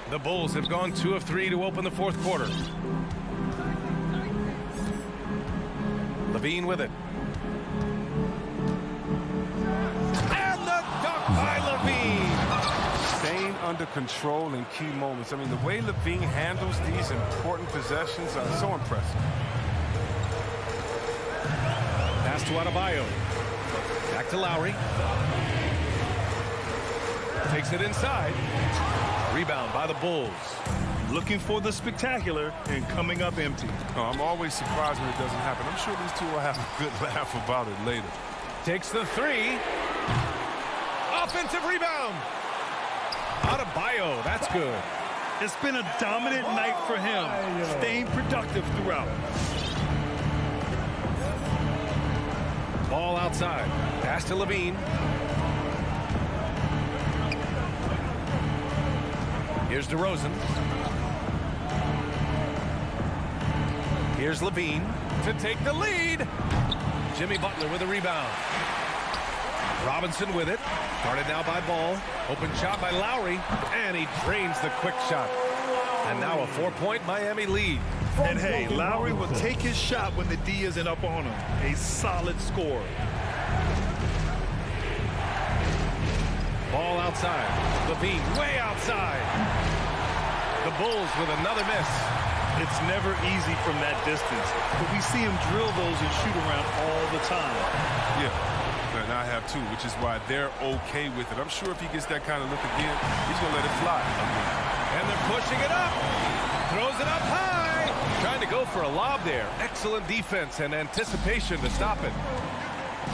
The Bulls have gone 2 of 3 to open the fourth quarter. Levine with it. And the dunk by Levine. Staying under control in key moments. I mean, the way Levine handles these important possessions are so impressive. Pass to Adebayo. Back to Lowry. Takes it inside. Rebound by the Bulls. Looking for the spectacular and coming up empty. Oh, I'm always surprised when it doesn't happen. I'm sure these two will have a good laugh about it later. Takes the 3. Offensive rebound. Adebayo, that's good. It's been a dominant night for him, staying productive throughout. Ball outside. Pass to Levine. Here's DeRozan. Here's Levine to take the lead. Jimmy Butler with a rebound. Robinson with it. Guarded now by Ball. Open shot by Lowry. And he drains the quick shot. And now a 4-point Miami lead. And hey, Lowry will take his shot when the D isn't up on him. A solid score. Ball outside. Levine way outside. The Bulls with another miss. It's never easy from that distance, but we see him drill those and shoot around all the time. Yeah, and I have too, which is why they're okay with it. I'm sure if he gets that kind of look again, he's going to let it fly. And they're pushing it up. Throws it up high. Trying to go for a lob there. Excellent defense and anticipation to stop it.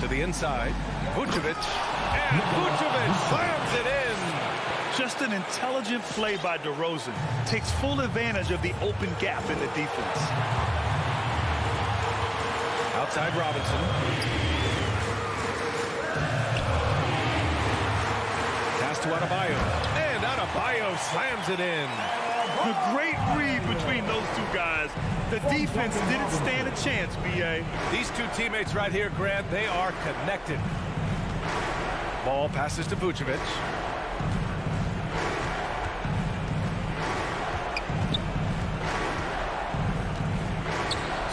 To the inside. Vucevic. And Vucevic slams it in. Just an intelligent play by DeRozan. Takes full advantage of the open gap in the defense. Outside Robinson. Pass to Adebayo. And Adebayo slams it in. The great read between those two guys. The defense didn't stand a chance, B.A. These two teammates right here, Grant, they are connected. Ball passes to Vucevic.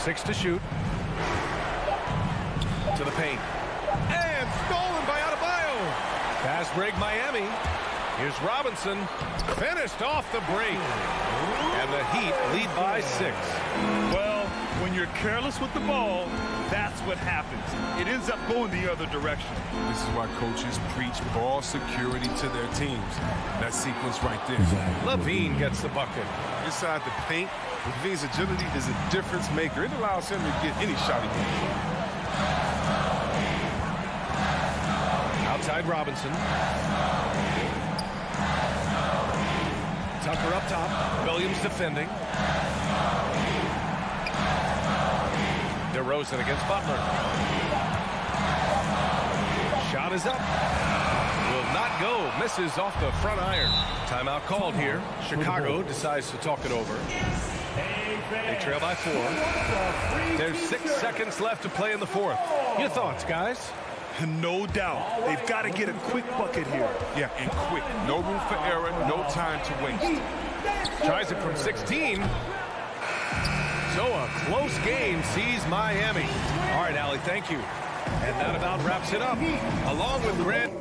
Six to shoot. To the paint. And stolen by Adebayo. Fast break Miami. Here's Robinson. Finished off the break. And the Heat lead by 6. Well, when you're careless with the ball, that's what happens. It ends up going the other direction. This is why coaches preach ball security to their teams. That sequence right there. LaVine gets the bucket. Inside the paint, LaVine's agility is a difference maker. It allows him to get any shot he wants. Outside Robinson. Tucker up top. Williams defending. DeRozan against Butler. Shot is up. Will not go. Misses off the front iron. Timeout called here. Chicago decides to talk it over. They trail by 4. There's 6 seconds left to play in the 4th. Your thoughts, guys? No doubt. They've got to get a quick bucket here. Yeah, and quick. No room for error, no time to waste. Tries it from 16. So a close game sees Miami. All right, Allie, thank you. And that about wraps it up. Along with Grant.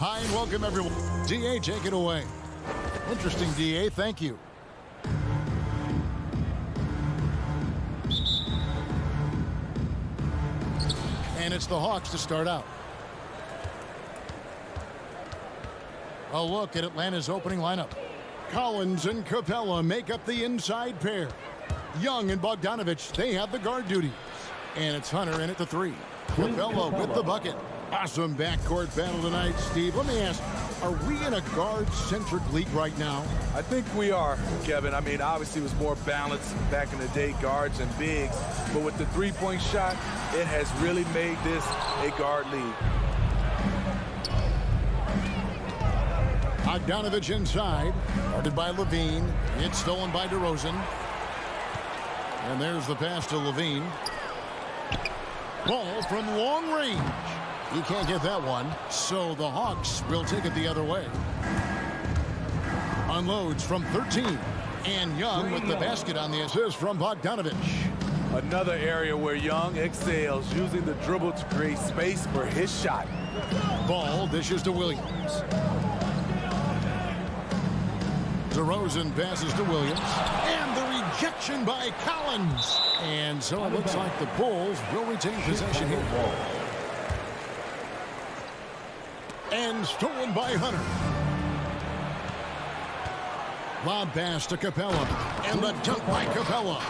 Hi and welcome everyone. DA, take it away. Interesting, DA. Thank you. And it's the Hawks to start out. A look at Atlanta's opening lineup. Collins and Capella make up the inside pair. Young and Bogdanovich, they have the guard duties. And it's Hunter in at the 3. Capella with the bucket. Awesome backcourt battle tonight, Steve. Let me ask, are we in a guard-centric league right now? I think we are, Kevin. I mean, obviously it was more balanced back in the day, guards and bigs. But with the three-point shot, it has really made this a guard league. Bogdanovich inside, guarded by Levine. It's stolen by DeRozan. And there's the pass to Levine. Ball from long range. He can't get that one, so the Hawks will take it the other way. Unloads from 13. And Young with the basket on the assist from Bogdanovich. Another area where Young excels, using the dribble to create space for his shot. Ball dishes to Williams. DeRozan passes to Williams. And the rejection by Collins. And so it looks like the Bulls will retain possession here. And stolen by Hunter. Lob pass to Capella. And the dunk by Capella.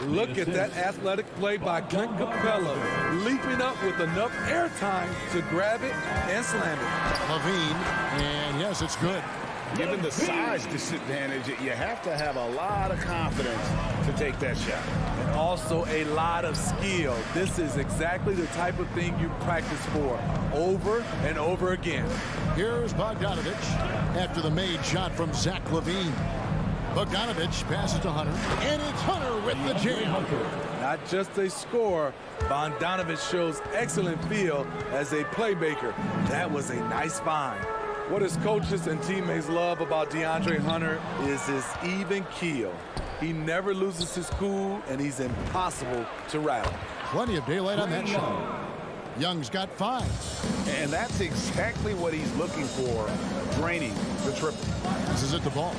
Look at that athletic play by Clint Capella, leaping up with enough airtime to grab it and slam it. Levine, and yes, it's good. Given the size disadvantage, you have to have a lot of confidence to take that shot. And also a lot of skill. This is exactly the type of thing you practice for over and over again. Here's Bogdanovich after the made shot from Zach LaVine. Bogdanovich passes to Hunter, and it's Hunter with the jam. Not just a scorer, Bogdanovich shows excellent feel as a playmaker. That was a nice find. What his coaches and teammates love about DeAndre Hunter is his even keel. He never loses his cool, and he's impossible to rattle. Plenty of daylight on that shot. Young's got 5. And that's exactly what he's looking for, draining the triple. This is at the ball.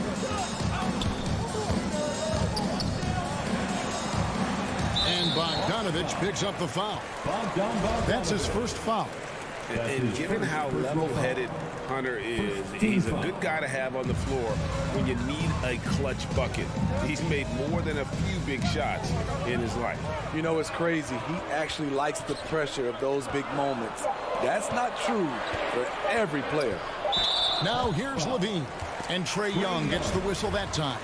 And Bogdanovich picks up the foul. That's his first foul. And given how level-headed Hunter is, he's a good guy to have on the floor when you need a clutch bucket. He's made more than a few big shots in his life. You know, it's crazy. He actually likes the pressure of those big moments. That's not true for every player. Now here's Levine. And Trae Young gets the whistle that time.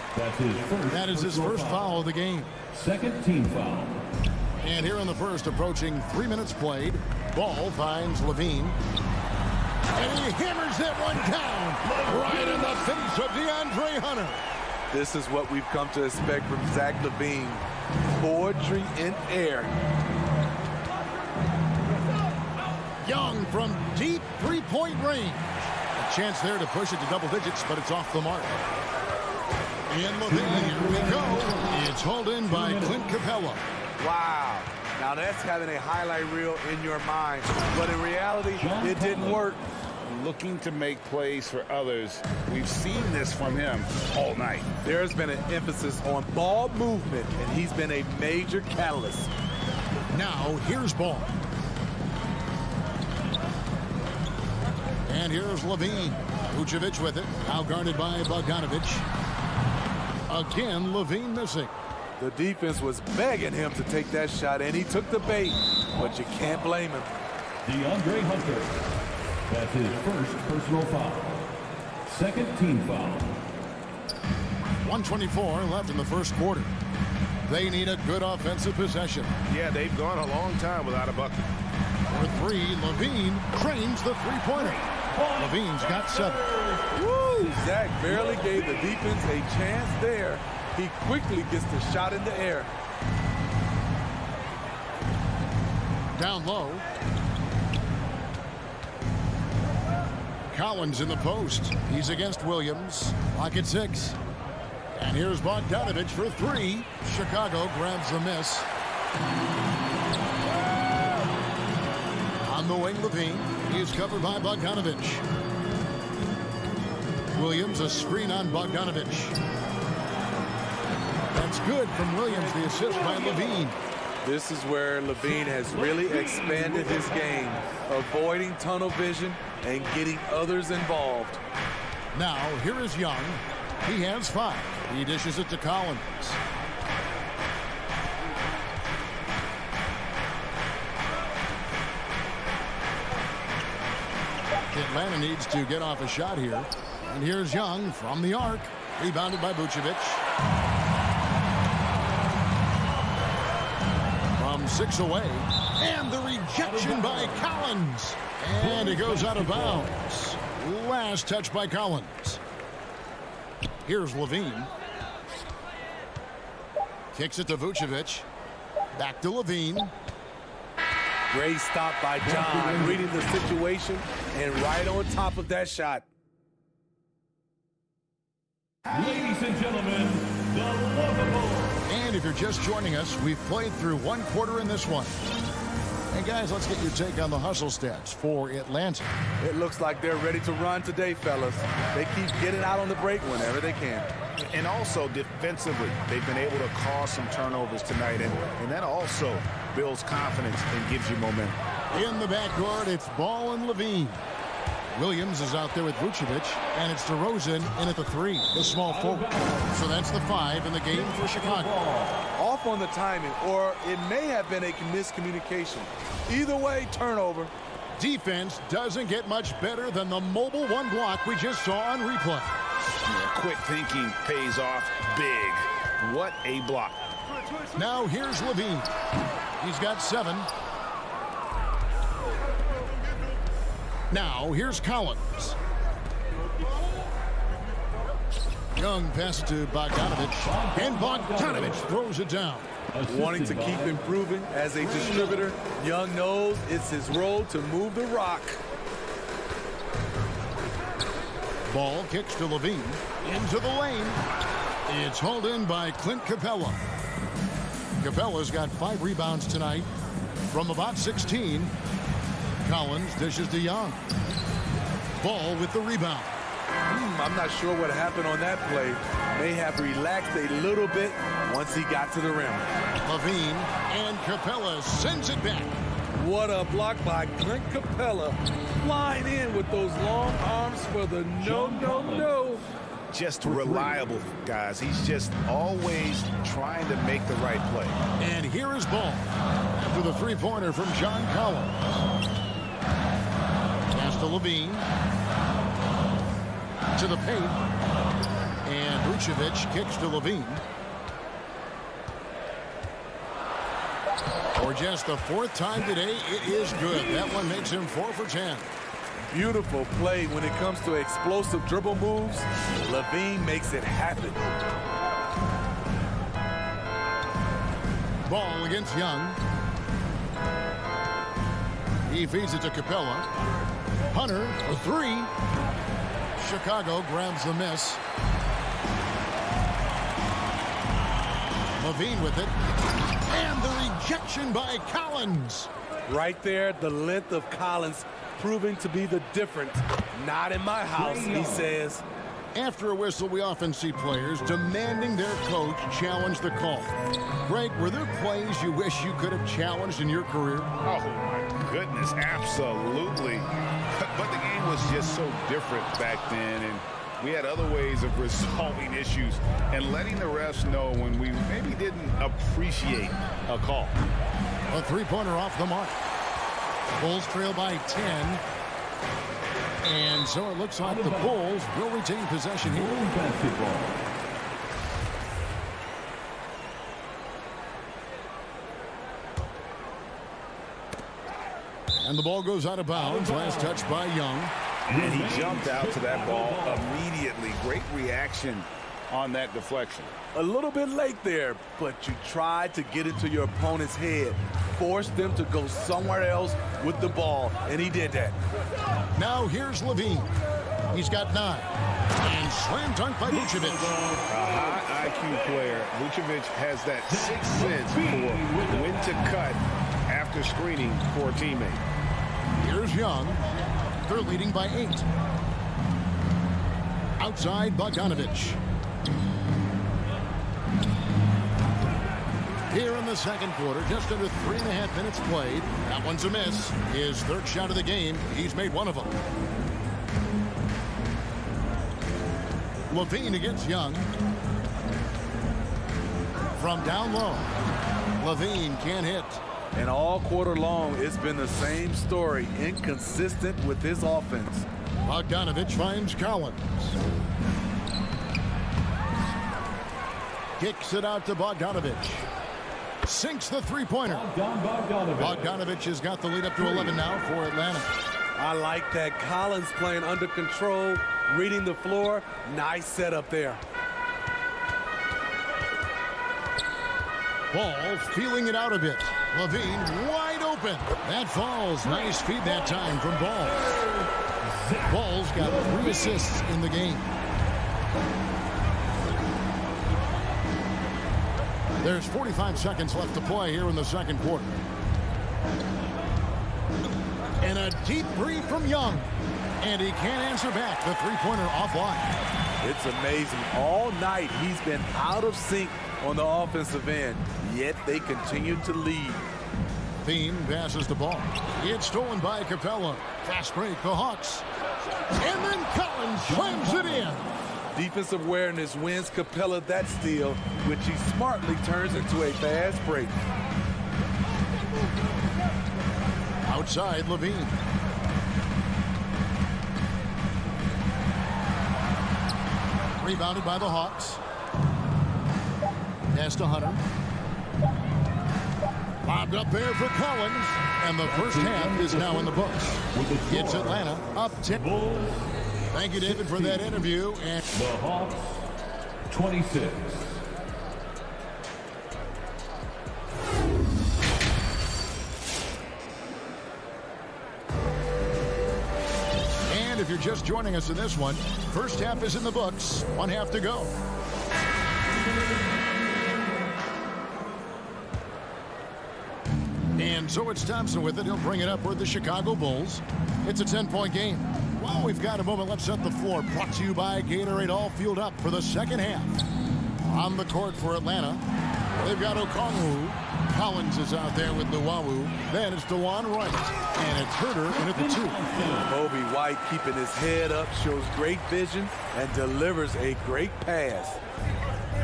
That is his first foul of the game. Second team foul. And here in the first, approaching 3 minutes played, Ball finds Levine. And he hammers that one down right in the face of DeAndre Hunter. This is what we've come to expect from Zach LaVine. Poetry in air. Young from deep three-point range. A chance there to push it to double digits, but it's off the mark. And Levine, here we go. It's hauled in by Clint Capella. Wow. Now that's having a highlight reel in your mind. But in reality, it didn't work. Looking to make plays for others. We've seen this from him all night. There's been an emphasis on ball movement, and he's been a major catalyst. Now, here's Ball. And here's Levine. Vucevic with it. Now guarded by Bogdanovich. Again, Levine missing. The defense was begging him to take that shot, and he took the bait, but you can't blame him. DeAndre Hunter. That's his first personal foul. Second team foul. 1:24 left in the first quarter. They need a good offensive possession. Yeah, they've gone a long time without a bucket. For 3, Levine trains the three-pointer. Levine's got 7. Woo! Zach barely gave the defense a chance there. He quickly gets the shot in the air. Down low. Collins in the post. He's against Williams. Lock at 6. And here's Bogdanovich for 3. Chicago grabs the miss. On the wing, Levine. He's covered by Bogdanovich. Williams, a screen on Bogdanovich. That's good from Williams, the assist by Levine. This is where Levine has really expanded his game, avoiding tunnel vision and getting others involved. Now, here is Young. He has 5. He dishes it to Collins. Atlanta needs to get off a shot here. And here's Young from the arc. Rebounded by Vucevic. From 6 away. And the rejection by Collins. And it goes out of bounds. Last touch by Collins. Here's Levine. Kicks it to Vucevic. Back to Levine. Great stop by John, reading the situation and right on top of that shot. Ladies and gentlemen, the lovable. And if you're just joining us, we've played through 1 quarter in this one. And guys, let's get your take on the hustle stats for Atlanta. It looks like they're ready to run today, fellas. They keep getting out on the break whenever they can. And also defensively, they've been able to cause some turnovers tonight, and that also builds confidence and gives you momentum. In the backcourt, it's Ball and Levine. Williams is out there with Vucevic, and it's DeRozan in at the 3, the small forward. So that's the 5 in the game for Chicago. Off on the timing, or it may have been a miscommunication. Either way, turnover. Defense doesn't get much better than the mobile 1 block we just saw on replay. Yeah, quick thinking pays off big. What a block. Now here's Levine. He's got 7. Now here's Collins. Young passes to Bogdanovich, and Bogdanovich throws it down. Wanting to keep improving as a distributor, Young knows it's his role to move the rock. Ball kicks to Levine, into the lane. It's hauled in by Clint Capella. Capella's got 5 rebounds tonight from about 16. Collins dishes to Young. Ball with the rebound. I'm not sure what happened on that play. May have relaxed a little bit once he got to the rim. Levine and Capella sends it back. What a block by Clint Capella. Flying in with those long arms for the no. Just reliable, guys. He's just always trying to make the right play. And here is Ball after the 3-pointer from John Collins. Pass to Levine. To the paint. And Vucevic kicks to Levine. For just the 4th time today, it is good. That one makes him 4 for 10. Beautiful play when it comes to explosive dribble moves. Levine makes it happen. Ball against Young. He feeds it to Capella. Hunter for 3. Chicago grabs the miss. Levine with it. And the rejection by Collins. Right there, the length of Collins proving to be the difference. Not in my house, he says. After a whistle, we often see players demanding their coach challenge the call. Greg, were there plays you wish you could have challenged in your career? Oh, my goodness, absolutely. But the game was just so different back then, and we had other ways of resolving issues and letting the refs know when we maybe didn't appreciate a call. A 3-pointer off the mark. Bulls trail by 10. And so it looks like the Bulls will retain possession here. And the ball goes out of bounds. Last touch by Young. And he jumped out to that ball immediately. Great reaction on that deflection. A little bit late there, but you tried to get into your opponent's head. Force them to go somewhere else with the ball, and he did that. Now here's Levine. He's got 9. And slam dunk by Vucevic. A high IQ player. Vucevic has that 6th sense for when to cut after screening for a teammate. Here's Young. They're leading by 8. Outside Bogdanovich. Here in the second quarter, just under 3.5 minutes played. That one's a miss. His third shot of the game. He's made one of them. Levine against Young. From down low. Levine can't hit. And all quarter long, it's been the same story. Inconsistent with his offense. Bogdanovich finds Collins. Kicks it out to Bogdanovich. Sinks the three-pointer. Bogdanovich has got the lead up to 11 now for Atlanta. I like that. Collins playing under control, reading the floor. Nice setup there. Ball feeling it out a bit. Levine wide open. That falls. Nice feed that time from Ball. Ball's got 3 assists in the game. There's 45 seconds left to play here in the second quarter. And a deep three from Young. And he can't answer back. The three-pointer offline. It's amazing. All night he's been out of sync on the offensive end. Yet they continue to lead. Thiem passes the ball. It's stolen by Capella. Fast break, the Hawks. And then Collins slams it in. Defensive awareness wins Capella that steal, which he smartly turns into a fast break. Outside, Levine. Rebounded by the Hawks. Pass to Hunter. Lobbed up there for Collins. And the first half is now in the books. It's Atlanta up 10. Thank you, David, for that interview. And the Hawks, 26. And if you're just joining us in this one, first half is in the books. 1 half to go. And so it's Thompson with it. He'll bring it up for the Chicago Bulls. It's a 10-point game. Well, we've got a moment. Let's set the floor. Brought to you by Gatorade, all fueled up for the second half. On the court for Atlanta, they've got Okongwu. Collins is out there with Luwawu. Then it's DeJuan Wright. And it's Herter in at the 2. Moby White keeping his head up, shows great vision, and delivers a great pass.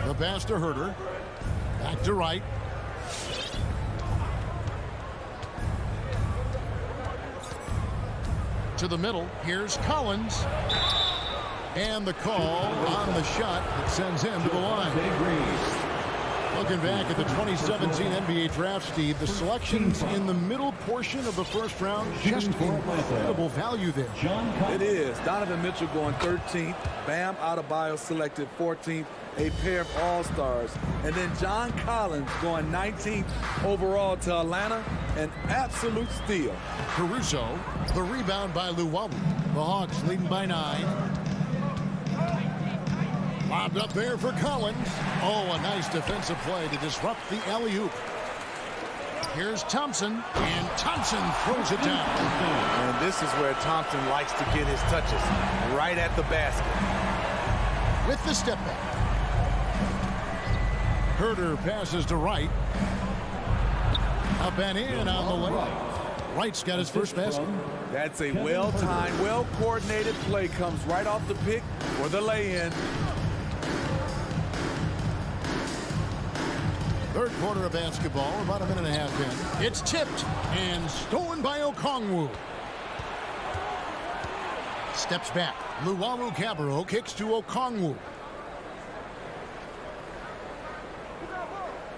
The pass to Herter. Back to Wright. To the middle. Here's Collins. And the call on the shot that sends him to the line. Looking back at the 2017 NBA draft, Steve, the selections in the middle portion of the first round, just incredible value there. It is. Donovan Mitchell going 13th. Bam Adebayo selected 14th. A pair of all-stars. And then John Collins going 19th overall to Atlanta. An absolute steal. Caruso, the rebound by Luwawu. The Hawks leading by 9. Lobbed up there for Collins. Oh, a nice defensive play to disrupt the alley-oop. Here's Thompson, and Thompson throws it down. And this is where Thompson likes to get his touches, right at the basket. With the step back. Herter passes to Wright. Up and in on the layup. Wright's got his first basket. That's a well-timed, well-coordinated play. Comes right off the pick for the lay-in. Third quarter of basketball, about a minute and a half in. It's tipped and stolen by Okongwu. Steps back. Luwawu-Cabarrot kicks to Okongwu.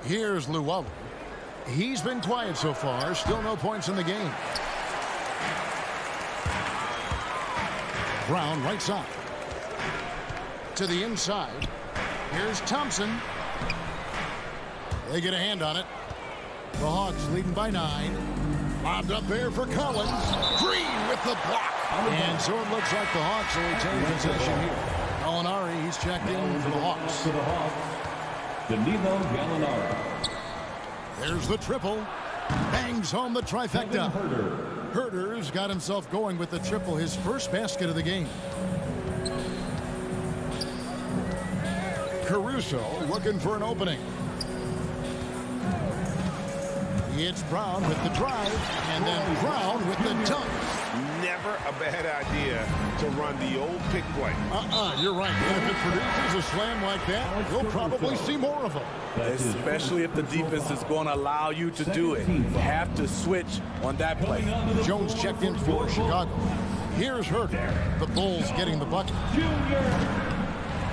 Here's Luwawu. He's been quiet so far. Still no points in the game. Brown right side. To the inside. Here's Thompson. They get a hand on it. The Hawks leading by 9. Lobbed up there for Collins. Green with the block. And so it looks like the Hawks will retain possession here. Gallinari, he's checked in for the Hawks. For the Hawks, Danilo Gallinari. There's the triple. Bangs home the trifecta. Herter's got himself going with the triple, his first basket of the game. Caruso looking for an opening. It's Brown with the drive, and then Brown with the dunk. Never a bad idea to run the old pick play. You're right. And if it produces a slam like that, you'll probably see more of them. Especially if the defense is going to allow you to do it. You have to switch on that play. Jones checked in for Chicago. Here's Herter. The Bulls getting the bucket.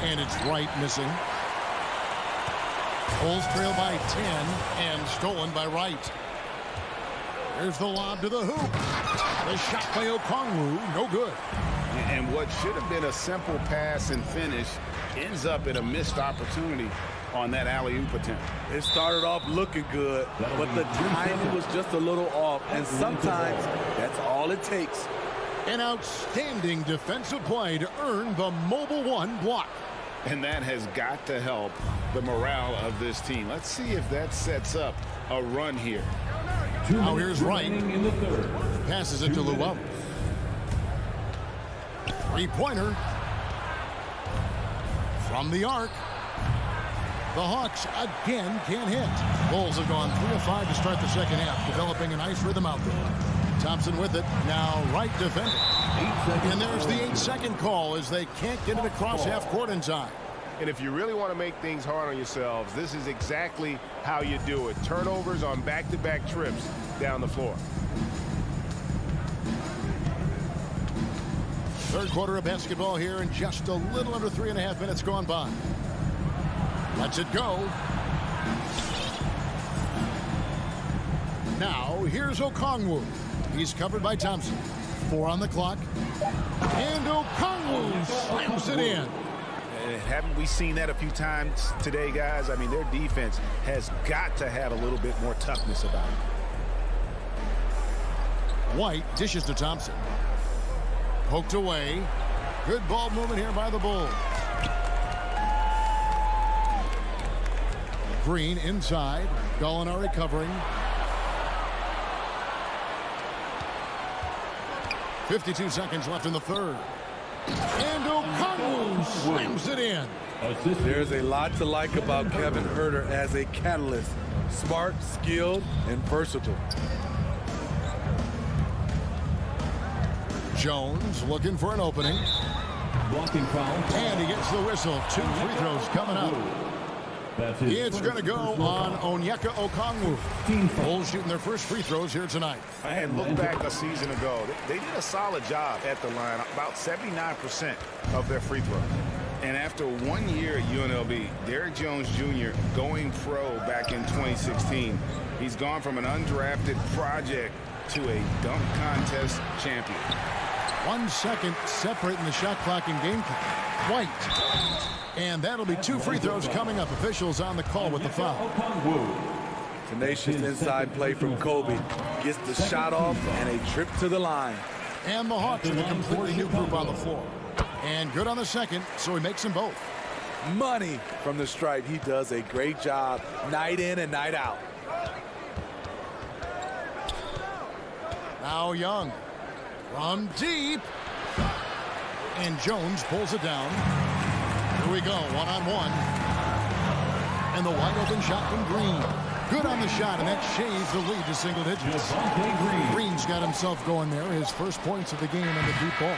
And it's Wright missing. Bulls trail by 10 and stolen by Wright. There's the lob to the hoop. The shot by Okongwu, no good. And what should have been a simple pass and finish ends up in a missed opportunity on that alley-oop attempt. It started off looking good, but the timing was just a little off, and sometimes that's all it takes. An outstanding defensive play to earn the Mobile One block. And that has got to help the morale of this team. Let's see if that sets up a run here. Now here's Wright. Passes it to Llewellyn. Three-pointer from the arc. The Hawks again can't hit. Bulls have gone 3 of 5 to start the second half, developing a nice rhythm out there. Thompson with it. Now Wright defending. And there's the 8-second call as they can't get it across half court in time. And if you really want to make things hard on yourselves, this is exactly how you do it. Turnovers on back-to-back trips down the floor. Third quarter of basketball here, and just a little under 3.5 minutes gone by. Lets it go. Now here's Okongwu. He's covered by Thompson. 4 on the clock. And Okongwu slams it in. Haven't we seen that a few times today, guys? I mean, their defense has got to have a little bit more toughness about it. White dishes to Thompson. Poked away. Good ball movement here by the Bulls. Green inside. Gallinari covering. 52 seconds left in the third. And Okongwu slams it in. There's a lot to like about Kevin Huerter as a catalyst. Smart, skilled, and versatile. Jones looking for an opening. Blocking foul. And he gets the whistle. 2 free throws coming up. It's going to go on Onyeka Okongwu. Bulls shooting their first free throws here tonight. And look back a season ago. They did a solid job at the line, about 79% of their free throws. And after 1 year at UNLV, Derrick Jones Jr. going pro back in 2016, he's gone from an undrafted project to a dunk contest champion. 1 second separating the shot clock and game clock. White. And that'll be 2 free throws coming up. Officials on the call with the foul. Tenacious inside play from Kobe. Gets the shot off and a trip to the line. And the Hawks with a completely new group on the floor. And good on the second, so he makes them both. Money from the stripe. He does a great job night in and night out. Now Young from deep. And Jones pulls it down. Here we go, 1-on-1. And the wide open shot from Green. Good on the shot, and that shaves the lead to single digits. Green's got himself going there, his first points of the game on the deep ball.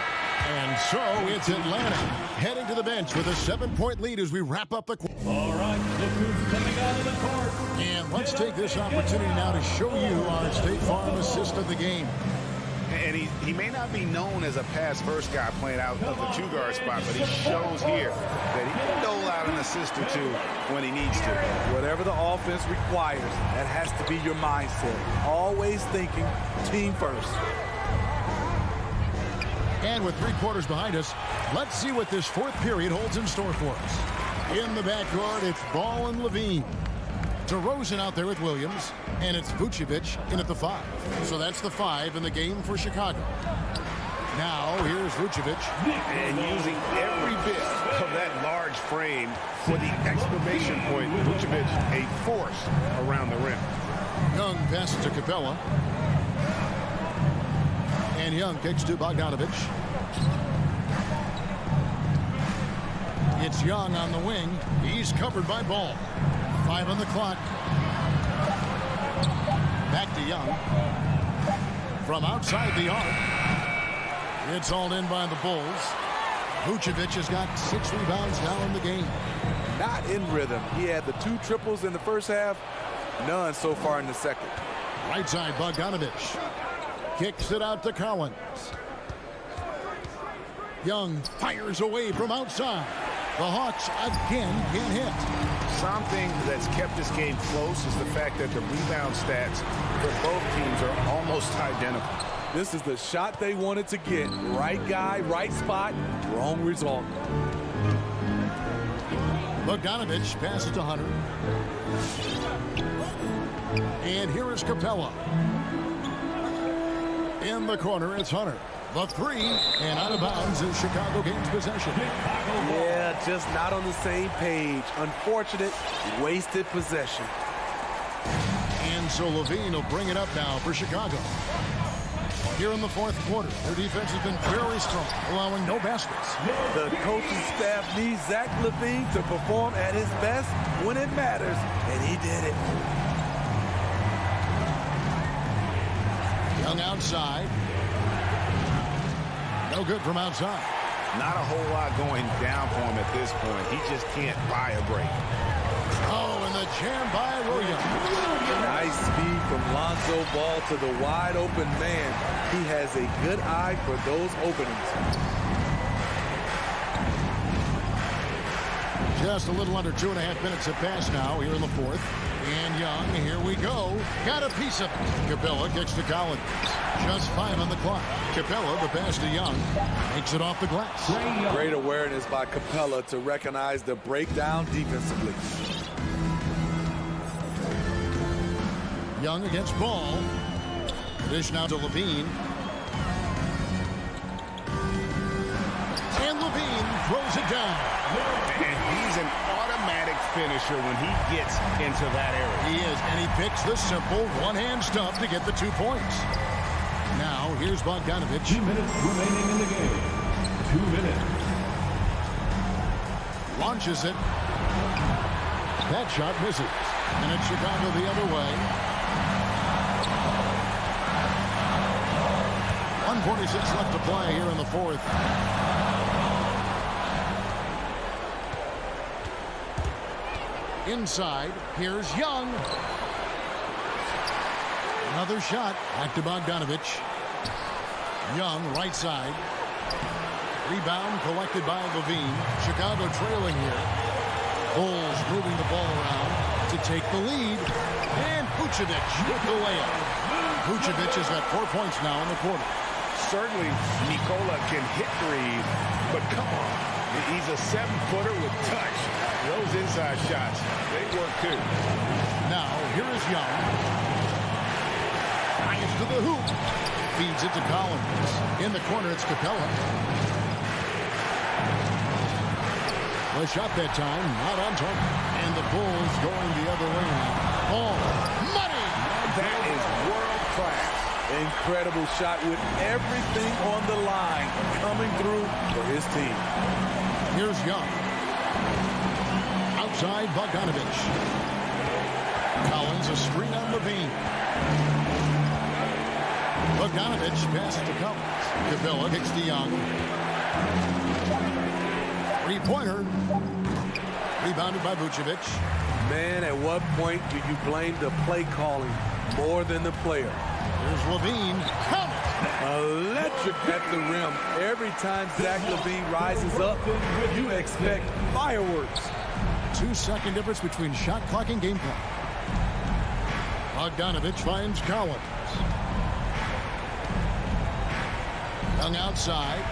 And so it's Atlanta heading to the bench with a 7-point lead as we wrap up the quarter. All right, look who's coming out of the court. And let's take this opportunity now to show you our State Farm assist of the game. And he may not be known as a pass-first guy playing out of the 2-guard spot, but he shows here that he can dole out an assist or 2 when he needs to. Whatever the offense requires, that has to be your mindset. Always thinking team first. And with 3 quarters behind us, let's see what this 4th period holds in store for us. In the backcourt, it's Ball and Levine. DeRozan out there with Williams, and it's Vucevic in at the 5. So that's the 5 in the game for Chicago. Now, here's Vucevic. And using every bit of that large frame for the exclamation point, Vucevic a force around the rim. Young passes to Capella. And Young kicks to Bogdanovich. It's Young on the wing. He's covered by Ball. 5 on the clock. Back to Young. From outside the arc. It's all in by the Bulls. Vucevic has got 6 rebounds now in the game. Not in rhythm. He had the 2 triples in the first half. None so far in the second. Right side, Bogdanovic. Kicks it out to Collins. Young fires away from outside. The Hawks again can't hit. Something that's kept this game close is the fact that the rebound stats for both teams are almost identical. This is the shot they wanted to get. Right guy, right spot, wrong result. Bogdanovic passes to Hunter. And here is Capella. In the corner, it's Hunter. The 3, and out of bounds as Chicago gains possession. Yeah, just not on the same page. Unfortunate, wasted possession. And so Levine will bring it up now for Chicago. Here in the 4th quarter, their defense has been very strong, allowing no baskets. The coaching staff needs Zach LaVine to perform at his best when it matters, and he did it. Young outside. No good from outside. Not a whole lot going down for him at this point. He just can't buy a break. Oh, and the jam by Williams. Nice speed from Lonzo Ball to the wide open man. He has a good eye for those openings. Just a little under 2.5 minutes have passed now here in the 4th. And Young, here we go. Got a piece of it. Capella kicks to Collins. Just 5 on the clock. Capella, the pass to Young, makes it off the glass. Great awareness by Capella to recognize the breakdown defensively. Young against Ball. Dish now to Levine. And Levine throws it down. And he's an automatic finisher when he gets into that area. He is, and he picks the simple one-hand stuff to get the 2 points. Now, here's Bogdanovic. 2 minutes remaining in the game. 2 minutes. Launches it. That shot misses. And it's Chicago the other way. 1:46 left to play here in the 4th. Inside, here's Young. Another shot. Back to Bogdanovic. Young, right side. Rebound collected by Levine. Chicago trailing here. Bulls moving the ball around to take the lead. And Vucevic with the layup. Vucevic has got 4 points now in the quarter. Certainly, Nikola can hit threes, but come on. He's a 7-footer with touch. Those inside shots, they work too. Now, here is Young. Fires to the hoop. Feeds it to Collins. In the corner, it's Capella. The shot that time, not on target. And the Bulls going the other way now. Ball. Money! That is world class. Incredible shot with everything on the line coming through for his team. Here's Young. Outside, Bogdanovic. Collins, a screen on Levine. Bogdanovic passes to Collins. Capella kicks to Young. 3-pointer. Rebounded by Vucevic. Man, at what point do you blame the play calling more than the player? Here's Levine. Count it! Electric at the rim. Every time Zach LaVine rises up, you expect fireworks. 2-second difference between shot clock and game clock. Bogdanovic finds Collins. Young outside.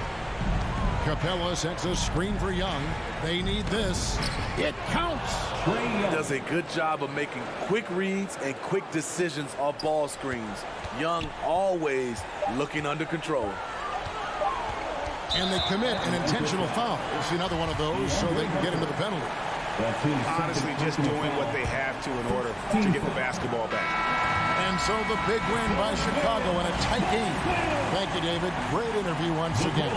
Capella sets a screen for Young. They need this. It counts. He does a good job of making quick reads and quick decisions off ball screens. Young always looking under control. And they commit an intentional foul. We'll see another one of those so they can get into the penalty. Honestly, just doing what they have to in order to get the basketball back. And so the big win by Chicago in a tight game. Thank you, David. Great interview once again.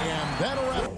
And that'll wrap.